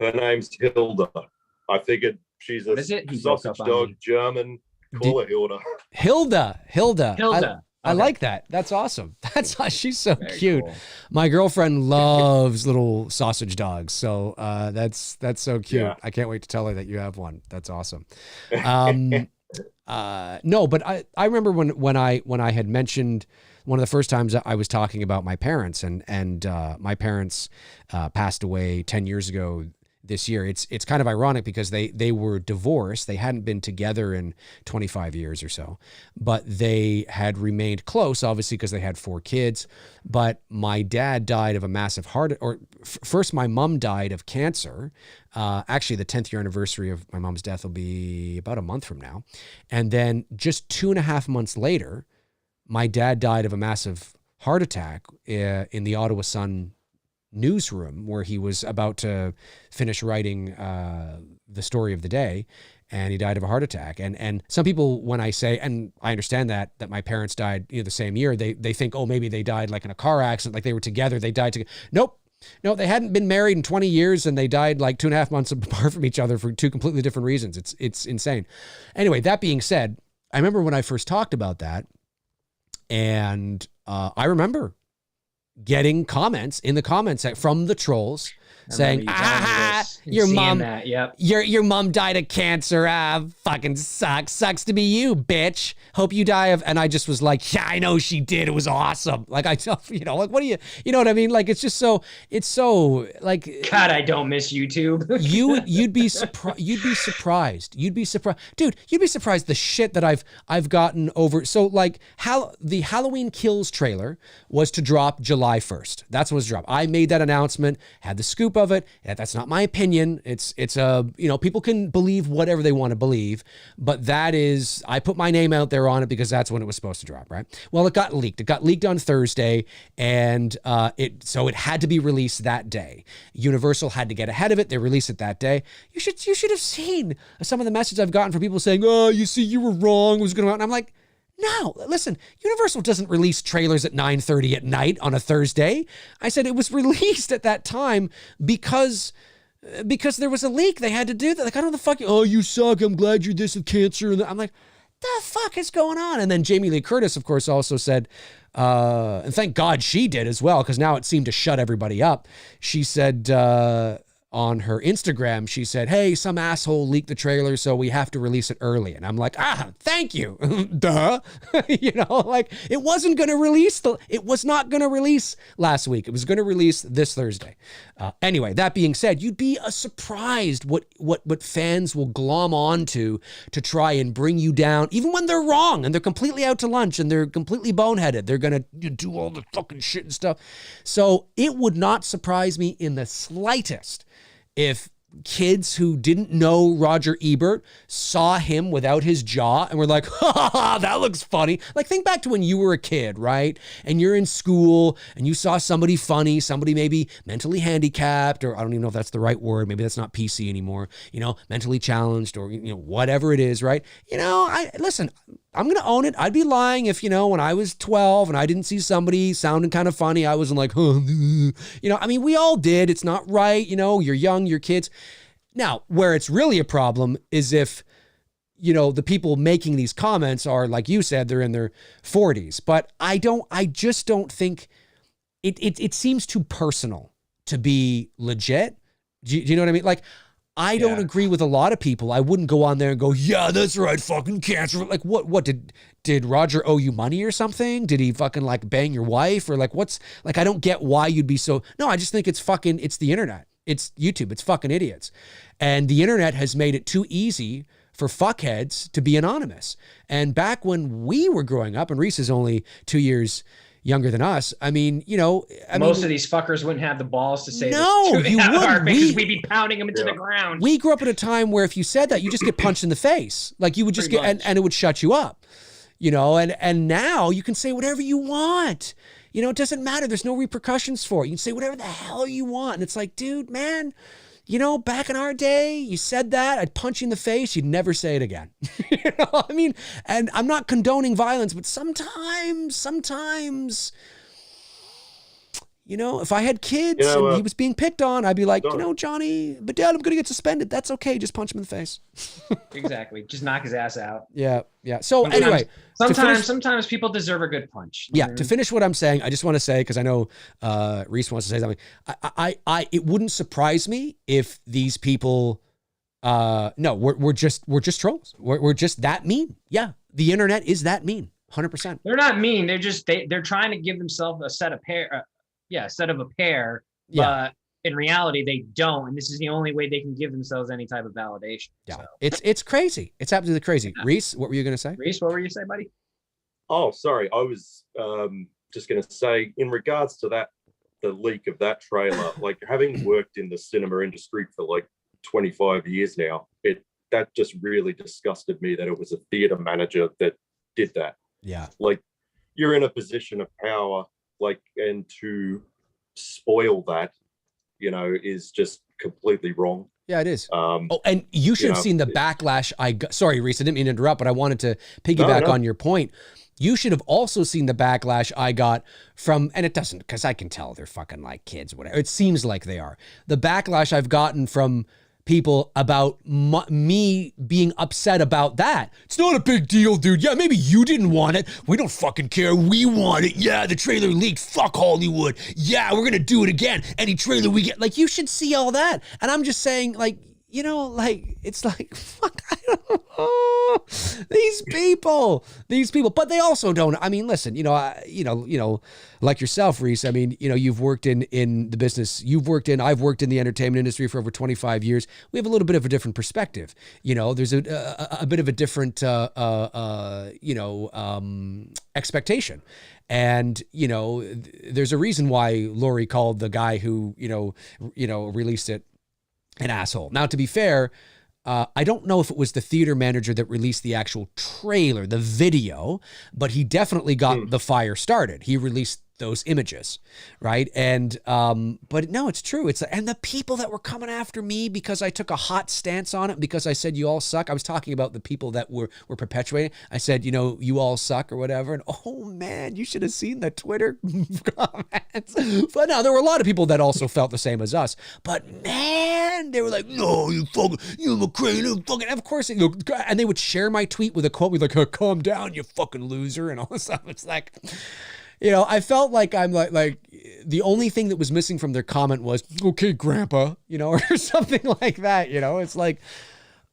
Her name's Hilda. I figured she's a sausage dog, German. Call her Hilda. Hilda. I like that. That's awesome. She's so very cute. Cool. My girlfriend loves little sausage dogs. So that's so cute. Yeah. I can't wait to tell her that you have one. That's awesome. No, but I remember when I had mentioned one of the first times I was talking about my parents and my parents passed away 10 years ago this year. It's kind of ironic because they were divorced. They hadn't been together in 25 years or so, but they had remained close, obviously, because they had 4 kids. But my dad died of a massive first my mom died of cancer. Actually, the 10th year anniversary of my mom's death will be about a month from now. And then just 2.5 months later, my dad died of a massive heart attack in the Ottawa Sun newsroom where he was about to finish writing the story of the day, and he died of a heart attack. And some people, when I say, and I understand that my parents died the same year, they think, oh, maybe they died like in a car accident, like they were together, they died together. Nope. No, they hadn't been married in 20 years and they died like 2.5 months apart from each other for 2 completely different reasons. It's insane. Anyway, that being said, I remember when I first talked about that, and I remember getting comments in the comments from the trolls saying, your mom, your mom died of cancer. Fucking sucks to be you, bitch. Hope you die of, and I just was like, yeah, I know she did. It was awesome. Like like, what do you know what I mean? Like, it's so like, God, I don't miss YouTube. you'd be surprised. Dude, you'd be surprised the shit that I've gotten over. So like the Halloween Kills trailer was to drop July 1st. That's when it was dropped. I made that announcement, had the scoop of it. That's not my opinion. It's people can believe whatever they want to believe, but that is, I put my name out there on it because that's when it was supposed to drop, right? Well, it got leaked. It got leaked on Thursday, and it had to be released that day. Universal had to get ahead of it. They released it that day. You should have seen some of the messages I've gotten from people saying, "Oh, you see, you were wrong. It was going to," and I'm like, no, listen, Universal doesn't release trailers at 9:30 at night on a Thursday. I said it was released at that time because there was a leak. They had to do that. Like, I don't know the fuck. Oh, you suck. I'm glad you're this with cancer. And I'm like, the fuck is going on? And then Jamie Lee Curtis, of course, also said, and thank God she did as well, because now it seemed to shut everybody up. She said, on her Instagram, she said, hey, some asshole leaked the trailer, so we have to release it early. And I'm like, thank you. Duh. Like, it was not going to release last week. It was going to release this Thursday. Anyway, that being said, you'd be surprised what fans will glom onto to try and bring you down, even when they're wrong and they're completely out to lunch and they're completely boneheaded. They're going to do all the fucking shit and stuff. So it would not surprise me in the slightest if kids who didn't know Roger Ebert saw him without his jaw and were like, that looks funny. Like, think back to when you were a kid, right? And you're in school and you saw somebody funny, somebody maybe mentally handicapped, or I don't even know if that's the right word. Maybe that's not PC anymore, mentally challenged, or, whatever it is, right? Listen, I'm going to own it. I'd be lying if, when I was 12 and I didn't see somebody sounding kind of funny, I wasn't like, we all did. It's not right. You're young, you're kids. Now, where it's really a problem is if, the people making these comments are, like you said, they're in their 40s. But I just don't think it seems too personal to be legit. Do you know what I mean? Like, I don't agree with a lot of people. I wouldn't go on there and go, yeah, that's right, fucking cancer. Like, what did Roger owe you money or something? Did he fucking like bang your wife? Or like, I don't get why you'd be so, no, I just think it's the internet. It's YouTube. It's fucking idiots. And the internet has made it too easy for fuckheads to be anonymous. And back when we were growing up, and RHYS is only 2 years younger than us. Most of these fuckers wouldn't have the balls to say no, this you wouldn't. Because we'd be pounding them into the ground. We grew up at a time where if you said that, you just get punched in the face. Like, you would just and it would shut you up. And now you can say whatever you want. It doesn't matter. There's no repercussions for it. You can say whatever the hell you want. And it's like, dude, man, back in our day, you said that, I'd punch you in the face. You'd never say it again. And I'm not condoning violence, but sometimes, if I had kids and he was being picked on, I'd be like, Johnny, but Dad, I'm going to get suspended. That's okay. Just punch him in the face. Exactly. Just knock his ass out. Yeah. So anyway. Sometimes people deserve a good punch. Yeah. To finish what I'm saying, I just want to say, because I know RHYS wants to say something. It wouldn't surprise me if these people No, we're just trolls. We're just that mean. Yeah, the internet is that mean. 100%. They're not mean. They're trying to give themselves a set of a pair. Yeah. But in reality, they don't, and this is the only way they can give themselves any type of validation. Yeah, so. it's crazy. It's absolutely crazy. Yeah. RHYS, what were you going to say? RHYS, what were you say, buddy? Oh, sorry. I was just going to say, in regards to that, the leak of that trailer, like having worked in the cinema industry for like 25 years now, that just really disgusted me that it was a theater manager that did that. Yeah. Like, you're in a position of power, like, and to spoil that, you know, is just completely wrong. Yeah, it is. And you should have seen the backlash I got. Sorry, Rhys, I didn't mean to interrupt, but I wanted to piggyback on your point. You should have also seen the backlash I got from, and it doesn't, because I can tell they're fucking like kids, whatever. It seems like they are. The backlash I've gotten from people about me being upset about that. It's not a big deal, dude. Yeah, maybe you didn't want it. We don't fucking care. We want it. Yeah, the trailer leaked. Fuck Hollywood. Yeah, we're going to do it again. Any trailer we get. Like, you should see all that. And I'm just saying, like, you know, like, it's like, fuck, I don't know. These people, but they also don't, I mean, listen, like yourself, Rhys, I mean, you know, you've worked in the business, I've worked in the entertainment industry for over 25 years. We have a little bit of a different perspective. You know, there's a bit of a different, expectation. And, you know, there's a reason why Lori called the guy who, released it an asshole. Now, to be fair, I don't know if it was the theater manager that released the actual trailer, the video, but he definitely got the fire started. He released those images, right? And but no, it's true. And the people that were coming after me because I took a hot stance on it, because I said you all suck. I was talking about the people that were perpetuating. I said, you all suck or whatever. And oh man, you should have seen the Twitter comments. But no, there were a lot of people that also felt the same as us. But man, they were like, no, you McRae, you fucking. Of course, and they would share my tweet with a quote, with like, calm down, you fucking loser, and all this stuff. It's like, I felt like I'm like the only thing that was missing from their comment was, okay, grandpa, or something like that. It's like,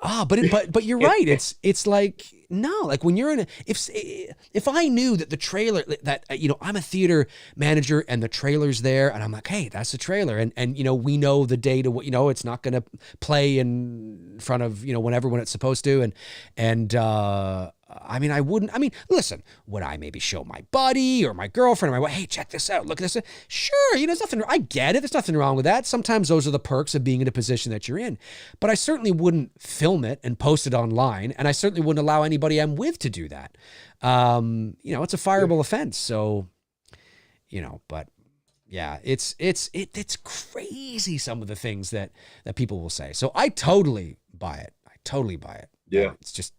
but you're right. It's like, no, like when you're in if I knew that the trailer that, I'm a theater manager and the trailer's there and I'm like, hey, that's the trailer. And we know the date of what, it's not going to play in front of, whenever, when it's supposed to. And I wouldn't, listen, would I maybe show my buddy or my girlfriend or hey, check this out, look at this. Sure. There's nothing, I get it. There's nothing wrong with that. Sometimes those are the perks of being in a position that you're in, but I certainly wouldn't film it and post it online. And I certainly wouldn't allow anybody I'm with to do that. It's a fireable offense. So, but yeah, it's crazy. Some of the things that people will say. So I totally buy it. Yeah. It's just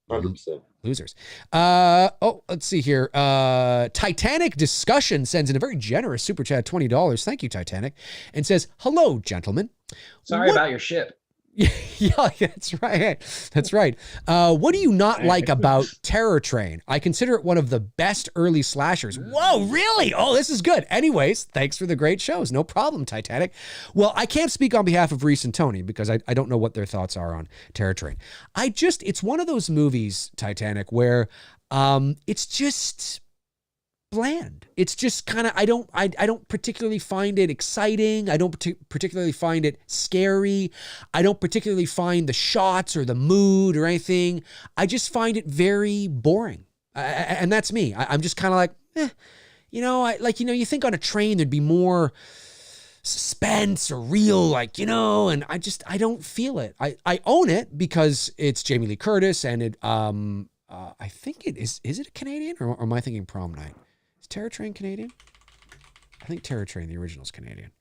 100%. Losers. Let's see here. Titanic Discussion sends in a very generous super chat, $20. Thank you, Titanic. And says, hello, gentlemen. Sorry about your ship. Yeah, that's right. That's right. What do you not like about Terror Train? I consider it one of the best early slashers. Whoa, really? Oh, this is good. Anyways, thanks for the great shows. No problem, Titanic. Well, I can't speak on behalf of Rhys and Tony because I don't know what their thoughts are on Terror Train. It's one of those movies, Titanic, where it's just bland. It's just kind of, I don't particularly find it exciting. I don't particularly find it scary. I don't particularly find the shots or the mood or anything. I just find it very boring. And that's me. I'm just kind of like, you think on a train there'd be more suspense or real, and I don't feel it. I own it because it's Jamie Lee Curtis and it, I think it is it a Canadian or am I thinking Prom Night? Terror Train Canadian? I think Terror Train, the original, is Canadian.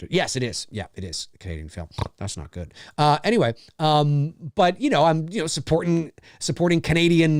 Yes, it is. Yeah, it is a Canadian film. That's not good. Anyway, but I'm supporting Canadian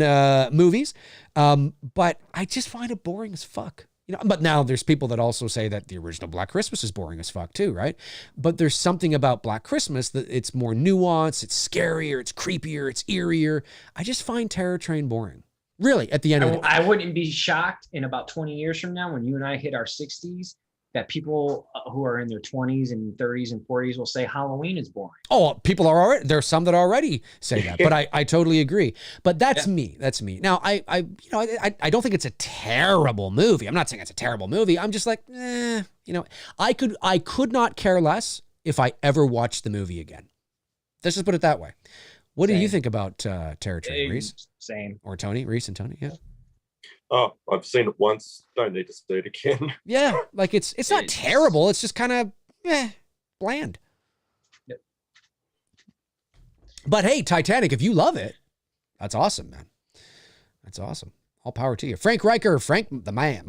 movies. But I just find it boring as fuck. But now there's people that also say that the original Black Christmas is boring as fuck too, right? But there's something about Black Christmas that it's more nuanced, it's scarier, it's creepier, it's eerier. I just find Terror Train boring. Really, at the end of it. I wouldn't be shocked in about 20 years from now when you and I hit our 60s that people who are in their 20s and 30s and 40s will say Halloween is boring. Oh, people are already, there's some that already say that, but I totally agree. But that's me. That's me. Now, I don't think it's a terrible movie. I'm not saying it's a terrible movie. I'm just like, I could not care less if I ever watched the movie again. Let's just put it that way. What do you think about Terror Train, Reese? Same. Or Tony? Reese and Tony, yeah. Oh, I've seen it once. Don't need to see it again. Yeah, like it's not terrible. It's just kind of bland. Yep. But hey, Titanic, if you love it, that's awesome, man. That's awesome. All power to you. Frank Riker, Frank the man,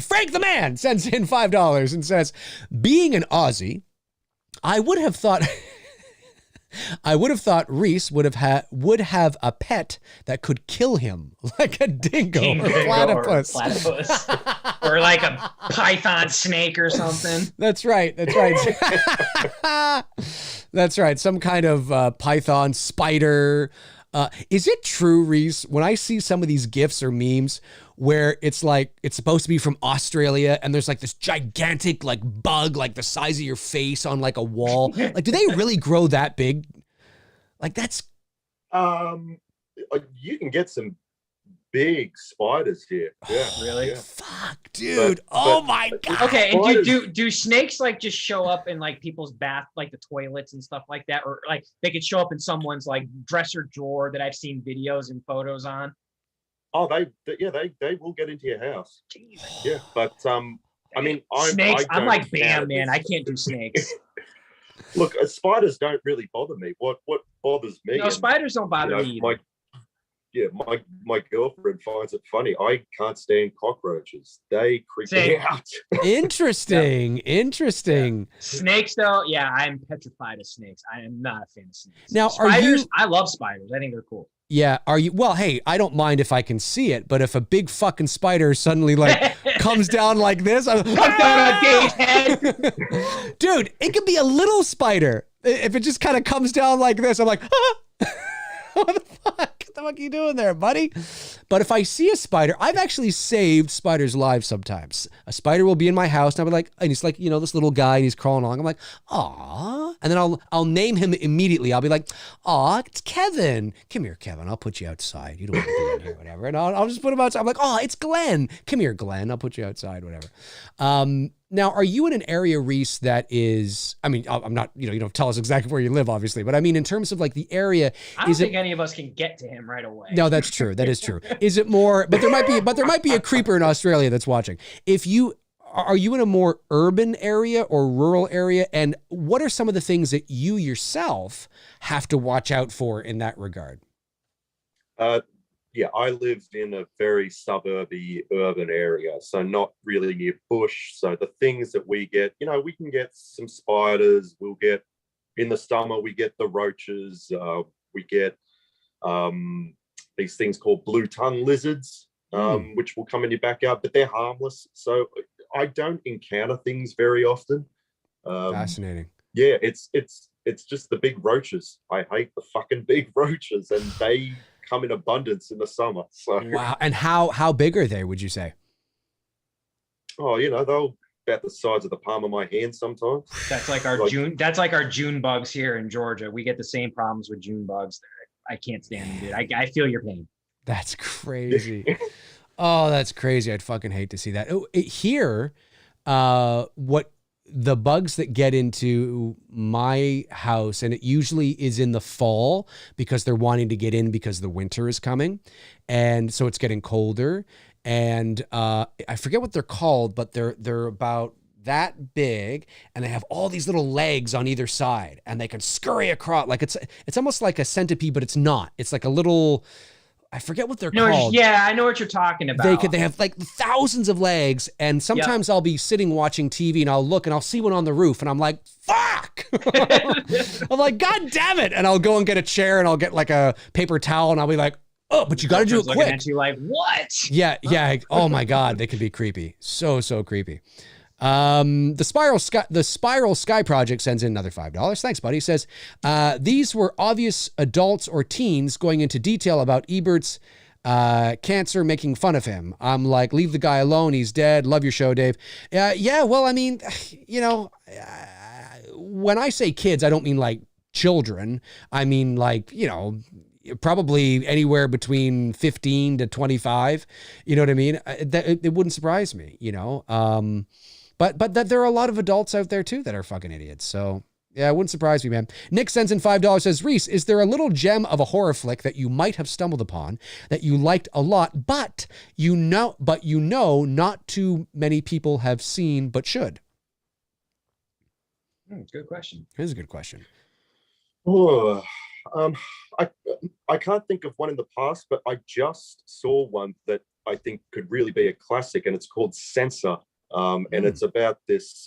Frank the man sends in $5 and says, being an Aussie, I would have thought Reese would have a pet that could kill him, like a dingo or platypus. Or like a python snake or something. That's right. That's right. Some kind of python, spider. Is it true, Reese, when I see some of these GIFs or memes where it's like, it's supposed to be from Australia and there's like this gigantic like bug, like the size of your face on like a wall. Like, do they really grow that big? Like that's... You can get some big spiders here. Yeah. Really? Yeah. Fuck, dude. Oh my God. Okay, and do snakes like just show up in like people's bath, like the toilets and stuff like that? Or like they could show up in someone's like dresser drawer that I've seen videos and photos on? Oh, they will get into your house. Jesus. Yeah, but I mean, snakes. I'm like, bam, man. I can't do snakes. Look, spiders don't really bother me. What bothers me? No, spiders don't bother me either. My girlfriend finds it funny. I can't stand cockroaches. They creep me out. Interesting. Yeah. Snakes, though, yeah, I'm petrified of snakes. I am not a fan of snakes. Now, spiders, I love spiders. I think they're cool. Yeah, are you? Well, hey, I don't mind if I can see it, but if a big fucking spider suddenly like comes down like this, I'm down on Dave's head. Dude, it could be a little spider. If it just kind of comes down like this, I'm like, what the fuck? What the fuck are you doing there, buddy? But if I see a spider, I've actually saved spiders' lives sometimes. A spider will be in my house, and I'll be like, and he's like, this little guy, and he's crawling along. I'm like, aw. And then I'll name him immediately. I'll be like, aw, it's Kevin. Come here, Kevin. I'll put you outside. You don't want to be in here, whatever. And I'll just put him outside. I'm like, oh, it's Glenn. Come here, Glenn. I'll put you outside, whatever. Now, are you in an area, Reese, that is, I mean, I'm not, you don't tell us exactly where you live, obviously, but I mean, in terms of like the area. I don't think any of us can get to him right away. No, that's true. That is true. Is it more, but there might be a creeper in Australia that's watching. Are you in a more urban area or rural area? And what are some of the things that you yourself have to watch out for in that regard? Yeah, I lived in a very suburby urban area, so not really near bush. So the things that we get, we can get some spiders. We'll get, in the summer, we get the roaches. We get these things called blue tongue lizards, which will come in your backyard, but they're harmless. So I don't encounter things very often. Fascinating. Yeah, it's just the big roaches. I hate the fucking big roaches, and they come in abundance in the summer. So wow. And how big are they, would you say? Oh, they'll about the size of the palm of my hand sometimes. That's like our June bugs here in Georgia. We get the same problems with June bugs. I can't stand them, dude. I feel your pain. That's crazy. Oh, that's crazy. I'd fucking hate to see that. Here, what the bugs that get into my house, and it usually is in the fall because they're wanting to get in because the winter is coming. And so it's getting colder. And I forget what they're called, but they're about that big, and they have all these little legs on either side, and they can scurry across. Like it's almost like a centipede, but it's not. It's like a little, I forget what they're called. Yeah, I know what you're talking about. They have like thousands of legs, and sometimes I'll be sitting watching TV and I'll look and I'll see one on the roof and I'm like, fuck. I'm like, God damn it. And I'll go and get a chair and I'll get like a paper towel and I'll be like, oh, but you got to do it quick. At you like, what? Yeah. Oh my God, they can be creepy. So creepy. The Spiral Sky Project sends in another $5. Thanks, buddy. He says, these were obvious adults or teens going into detail about Ebert's Cancer making fun of him. I'm like, leave the guy alone. He's dead. Love your show, Dave. Yeah, well, I mean, you know, when I say kids, I don't mean like children. I mean like, you know, probably anywhere between 15 to 25. You know what I mean? It wouldn't surprise me, you know? But that there are a lot of adults out there too that are fucking idiots. So yeah, it wouldn't surprise me, man. Nick sends in $5, says, Reese, is there a little gem of a horror flick that you might have stumbled upon that you liked a lot, but you know not too many people have seen but should? Good question. Here's a good question. Oh, I can't think of one in the past, but I just saw one that I think could really be a classic, and it's called Censor. And it's about this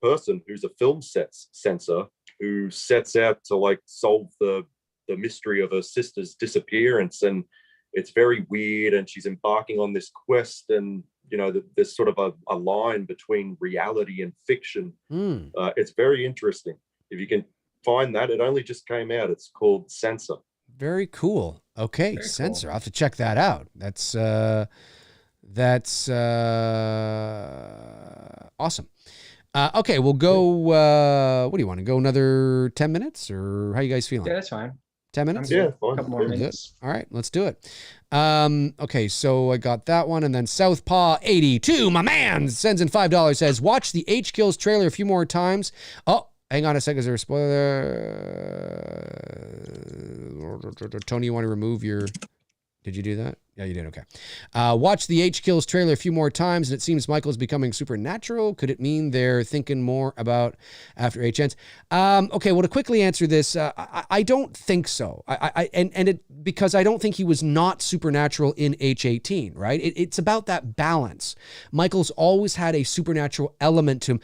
person who's a film censor who sets out to like solve the mystery of her sister's disappearance, and it's very weird, and she's embarking on this quest, and you know there's sort of a line between reality and fiction. It's very interesting. If you can find that, it only just came out. It's called Censor. Very cool. Okay, very Censor. Cool. I'll have to check that out. That's awesome. Okay, we'll go, what do you want to go, another 10 minutes, or how you guys feeling? Yeah, that's fine. 10 minutes? Yeah, fine. A couple more minutes. All right, let's do it. Okay, so I got that one, and then Southpaw 82, my man, sends in $5, says, watch the H Kills trailer a few more times. Oh, hang on a second, is there a spoiler? Tony, you want to remove your... Did you do that? Yeah, you did. Okay. Watch the H Kills trailer a few more times, and it seems Michael's becoming supernatural. Could it mean they're thinking more about after H ends? Okay, well, to quickly answer this, I don't think so. Because I don't think he was not supernatural in H18, right? It's about that balance. Michael's always had a supernatural element to him.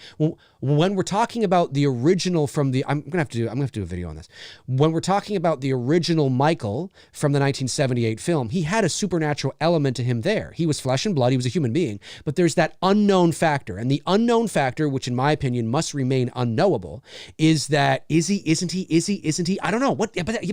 When we're talking about the original from the, I'm gonna have to do a video on this. When we're talking about the original Michael from the 1978 film, he had a supernatural element to him there. He was flesh and blood. He was a human being, but there's that unknown factor, and the unknown factor, which in my opinion must remain unknowable, is that is he? Isn't he? I don't know what. But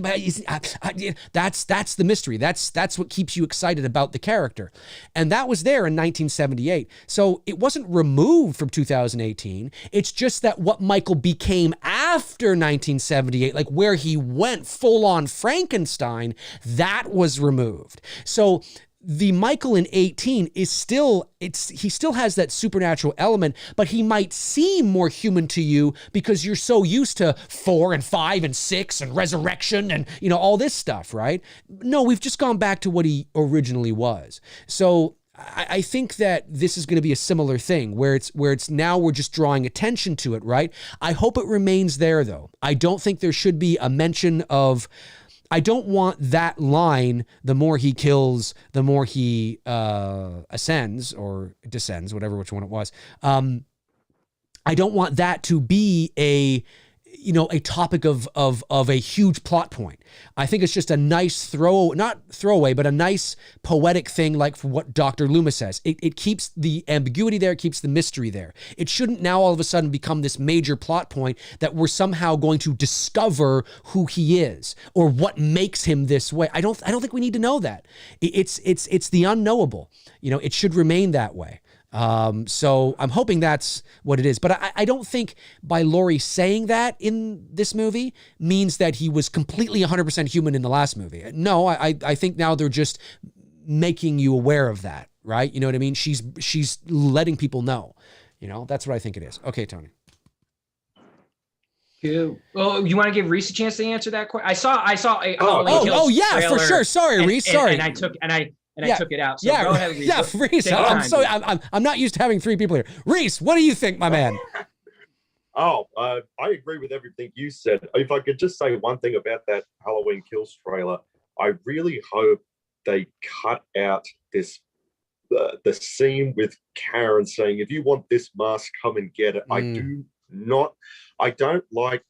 that's the mystery. That's what keeps you excited about the character, and that was there in 1978. So it wasn't removed from 2018. It's just that what Michael became after 1978, like where he went full on Frankenstein, that was removed. So the Michael in 18 is still, he still has that supernatural element, but he might seem more human to you because you're so used to 4 and 5 and 6 and resurrection and, you know, all this stuff, right? No, we've just gone back to what he originally was. So I think that this is going to be a similar thing where it's now we're just drawing attention to it, right? I hope it remains there though. I don't think there should be a mention of, I don't want that line, the more he kills, the more he ascends or descends, which one it was. I don't want that to be a topic of a huge plot point. I think it's just a nice not throwaway, but a nice poetic thing, like for what Dr. Loomis says. It keeps the ambiguity there, it keeps the mystery there. It shouldn't now all of a sudden become this major plot point that we're somehow going to discover who he is or what makes him this way. I don't think we need to know that. It's the unknowable. You know, it should remain that way. So I'm hoping that's what it is, but I don't think by Laurie saying that in this movie means that he was completely 100% human in the last movie. No, I think now they're just making you aware of that, right? You know what I mean? She's letting people know, you know, that's what I think it is. Okay, Tony. Oh, you want to give Reese a chance to answer that question? I saw a yeah, for sure. Sorry, Reese. Sorry. And I took it out. So go ahead, Reese. Yeah, Reese. I'm not used to having 3 people here. Reese, what do you think, my man? I agree with everything you said. If I could just say one thing about that Halloween Kills trailer, I really hope they cut out this the scene with Karen saying, "If you want this mask, come and get it." I don't like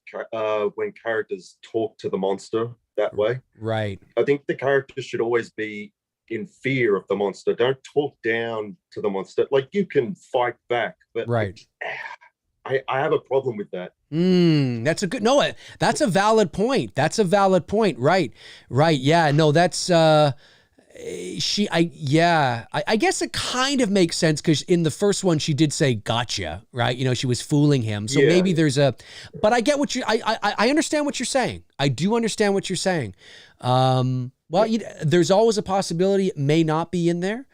when characters talk to the monster that way. Right. I think the characters should always be in fear of the monster. Don't talk down to the monster. Like, you can fight back, but right. I have a problem with that. That's a valid point. Right. Yeah, no, that's I guess it kind of makes sense because in the first one she did say gotcha, right? You know, she was fooling him. So maybe there's but I get what I understand what you're saying. I do understand what you're saying. Well, there's always a possibility it may not be in there.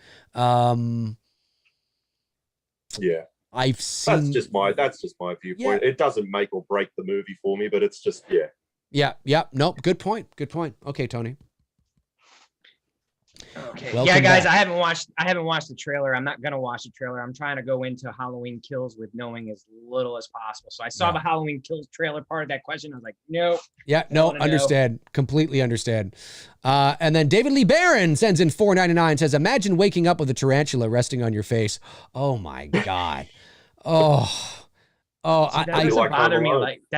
I've seen. That's just my viewpoint. It doesn't make or break the movie for me, but it's just Yeah. Nope. Good point. Okay, Tony. Okay. Welcome guys, back. I haven't watched the trailer. I'm not gonna watch the trailer. I'm trying to go into Halloween Kills with knowing as little as possible. So I saw the Halloween Kills trailer part of that question. I was like, nope. Yeah, no, understand. Completely understand. And then David Lee Barron sends in $4.99, says, imagine waking up with a tarantula resting on your face. Oh my God. That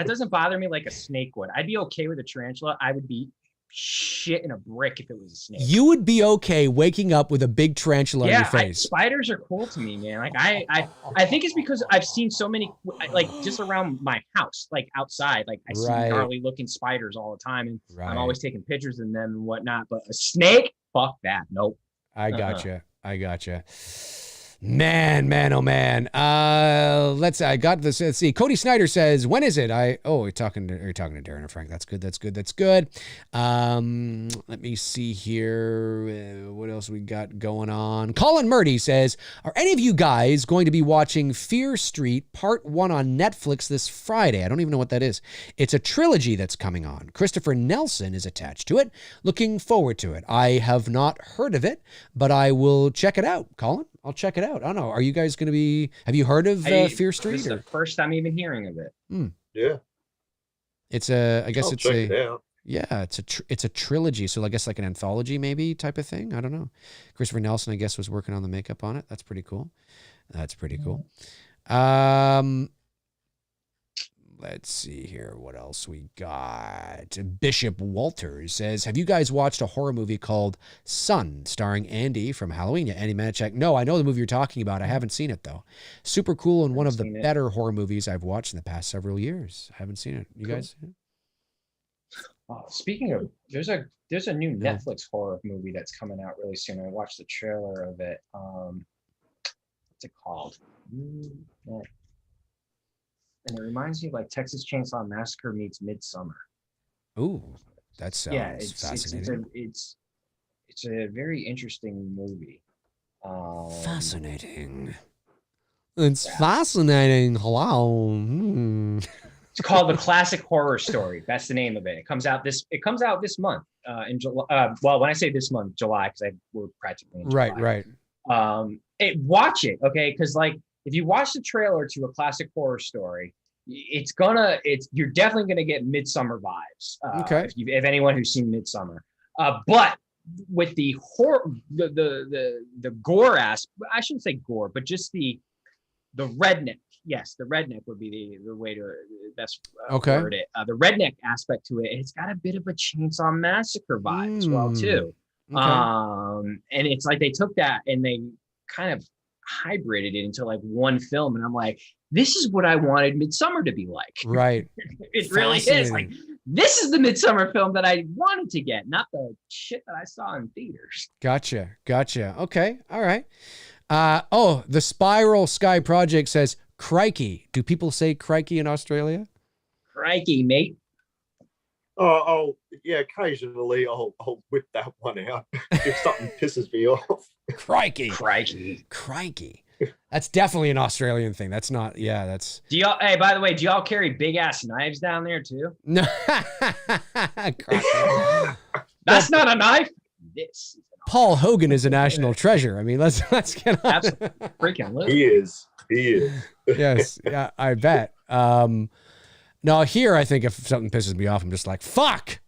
doesn't bother me like a snake would. I'd be okay with a tarantula. I would be shit in a brick if it was a snake. You would be okay waking up with a big tarantula on your face. Spiders are cool to me, man. Like I think it's because I've seen so many, like just around my house, like outside, like I see gnarly looking spiders all the time, and I'm always taking pictures of them and whatnot. But a snake, fuck that. Nope. I gotcha. Man, oh man. Let's see. Cody Snyder says, when is it? You're talking to Darren and Frank. That's good. Let me see here. What else we got going on? Colin Murdy says, are any of you guys going to be watching Fear Street Part 1 on Netflix this Friday? I don't even know what that is. It's a trilogy that's coming on. Christopher Nelson is attached to it. Looking forward to it. I have not heard of it, but I will check it out. Colin? I'll check it out. I don't know. Are you guys going to be? Have you heard of Fear Street? This is the first time even hearing of it. Yeah. It's a. I guess I'll it's check it out. Yeah, it's a trilogy. So I guess like an anthology maybe type of thing. I don't know. Christopher Nelson, I guess, was working on the makeup on it. That's pretty cool. Let's see here. What else we got? Bishop Walters says, have you guys watched a horror movie called Sun, starring Andy from Halloween? Yeah, Andy Manichek. No, I know the movie you're talking about. I haven't seen it, though. Super cool and one of the better horror movies I've watched in the past several years. I haven't seen it. You guys? Speaking of, there's a new Netflix horror movie that's coming out really soon. I watched the trailer of it. What's it called? And it reminds me of like Texas Chainsaw Massacre meets Midsummer. Ooh, that sounds fascinating. It's a very interesting movie. Fascinating. It's fascinating. Hello. It's called The Classic Horror Story. That's the name of it. It comes out this month. In July. Well, when I say this month, July, because we're practically in July. Right. Watch it, okay? Because like, if you watch the trailer to A Classic Horror Story, you're definitely gonna get Midsummer vibes. Okay. If anyone who's seen Midsummer, but with the horror, the gore aspect, I shouldn't say gore, but just the redneck. Yes, the redneck would be the way to best word it. The redneck aspect to it, it's got a bit of a Chainsaw Massacre vibe as well too. Okay. And it's like they took that and they kind of hybrided it into like one film, and I'm like, this is what I wanted Midsummer to be like. Right. It really is. Like, this is the Midsummer film that I wanted to get, not the shit that I saw in theaters. Gotcha. Okay. All right. The Spiral Sky Project says, crikey. Do people say crikey in Australia? Crikey, mate. Oh, yeah. Occasionally, I'll whip that one out if something pisses me off. Crikey. That's definitely an Australian thing. That's not. Yeah, that's. Hey, by the way, do y'all carry big ass knives down there too? No. That's not a knife. This. Paul Hogan is a national treasure. I mean, let's get on. Absolutely. Freaking. He is. Yes. Yeah, I bet. No, here I think if something pisses me off, I'm just like, fuck.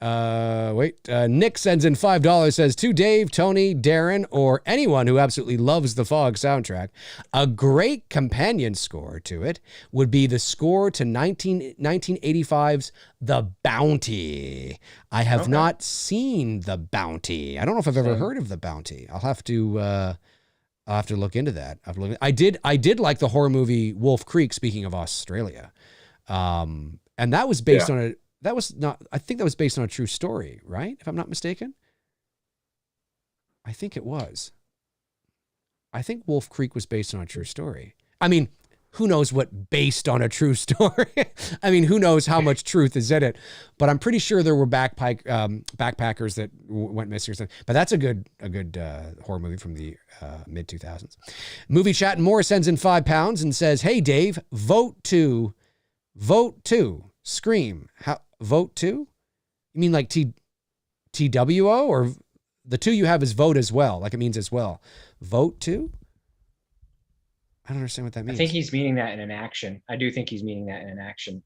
Nick sends in $5, says, to Dave, Tony, Darren, or anyone who absolutely loves the Fog soundtrack, a great companion score to it would be the score to 1985's The Bounty. I have not seen The Bounty. I don't know if I've ever heard of The Bounty. I'll have to look into that. I did like the horror movie Wolf Creek, speaking of Australia. And that was based on I think that was based on a true story, right? If I'm not mistaken. I think it was. I think Wolf Creek was based on a true story. I mean, who knows what based on a true story? I mean, who knows how much truth is in it? But I'm pretty sure there were backpackers that went missing or something. But that's a good horror movie from the mid 2000s. Movie Chat and More sends in £5 and says, "Hey Dave, vote two, Scream. How vote two? You mean like TWO, or the two you have is vote as well? Like it means as well. Vote two? I don't understand what that means. I think he's meaning that in an action. I do think he's meaning that in an action.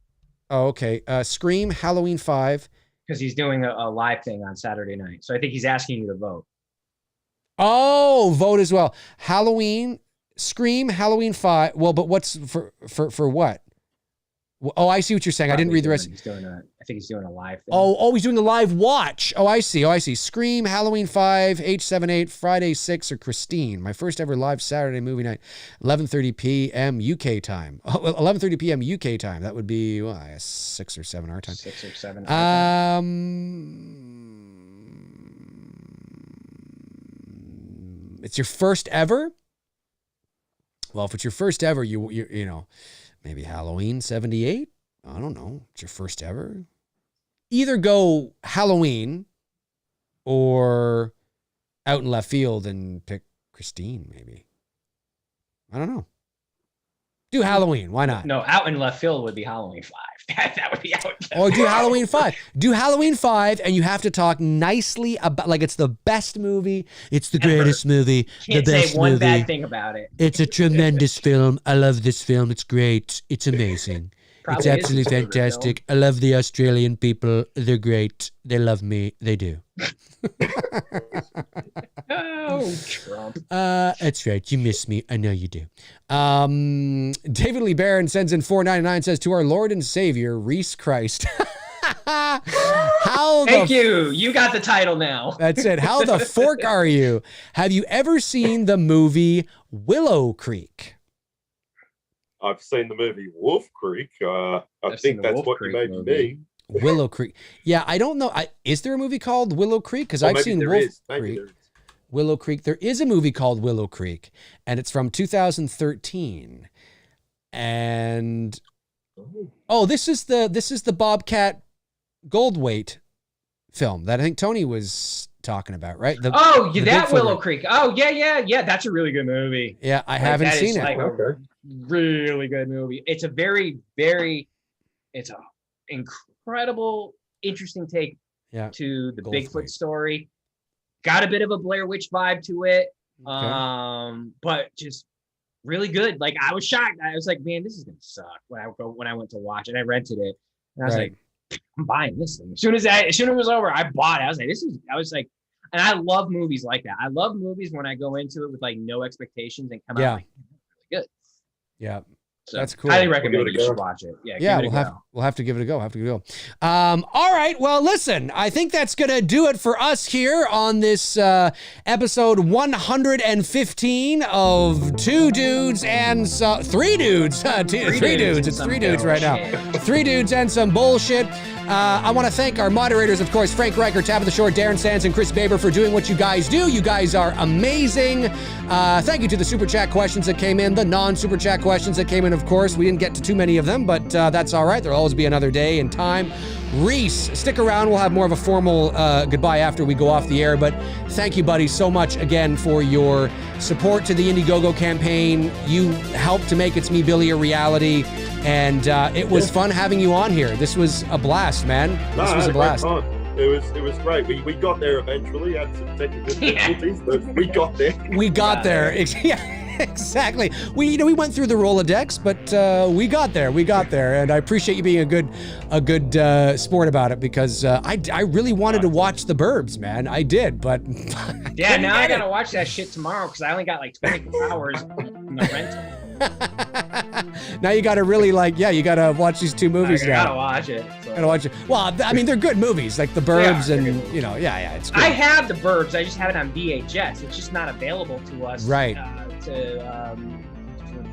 Oh, okay. Scream, Halloween 5. Because he's doing a live thing on Saturday night. So I think he's asking you to vote. Oh, vote as well. Halloween, Scream, Halloween 5. Well, but what's for what? Oh, I see what you're saying. I didn't read the rest. I think he's doing a live thing. Oh, he's doing the live watch. Oh, I see. Scream, Halloween 5, H78, Friday 6, or Christine. My first ever live Saturday movie night, 11:30 p.m. UK time. Oh, 11:30 p.m. UK time. That would be 6 or 7 our time. 6 or 7. It's your first ever? Well, if it's your first ever, you know, maybe Halloween 78. I don't know. It's your first ever. Either go Halloween or out in left field and pick Christine, maybe. I don't know. Do Halloween. Why not? No, out in left field would be Halloween 5. That would be out. Or do Halloween 5. Do Halloween 5, and you have to talk nicely about, like, it's the best movie. It's the greatest movie. Can't the best say one movie. bad thing about it. It's a tremendous film. I love this film. It's great. It's amazing. It's absolutely fantastic. I love the Australian people. They're great. They love me. They do. Oh, Trump. That's right. You miss me. I know you do. David Lee Barron sends in $4.99, says, "To our Lord and Savior, RHYS Christ." Thank you. You got the title now. That's it. How the fork are you? Have you ever seen the movie Willow Creek? I've seen the movie Wolf Creek. I think that's what you made me. Willow Creek. Yeah, I don't know. Is there a movie called Willow Creek? Because I've seen Wolf Creek. Willow Creek. There is a movie called Willow Creek, and it's from 2013. And this is the Bobcat Goldthwait film that I think Tony was talking about, right? That Willow Creek. Oh, yeah. That's a really good movie. Yeah, I haven't seen it. Really good movie. It's a very, very, it's a incredible, interesting take to the Bigfoot story. Got a bit of a Blair Witch vibe to it, but just really good. Like, I was shocked. I was like, man, this is gonna suck when I went to watch it. I rented it, and I was like, I'm buying this thing. As soon as it was over, I bought it. I was like, and I love movies like that. I love movies when I go into it with like no expectations and come out like, really good. Yeah. So that's cool. Highly recommend you should watch it. Yeah, we'll have to give it a go. All right. Well, listen, I think that's going to do it for us here on this episode 115 of Two Dudes and Three Dudes. Three Dudes. It's Three Dudes right now. 3 Dudes and Some Bullshit. I want to thank our moderators, of course, Frank Riker, Tabitha Shore, Darren Sands, and Chris Baber for doing what you guys do. You guys are amazing. Thank you to the Super Chat questions that came in, the non-Super Chat questions that came in, of course. We didn't get to too many of them, but that's all right. There'll always be another day and time. RHYS, stick around. We'll have more of a formal goodbye after we go off the air, but thank you, buddy, so much again for your support to the Indiegogo campaign. You helped to make It's Me, Billy a reality, and it was fun having you on here. This was a blast, man. This was a blast. It was great. We got there eventually. Had some technical difficulties, but we got there. We got there. Yeah. Exactly. We went through the Rolodex, but we got there, and I appreciate you being a good sport about it, because I really wanted to watch The Burbs, man. I did, but yeah. Now I gotta watch that shit tomorrow because I only got like 24 hours in the rental. Now you gotta really you gotta watch these 2 movies now. Gotta watch it. So. Gotta watch it. Well, I mean, they're good movies, like The Burbs, and it's good. I have The Burbs. I just have it on VHS. It's just not available to us. Right.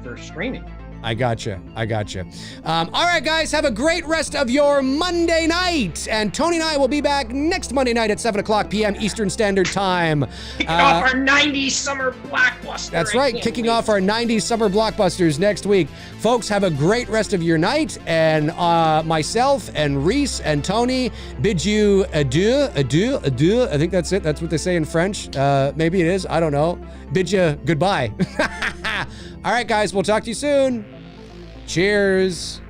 For streaming. I gotcha. All right, guys, have a great rest of your Monday night. And Tony and I will be back next Monday night at 7:00 p.m. Eastern Standard Time. Kicking off our 90s summer blockbuster. That's right, kicking off our 90s summer blockbusters next week. Folks, have a great rest of your night. And myself and RHYS and Tony bid you adieu. I think that's it. That's what they say in French. Maybe it is. I don't know. Bid you goodbye. All right, guys, we'll talk to you soon. Cheers.